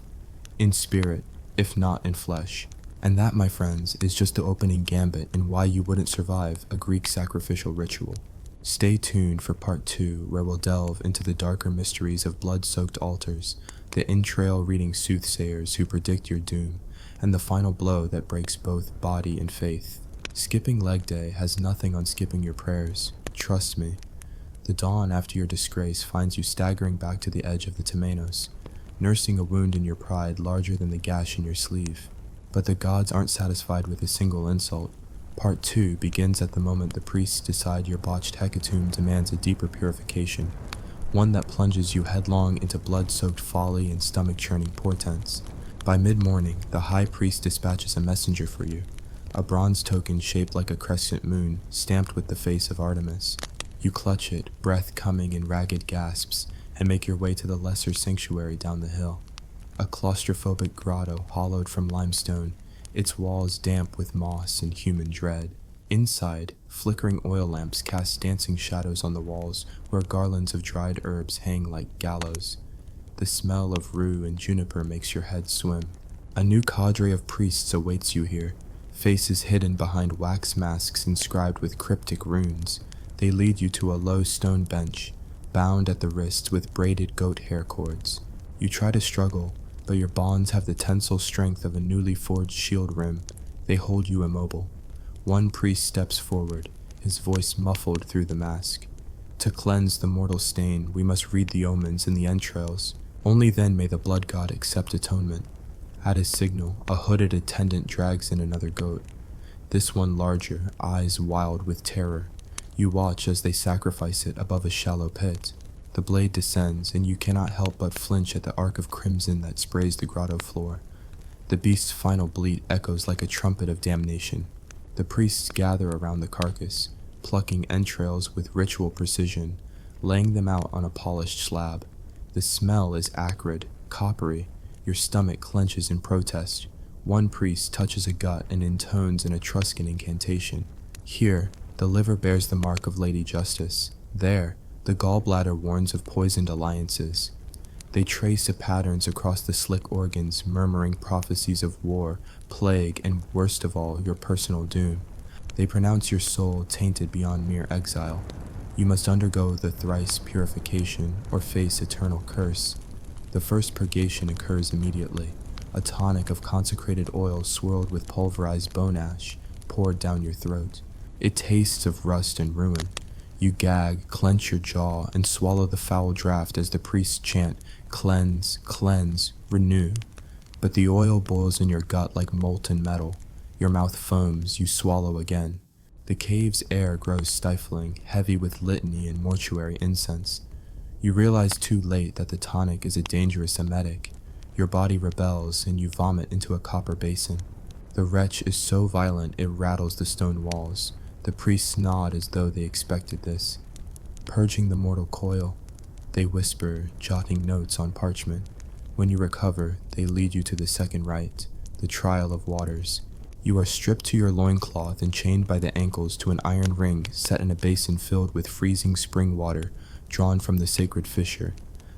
in spirit, if not in flesh. And that, my friends, is just the opening gambit in why you wouldn't survive a Greek sacrificial ritual. Stay tuned for part 2, where we'll delve into the darker mysteries of blood-soaked altars, the entrail-reading soothsayers who predict your doom, and the final blow that breaks both body and faith. Skipping leg day has nothing on skipping your prayers, trust me. The dawn after your disgrace finds you staggering back to the edge of the temenos, nursing a wound in your pride larger than the gash in your sleeve. But the gods aren't satisfied with a single insult. Part 2 begins at the moment the priests decide your botched hecatomb demands a deeper purification, one that plunges you headlong into blood-soaked folly and stomach-churning portents. By mid-morning, the high priest dispatches a messenger for you, a bronze token shaped like a crescent moon, stamped with the face of Artemis. You clutch it, breath coming in ragged gasps, and make your way to the lesser sanctuary down the hill. A claustrophobic grotto hollowed from limestone, its walls damp with moss and human dread. Inside, flickering oil lamps cast dancing shadows on the walls where garlands of dried herbs hang like gallows. The smell of rue and juniper makes your head swim. A new cadre of priests awaits you here, faces hidden behind wax masks inscribed with cryptic runes. They lead you to a low stone bench, bound at the wrists with braided goat hair cords. You try to struggle, but your bonds have the tensile strength of a newly forged shield rim. They hold you immobile. One priest steps forward, his voice muffled through the mask. To cleanse the mortal stain, we must read the omens in the entrails. Only then may the blood god accept atonement. At his signal, a hooded attendant drags in another goat. This one larger, eyes wild with terror. You watch as they sacrifice it above a shallow pit. The blade descends, and you cannot help but flinch at the arc of crimson that sprays the grotto floor. The beast's final bleat echoes like a trumpet of damnation. The priests gather around the carcass, plucking entrails with ritual precision, laying them out on a polished slab. The smell is acrid, coppery. Your stomach clenches in protest. One priest touches a gut and intones an Etruscan incantation. Here, the liver bears the mark of Lady Justice. There, the gallbladder warns of poisoned alliances. They trace patterns across the slick organs, murmuring prophecies of war, plague, and worst of all, your personal doom. They pronounce your soul tainted beyond mere exile. You must undergo the thrice purification or face eternal curse. The first purgation occurs immediately. A tonic of consecrated oil swirled with pulverized bone ash poured down your throat. It tastes of rust and ruin. You gag, clench your jaw, and swallow the foul draft as the priests chant, "Cleanse, cleanse, renew." But the oil boils in your gut like molten metal. Your mouth foams, you swallow again. The cave's air grows stifling, heavy with litany and mortuary incense. You realize too late that the tonic is a dangerous emetic. Your body rebels, and you vomit into a copper basin. The wretch is so violent it rattles the stone walls. The priests nod as though they expected this. Purging the mortal coil, they whisper, jotting notes on parchment. When you recover, they lead you to the second rite, the trial of waters. You are stripped to your loincloth and chained by the ankles to an iron ring set in a basin filled with freezing spring water drawn from the sacred fissure.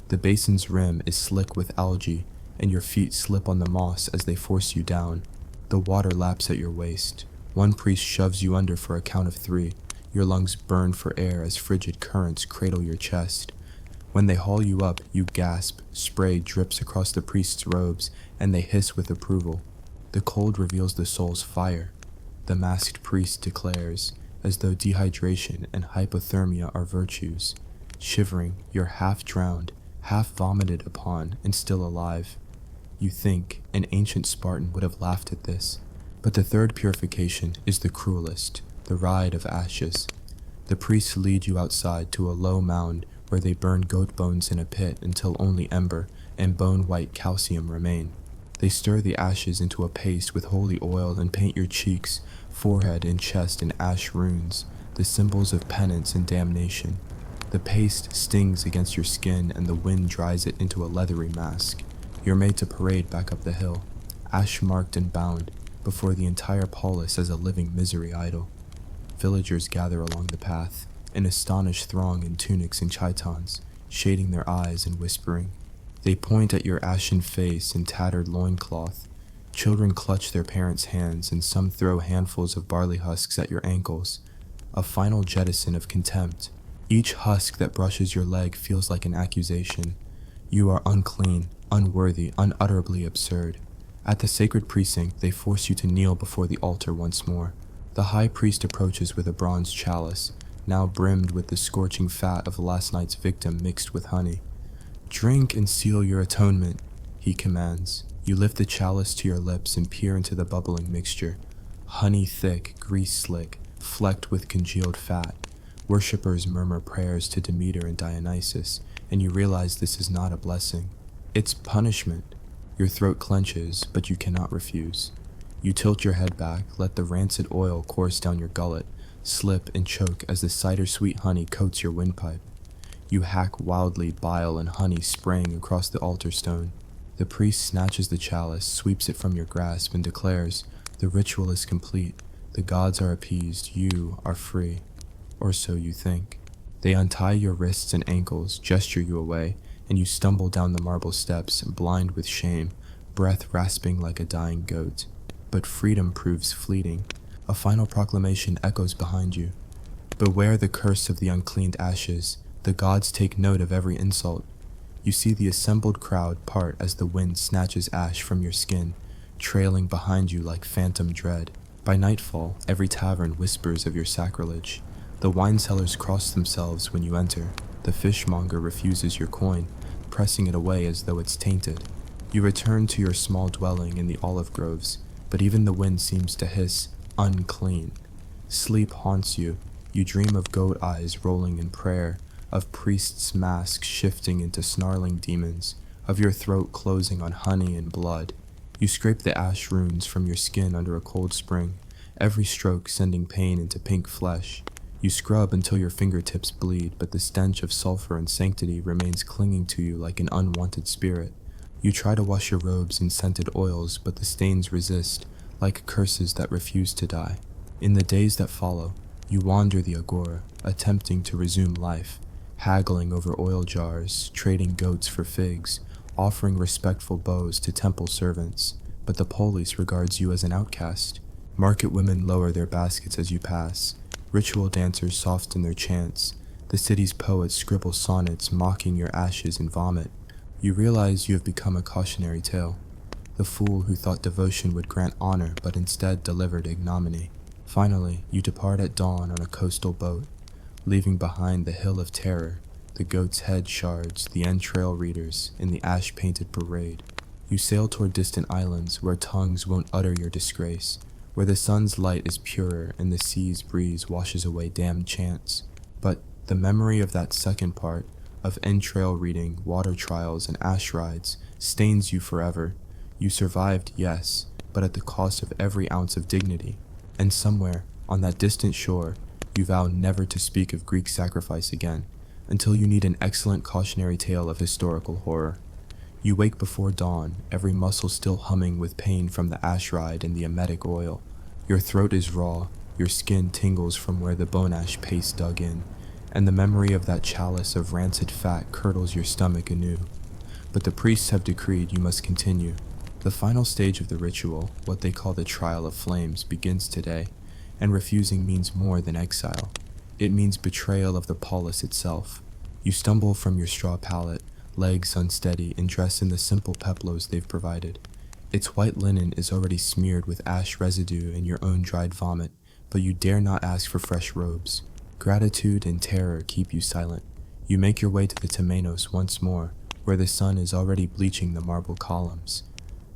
The basin's rim is slick with algae, and your feet slip on the moss as they force you down. The water laps at your waist. One priest shoves you under for a count of 3. Your lungs burn for air as frigid currents cradle your chest. When they haul you up, you gasp, spray drips across the priest's robes, and they hiss with approval. The cold reveals the soul's fire. The masked priest declares, as though dehydration and hypothermia are virtues. Shivering, you're half drowned, half vomited upon, and still alive. You think an ancient Spartan would have laughed at this. But the third purification is the cruelest, the ride of ashes. The priests lead you outside to a low mound where they burn goat bones in a pit until only ember and bone-white calcium remain. They stir the ashes into a paste with holy oil and paint your cheeks, forehead, and chest in ash runes, the symbols of penance and damnation. The paste stings against your skin and the wind dries it into a leathery mask. You're made to parade back up the hill, ash-marked and bound, before the entire polis as a living misery idol. Villagers gather along the path, an astonished throng in tunics and chitons, shading their eyes and whispering. They point at your ashen face and tattered loincloth. Children clutch their parents' hands, and some throw handfuls of barley husks at your ankles, a final jettison of contempt. Each husk that brushes your leg feels like an accusation. You are unclean, unworthy, unutterably absurd. At the sacred precinct, they force you to kneel before the altar once more. The high priest approaches with a bronze chalice, now brimmed with the scorching fat of last night's victim mixed with honey. "Drink and seal your atonement," he commands. You lift the chalice to your lips and peer into the bubbling mixture. Honey thick, grease slick, flecked with congealed fat. Worshippers murmur prayers to Demeter and Dionysus, and you realize this is not a blessing. It's punishment. Your throat clenches, but you cannot refuse. You tilt your head back, let the rancid oil course down your gullet, slip and choke as the cider-sweet honey coats your windpipe. You hack wildly, bile and honey spraying across the altar stone. The priest snatches the chalice, sweeps it from your grasp, and declares, "The ritual is complete. The gods are appeased. You are free." Or so you think. They untie your wrists and ankles, gesture you away, and you stumble down the marble steps, blind with shame, breath rasping like a dying goat. But freedom proves fleeting. A final proclamation echoes behind you. "Beware the curse of the uncleaned ashes. The gods take note of every insult." You see the assembled crowd part as the wind snatches ash from your skin, trailing behind you like phantom dread. By nightfall, every tavern whispers of your sacrilege. The wine sellers cross themselves when you enter. The fishmonger refuses your coin, pressing it away as though it's tainted. You return to your small dwelling in the olive groves, but even the wind seems to hiss, "Unclean." Sleep haunts you. You dream of goat eyes rolling in prayer, of priests' masks shifting into snarling demons, of your throat closing on honey and blood. You scrape the ash runes from your skin under a cold spring, every stroke sending pain into pink flesh. You scrub until your fingertips bleed, but the stench of sulfur and sanctity remains clinging to you like an unwanted spirit. You try to wash your robes in scented oils, but the stains resist, like curses that refuse to die. In the days that follow, you wander the agora, attempting to resume life, haggling over oil jars, trading goats for figs, offering respectful bows to temple servants, but the polis regards you as an outcast. Market women lower their baskets as you pass. Ritual dancers soften their chants. The city's poets scribble sonnets mocking your ashes and vomit. You realize you have become a cautionary tale. The fool who thought devotion would grant honor but instead delivered ignominy. Finally, you depart at dawn on a coastal boat, leaving behind the hill of terror, the goat's head shards, the entrail readers, and the ash-painted parade. You sail toward distant islands where tongues won't utter your disgrace, where the sun's light is purer and the sea's breeze washes away damned chants. But the memory of that second part, of entrail reading, water trials, and ash rides, stains you forever. You survived, yes, but at the cost of every ounce of dignity. And somewhere, on that distant shore, you vow never to speak of Greek sacrifice again, until you need an excellent cautionary tale of historical horror. You wake before dawn, every muscle still humming with pain from the ash ride and the emetic oil. Your throat is raw, your skin tingles from where the bone ash paste dug in, and the memory of that chalice of rancid fat curdles your stomach anew. But the priests have decreed you must continue. The final stage of the ritual, what they call the trial of flames, begins today, and refusing means more than exile. It means betrayal of the polis itself. You stumble from your straw pallet, legs unsteady, and dress in the simple peplos they've provided. Its white linen is already smeared with ash residue and your own dried vomit, but you dare not ask for fresh robes. Gratitude and terror keep you silent. You make your way to the Temenos once more, where the sun is already bleaching the marble columns.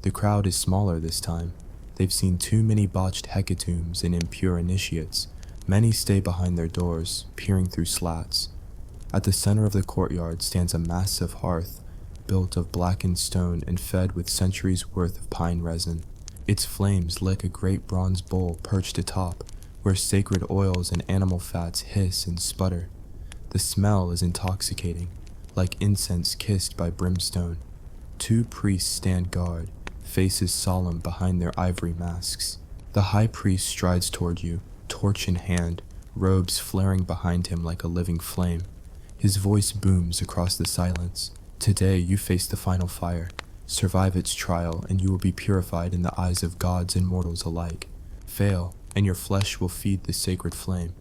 The crowd is smaller this time. They've seen too many botched hecatombs and impure initiates. Many stay behind their doors, peering through slats. At the center of the courtyard stands a massive hearth, built of blackened stone and fed with centuries' worth of pine resin. Its flames lick a great bronze bowl perched atop, where sacred oils and animal fats hiss and sputter. The smell is intoxicating, like incense kissed by brimstone. 2 priests stand guard, faces solemn behind their ivory masks. The high priest strides toward you, torch in hand, robes flaring behind him like a living flame. His voice booms across the silence. Today you face the final fire. Survive its trial, and you will be purified in the eyes of gods and mortals alike. Fail, and your flesh will feed the sacred flame.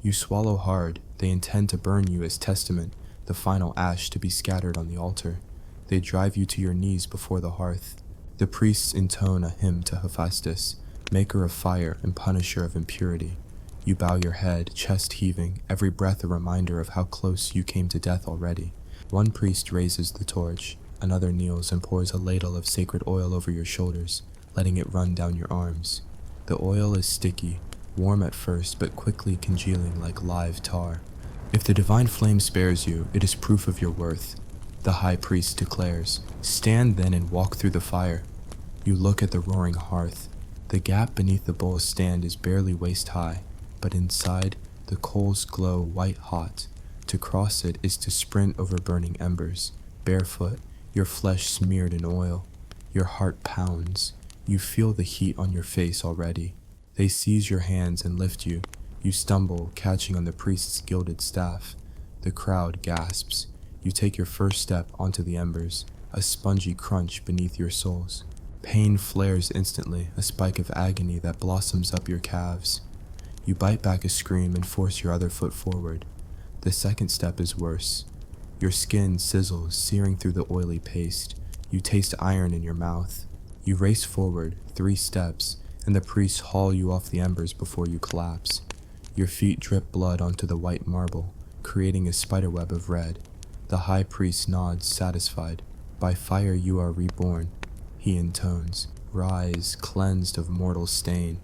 You swallow hard. They intend to burn you as testament, the final ash to be scattered on the altar. They drive you to your knees before the hearth. The priests intone a hymn to Hephaestus, maker of fire and punisher of impurity. You bow your head, chest heaving, every breath a reminder of how close you came to death already. One priest raises the torch, another kneels and pours a ladle of sacred oil over your shoulders, letting it run down your arms. The oil is sticky, warm at first but quickly congealing like live tar. If the divine flame spares you, it is proof of your worth. The high priest declares, "Stand then and walk through the fire." You look at the roaring hearth. The gap beneath the bowl's stand is barely waist high, but inside, the coals glow white hot. To cross it is to sprint over burning embers, barefoot, your flesh smeared in oil. Your heart pounds. You feel the heat on your face already. They seize your hands and lift you. You stumble, catching on the priest's gilded staff. The crowd gasps. You take your first step onto the embers, a spongy crunch beneath your soles. Pain flares instantly, a spike of agony that blossoms up your calves. You bite back a scream and force your other foot forward. The second step is worse. Your skin sizzles, searing through the oily paste. You taste iron in your mouth. You race forward, 3 steps, and the priests haul you off the embers before you collapse. Your feet drip blood onto the white marble, creating a spiderweb of red. The high priest nods, satisfied. By fire you are reborn. He intones, "Rise, cleansed of mortal stain."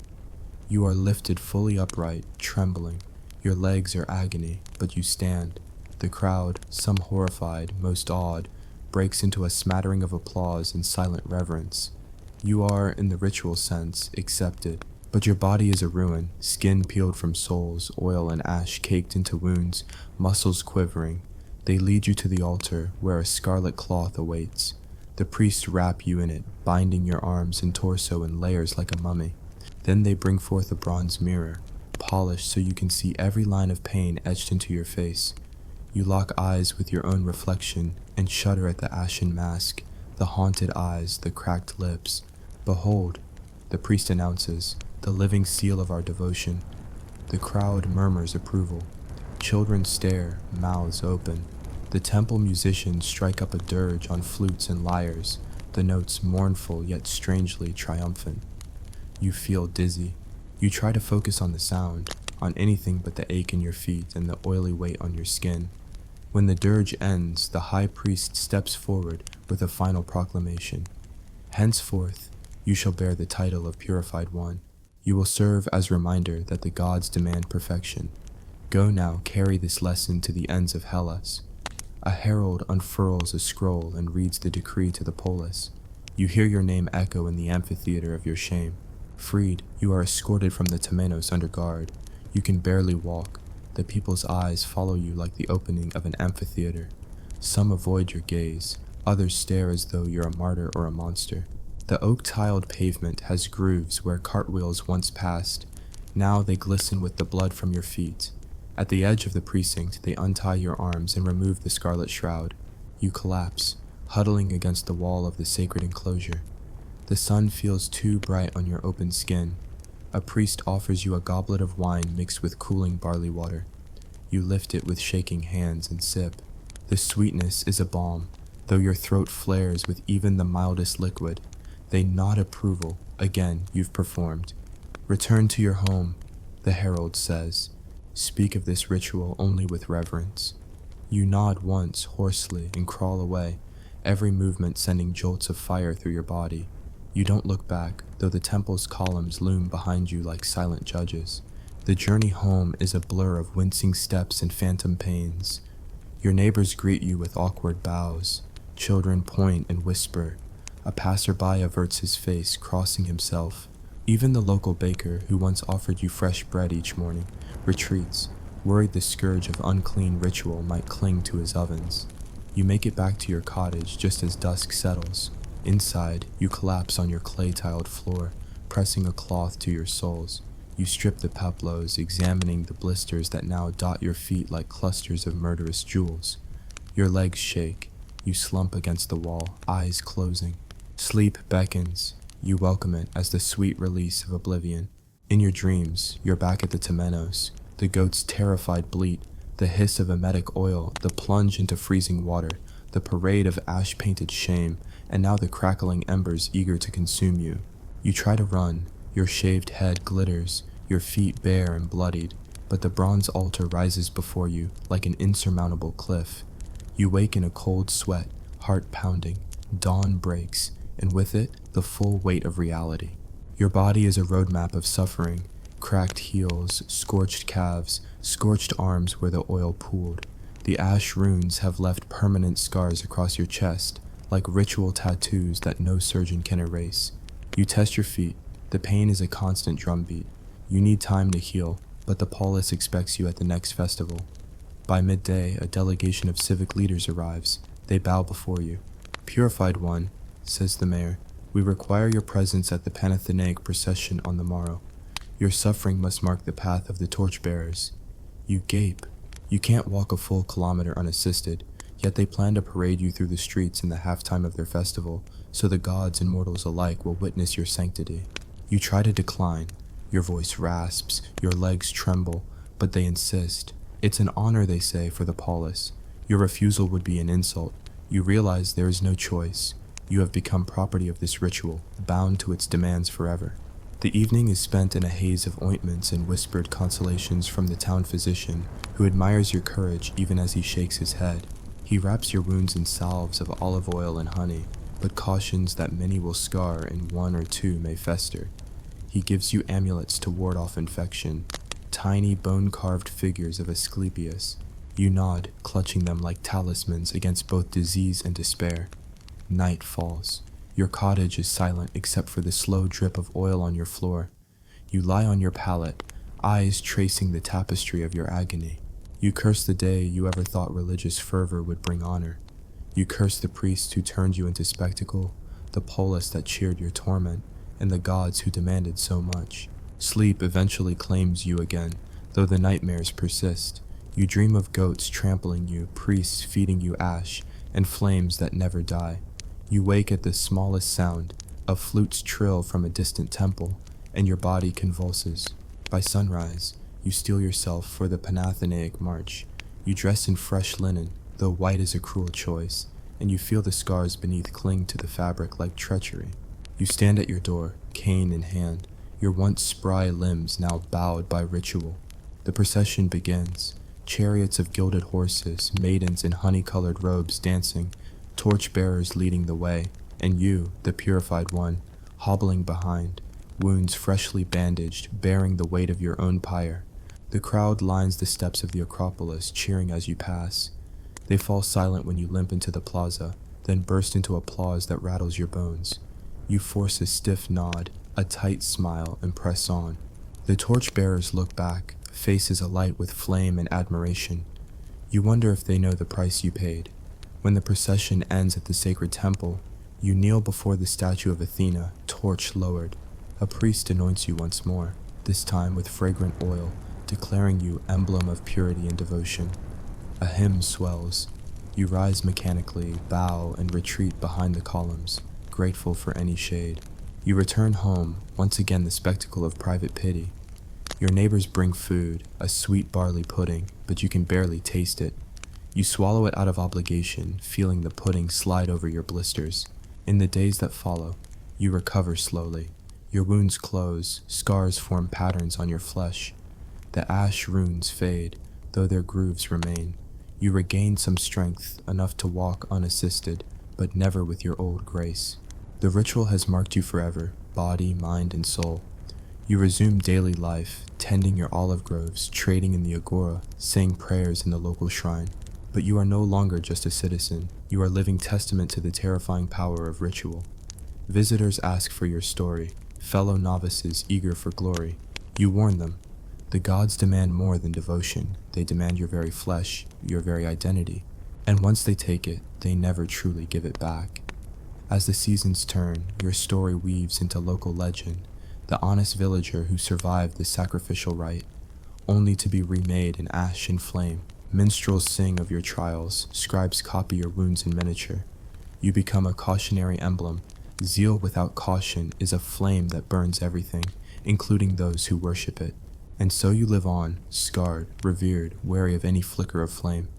You are lifted fully upright, trembling. Your legs are agony, but you stand. The crowd, some horrified, most awed, breaks into a smattering of applause and silent reverence. You are, in the ritual sense, accepted. But your body is a ruin, skin peeled from soles, oil and ash caked into wounds, muscles quivering. They lead you to the altar, where a scarlet cloth awaits. The priests wrap you in it, binding your arms and torso in layers like a mummy. Then they bring forth a bronze mirror, polished so you can see every line of pain etched into your face. You lock eyes with your own reflection and shudder at the ashen mask, the haunted eyes, the cracked lips. Behold, the priest announces, the living seal of our devotion. The crowd murmurs approval. Children stare, mouths open. The temple musicians strike up a dirge on flutes and lyres, the notes mournful yet strangely triumphant. You feel dizzy. You try to focus on the sound, on anything but the ache in your feet and the oily weight on your skin. When the dirge ends, the high priest steps forward with a final proclamation. Henceforth, you shall bear the title of Purified One. You will serve as reminder that the gods demand perfection. Go now, carry this lesson to the ends of Hellas. A herald unfurls a scroll and reads the decree to the polis. You hear your name echo in the amphitheater of your shame. Freed, you are escorted from the temenos under guard. You can barely walk. The people's eyes follow you like the opening of an amphitheater. Some avoid your gaze. Others stare as though you're a martyr or a monster. The oak-tiled pavement has grooves where cartwheels once passed. Now they glisten with the blood from your feet. At the edge of the precinct, they untie your arms and remove the scarlet shroud. You collapse, huddling against the wall of the sacred enclosure. The sun feels too bright on your open skin. A priest offers you a goblet of wine mixed with cooling barley water. You lift it with shaking hands and sip. The sweetness is a balm, though your throat flares with even the mildest liquid. They nod approval. Again, you've performed. Return to your home, the herald says. Speak of this ritual only with reverence. You nod once, hoarsely, and crawl away, every movement sending jolts of fire through your body. You don't look back, though the temple's columns loom behind you like silent judges. The journey home is a blur of wincing steps and phantom pains. Your neighbors greet you with awkward bows. Children point and whisper. A passerby averts his face, crossing himself. Even the local baker, who once offered you fresh bread each morning, retreats, worried the scourge of unclean ritual might cling to his ovens. You make it back to your cottage just as dusk settles. Inside, you collapse on your clay-tiled floor, pressing a cloth to your soles. You strip the peplos, examining the blisters that now dot your feet like clusters of murderous jewels. Your legs shake. You slump against the wall, eyes closing. Sleep beckons. You welcome it as the sweet release of oblivion. In your dreams, you're back at the temenos. The goat's terrified bleat, the hiss of emetic oil, the plunge into freezing water, the parade of ash-painted shame, and now the crackling embers eager to consume you. You try to run. Your shaved head glitters, your feet bare and bloodied, but the bronze altar rises before you like an insurmountable cliff. You wake in a cold sweat, heart pounding. Dawn breaks, and with it, the full weight of reality. Your body is a roadmap of suffering, cracked heels, scorched calves, scorched arms where the oil pooled. The ash runes have left permanent scars across your chest, like ritual tattoos that no surgeon can erase. You test your feet. The pain is a constant drumbeat. You need time to heal, but the polis expects you at the next festival. By midday, a delegation of civic leaders arrives. They bow before you. Purified One, says the mayor, we require your presence at the Panathenaic procession on the morrow. Your suffering must mark the path of the torchbearers. You gape. You can't walk a full kilometer unassisted, yet they plan to parade you through the streets in the halftime of their festival, so the gods and mortals alike will witness your sanctity. You try to decline. Your voice rasps, your legs tremble, but they insist. It's an honor, they say, for the polis. Your refusal would be an insult. You realize there is no choice. You have become property of this ritual, bound to its demands forever. The evening is spent in a haze of ointments and whispered consolations from the town physician, who admires your courage even as he shakes his head. He wraps your wounds in salves of olive oil and honey, but cautions that many will scar and one or two may fester. He gives you amulets to ward off infection, tiny bone-carved figures of Asclepius. You nod, clutching them like talismans against both disease and despair. Night falls. Your cottage is silent except for the slow drip of oil on your floor. You lie on your pallet, eyes tracing the tapestry of your agony. You curse the day you ever thought religious fervor would bring honor. You curse the priest who turned you into spectacle, the polis that cheered your torment, and the gods who demanded so much. Sleep eventually claims you again, though the nightmares persist. You dream of goats trampling you, priests feeding you ash, and flames that never die. You wake at the smallest sound, a flute's trill from a distant temple, and your body convulses. By sunrise, you steel yourself for the Panathenaic march. You dress in fresh linen, though white is a cruel choice, and you feel the scars beneath cling to the fabric like treachery. You stand at your door, cane in hand, your once spry limbs now bowed by ritual. The procession begins, chariots of gilded horses, maidens in honey-colored robes dancing, torch-bearers leading the way, and you, the purified one, hobbling behind, wounds freshly bandaged, bearing the weight of your own pyre. The crowd lines the steps of the Acropolis, cheering as you pass. They fall silent when you limp into the plaza, then burst into applause that rattles your bones. You force a stiff nod, a tight smile, and press on. The torchbearers look back, faces alight with flame and admiration. You wonder if they know the price you paid. When the procession ends at the sacred temple, you kneel before the statue of Athena, torch lowered. A priest anoints you once more, this time with fragrant oil, declaring you emblem of purity and devotion. A hymn swells. You rise mechanically, bow, and retreat behind the columns, grateful for any shade. You return home, once again the spectacle of private pity. Your neighbors bring food, a sweet barley pudding, but you can barely taste it. You swallow it out of obligation, feeling the pudding slide over your blisters. In the days that follow, you recover slowly. Your wounds close, scars form patterns on your flesh. The ash runes fade, though their grooves remain. You regain some strength, enough to walk unassisted, but never with your old grace. The ritual has marked you forever, body, mind, and soul. You resume daily life, tending your olive groves, trading in the agora, saying prayers in the local shrine. But you are no longer just a citizen. You are living testament to the terrifying power of ritual. Visitors ask for your story, fellow novices eager for glory. You warn them. The gods demand more than devotion. They demand your very flesh, your very identity. And once they take it, they never truly give it back. As the seasons turn, your story weaves into local legend, the honest villager who survived the sacrificial rite, only to be remade in ash and flame. Minstrels sing of your trials, scribes copy your wounds in miniature. You become a cautionary emblem. Zeal without caution is a flame that burns everything, including those who worship it. And so you live on, scarred, revered, wary of any flicker of flame.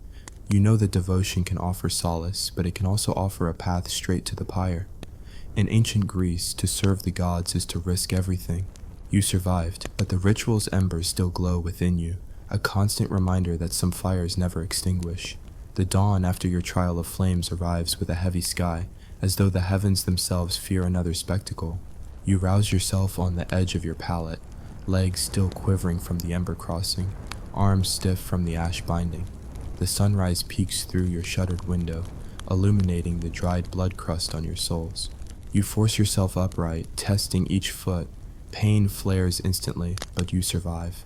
You know that devotion can offer solace, but it can also offer a path straight to the pyre. In ancient Greece, to serve the gods is to risk everything. You survived, but the ritual's embers still glow within you, a constant reminder that some fires never extinguish. The dawn after your trial of flames arrives with a heavy sky, as though the heavens themselves fear another spectacle. You rouse yourself on the edge of your pallet, legs still quivering from the ember crossing, arms stiff from the ash binding. The sunrise peeks through your shuttered window, illuminating the dried blood crust on your soles. You force yourself upright, testing each foot. Pain flares instantly, but you survive.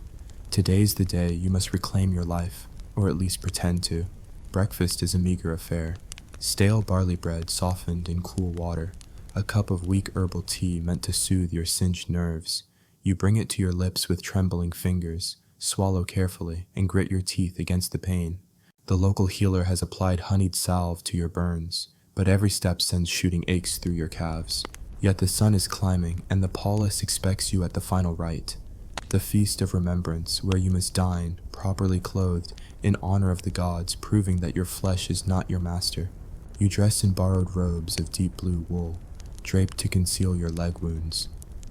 Today's the day you must reclaim your life, or at least pretend to. Breakfast is a meager affair. Stale barley bread softened in cool water, a cup of weak herbal tea meant to soothe your singed nerves. You bring it to your lips with trembling fingers, swallow carefully, and grit your teeth against the pain. The local healer has applied honeyed salve to your burns, but every step sends shooting aches through your calves. Yet the sun is climbing, and the polis expects you at the final rite, the feast of remembrance, where you must dine, properly clothed, in honor of the gods, proving that your flesh is not your master. You dress in borrowed robes of deep blue wool, draped to conceal your leg wounds.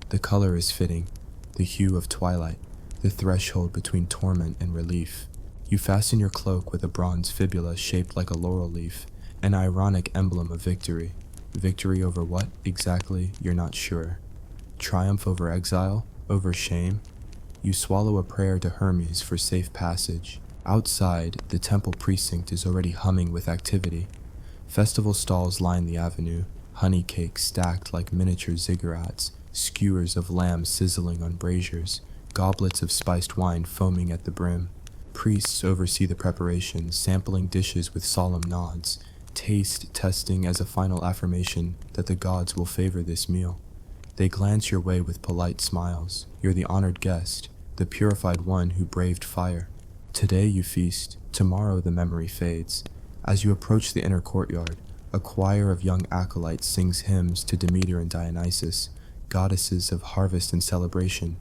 The color is fitting, the hue of twilight, the threshold between torment and relief. You fasten your cloak with a bronze fibula shaped like a laurel leaf, an ironic emblem of victory. Victory over what, exactly, you're not sure. Triumph over exile? Over shame? You swallow a prayer to Hermes for safe passage. Outside, the temple precinct is already humming with activity. Festival stalls line the avenue, honey cakes stacked like miniature ziggurats, skewers of lamb sizzling on braziers, goblets of spiced wine foaming at the brim. Priests oversee the preparation, sampling dishes with solemn nods, taste testing as a final affirmation that the gods will favor this meal. They glance your way with polite smiles. You're the honored guest, the purified one who braved fire. Today you feast, tomorrow the memory fades. As you approach the inner courtyard, a choir of young acolytes sings hymns to Demeter and Dionysus, goddesses of harvest and celebration.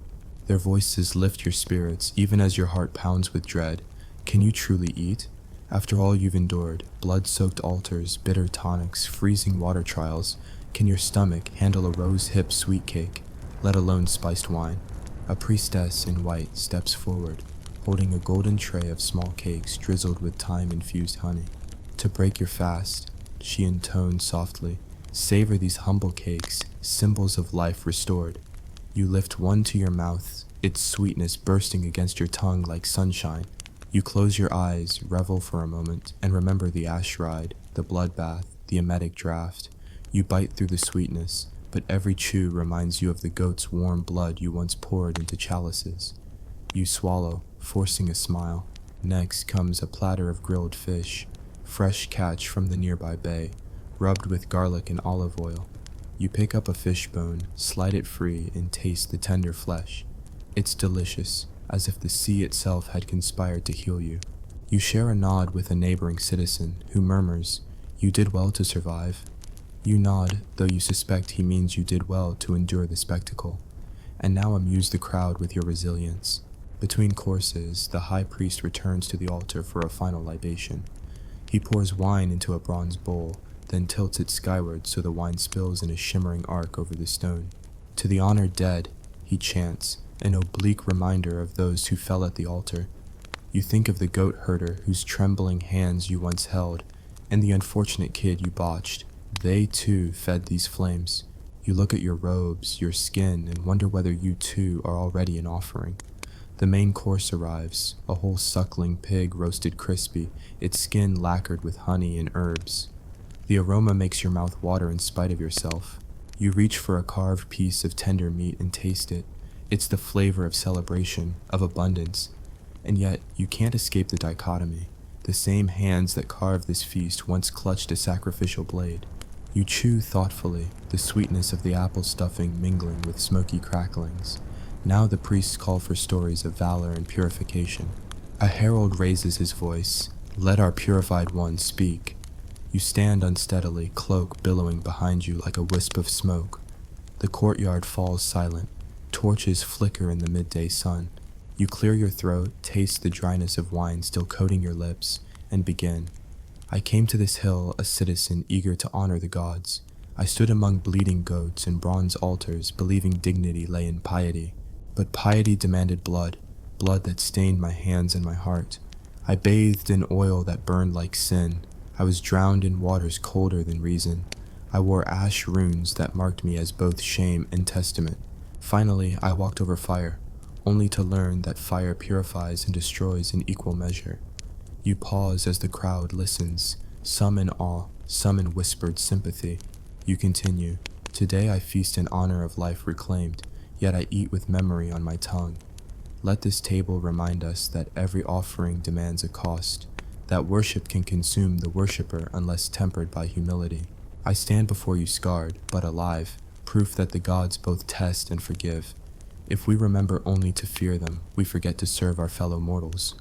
Their voices lift your spirits, even as your heart pounds with dread. Can you truly eat? After all you've endured, blood-soaked altars, bitter tonics, freezing water trials, can your stomach handle a rose-hip sweet cake, let alone spiced wine? A priestess in white steps forward, holding a golden tray of small cakes drizzled with thyme-infused honey. To break your fast, she intones softly, savor these humble cakes, symbols of life restored. You lift one to your mouth, its sweetness bursting against your tongue like sunshine. You close your eyes, revel for a moment, and remember the ash ride, the bloodbath, the emetic draft. You bite through the sweetness, but every chew reminds you of the goat's warm blood you once poured into chalices. You swallow, forcing a smile. Next comes a platter of grilled fish, fresh catch from the nearby bay, rubbed with garlic and olive oil. You pick up a fish bone, slide it free, and taste the tender flesh. It's delicious, as if the sea itself had conspired to heal you. You share a nod with a neighboring citizen, who murmurs, "You did well to survive." You nod, though you suspect he means you did well to endure the spectacle, and now amuse the crowd with your resilience. Between courses, the high priest returns to the altar for a final libation. He pours wine into a bronze bowl, then tilts it skyward so the wine spills in a shimmering arc over the stone. To the honored dead, he chants, an oblique reminder of those who fell at the altar. You think of the goat herder whose trembling hands you once held, and the unfortunate kid you botched. They too fed these flames. You look at your robes, your skin, and wonder whether you too are already an offering. The main course arrives, a whole suckling pig roasted crispy, its skin lacquered with honey and herbs. The aroma makes your mouth water in spite of yourself. You reach for a carved piece of tender meat and taste it. It's the flavor of celebration, of abundance. And yet, you can't escape the dichotomy. The same hands that carved this feast once clutched a sacrificial blade. You chew thoughtfully, the sweetness of the apple stuffing mingling with smoky cracklings. Now the priests call for stories of valor and purification. A herald raises his voice, "Let our purified one speak." You stand unsteadily, cloak billowing behind you like a wisp of smoke. The courtyard falls silent. Torches flicker in the midday sun. You clear your throat, taste the dryness of wine still coating your lips, and begin. I came to this hill a citizen eager to honor the gods. I stood among bleeding goats and bronze altars, believing dignity lay in piety. But piety demanded blood, blood that stained my hands and my heart. I bathed in oil that burned like sin. I was drowned in waters colder than reason. I wore ash runes that marked me as both shame and testament. Finally, I walked over fire, only to learn that fire purifies and destroys in equal measure. You pause as the crowd listens, some in awe, some in whispered sympathy. You continue, "Today I feast in honor of life reclaimed, yet I eat with memory on my tongue. Let this table remind us that every offering demands a cost, that worship can consume the worshipper unless tempered by humility. I stand before you scarred, but alive, proof that the gods both test and forgive. If we remember only to fear them, we forget to serve our fellow mortals."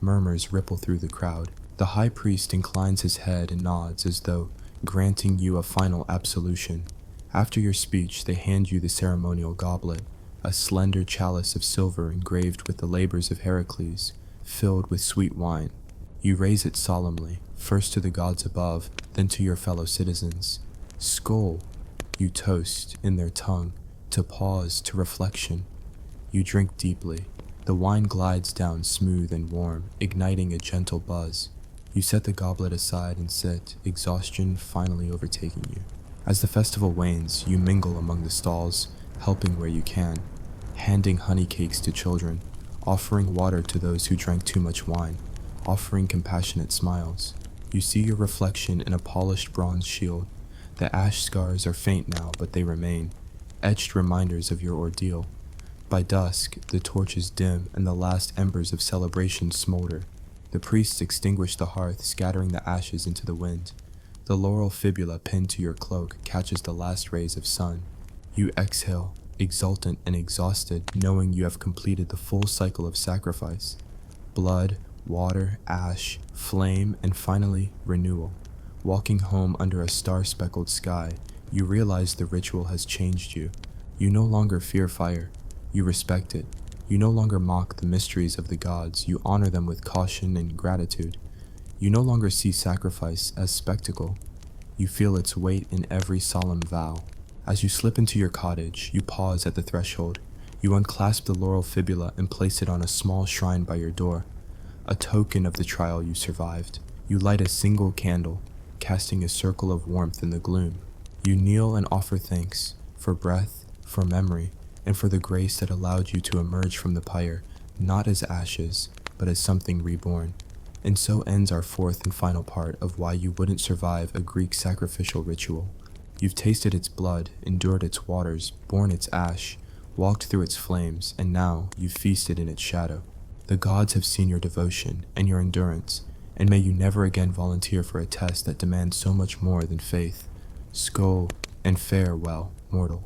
Murmurs ripple through the crowd. The high priest inclines his head and nods as though granting you a final absolution. After your speech, they hand you the ceremonial goblet, a slender chalice of silver engraved with the labors of Heracles, filled with sweet wine. You raise it solemnly, first to the gods above, then to your fellow citizens. "Skål," you toast, in their tongue, to pause, to reflection. You drink deeply. The wine glides down smooth and warm, igniting a gentle buzz. You set the goblet aside and sit, exhaustion finally overtaking you. As the festival wanes, you mingle among the stalls, helping where you can, handing honey cakes to children, offering water to those who drank too much wine, offering compassionate smiles. You see your reflection in a polished bronze shield. The ash scars are faint now, but they remain. etched reminders of your ordeal. By dusk, the torches dim and the last embers of celebration smolder. The priests extinguish the hearth, scattering the ashes into the wind. The laurel fibula pinned to your cloak catches the last rays of sun. You exhale, exultant and exhausted, knowing you have completed the full cycle of sacrifice. Blood, water, ash, flame, and finally, renewal. Walking home under a star-speckled sky, you realize the ritual has changed you. You no longer fear fire. You respect it. You no longer mock the mysteries of the gods. You honor them with caution and gratitude. You no longer see sacrifice as spectacle. You feel its weight in every solemn vow. As you slip into your cottage, you pause at the threshold. You unclasp the laurel fibula and place it on a small shrine by your door, a token of the trial you survived. You light a single candle, casting a circle of warmth in the gloom. You kneel and offer thanks for breath, for memory, and for the grace that allowed you to emerge from the pyre, not as ashes, but as something reborn. And so ends our fourth and final part of why you wouldn't survive a Greek sacrificial ritual. You've tasted its blood, endured its waters, borne its ash, walked through its flames, and now you've feasted in its shadow. The gods have seen your devotion and your endurance, and may you never again volunteer for a test that demands so much more than faith. Skål, and fare well, mortal.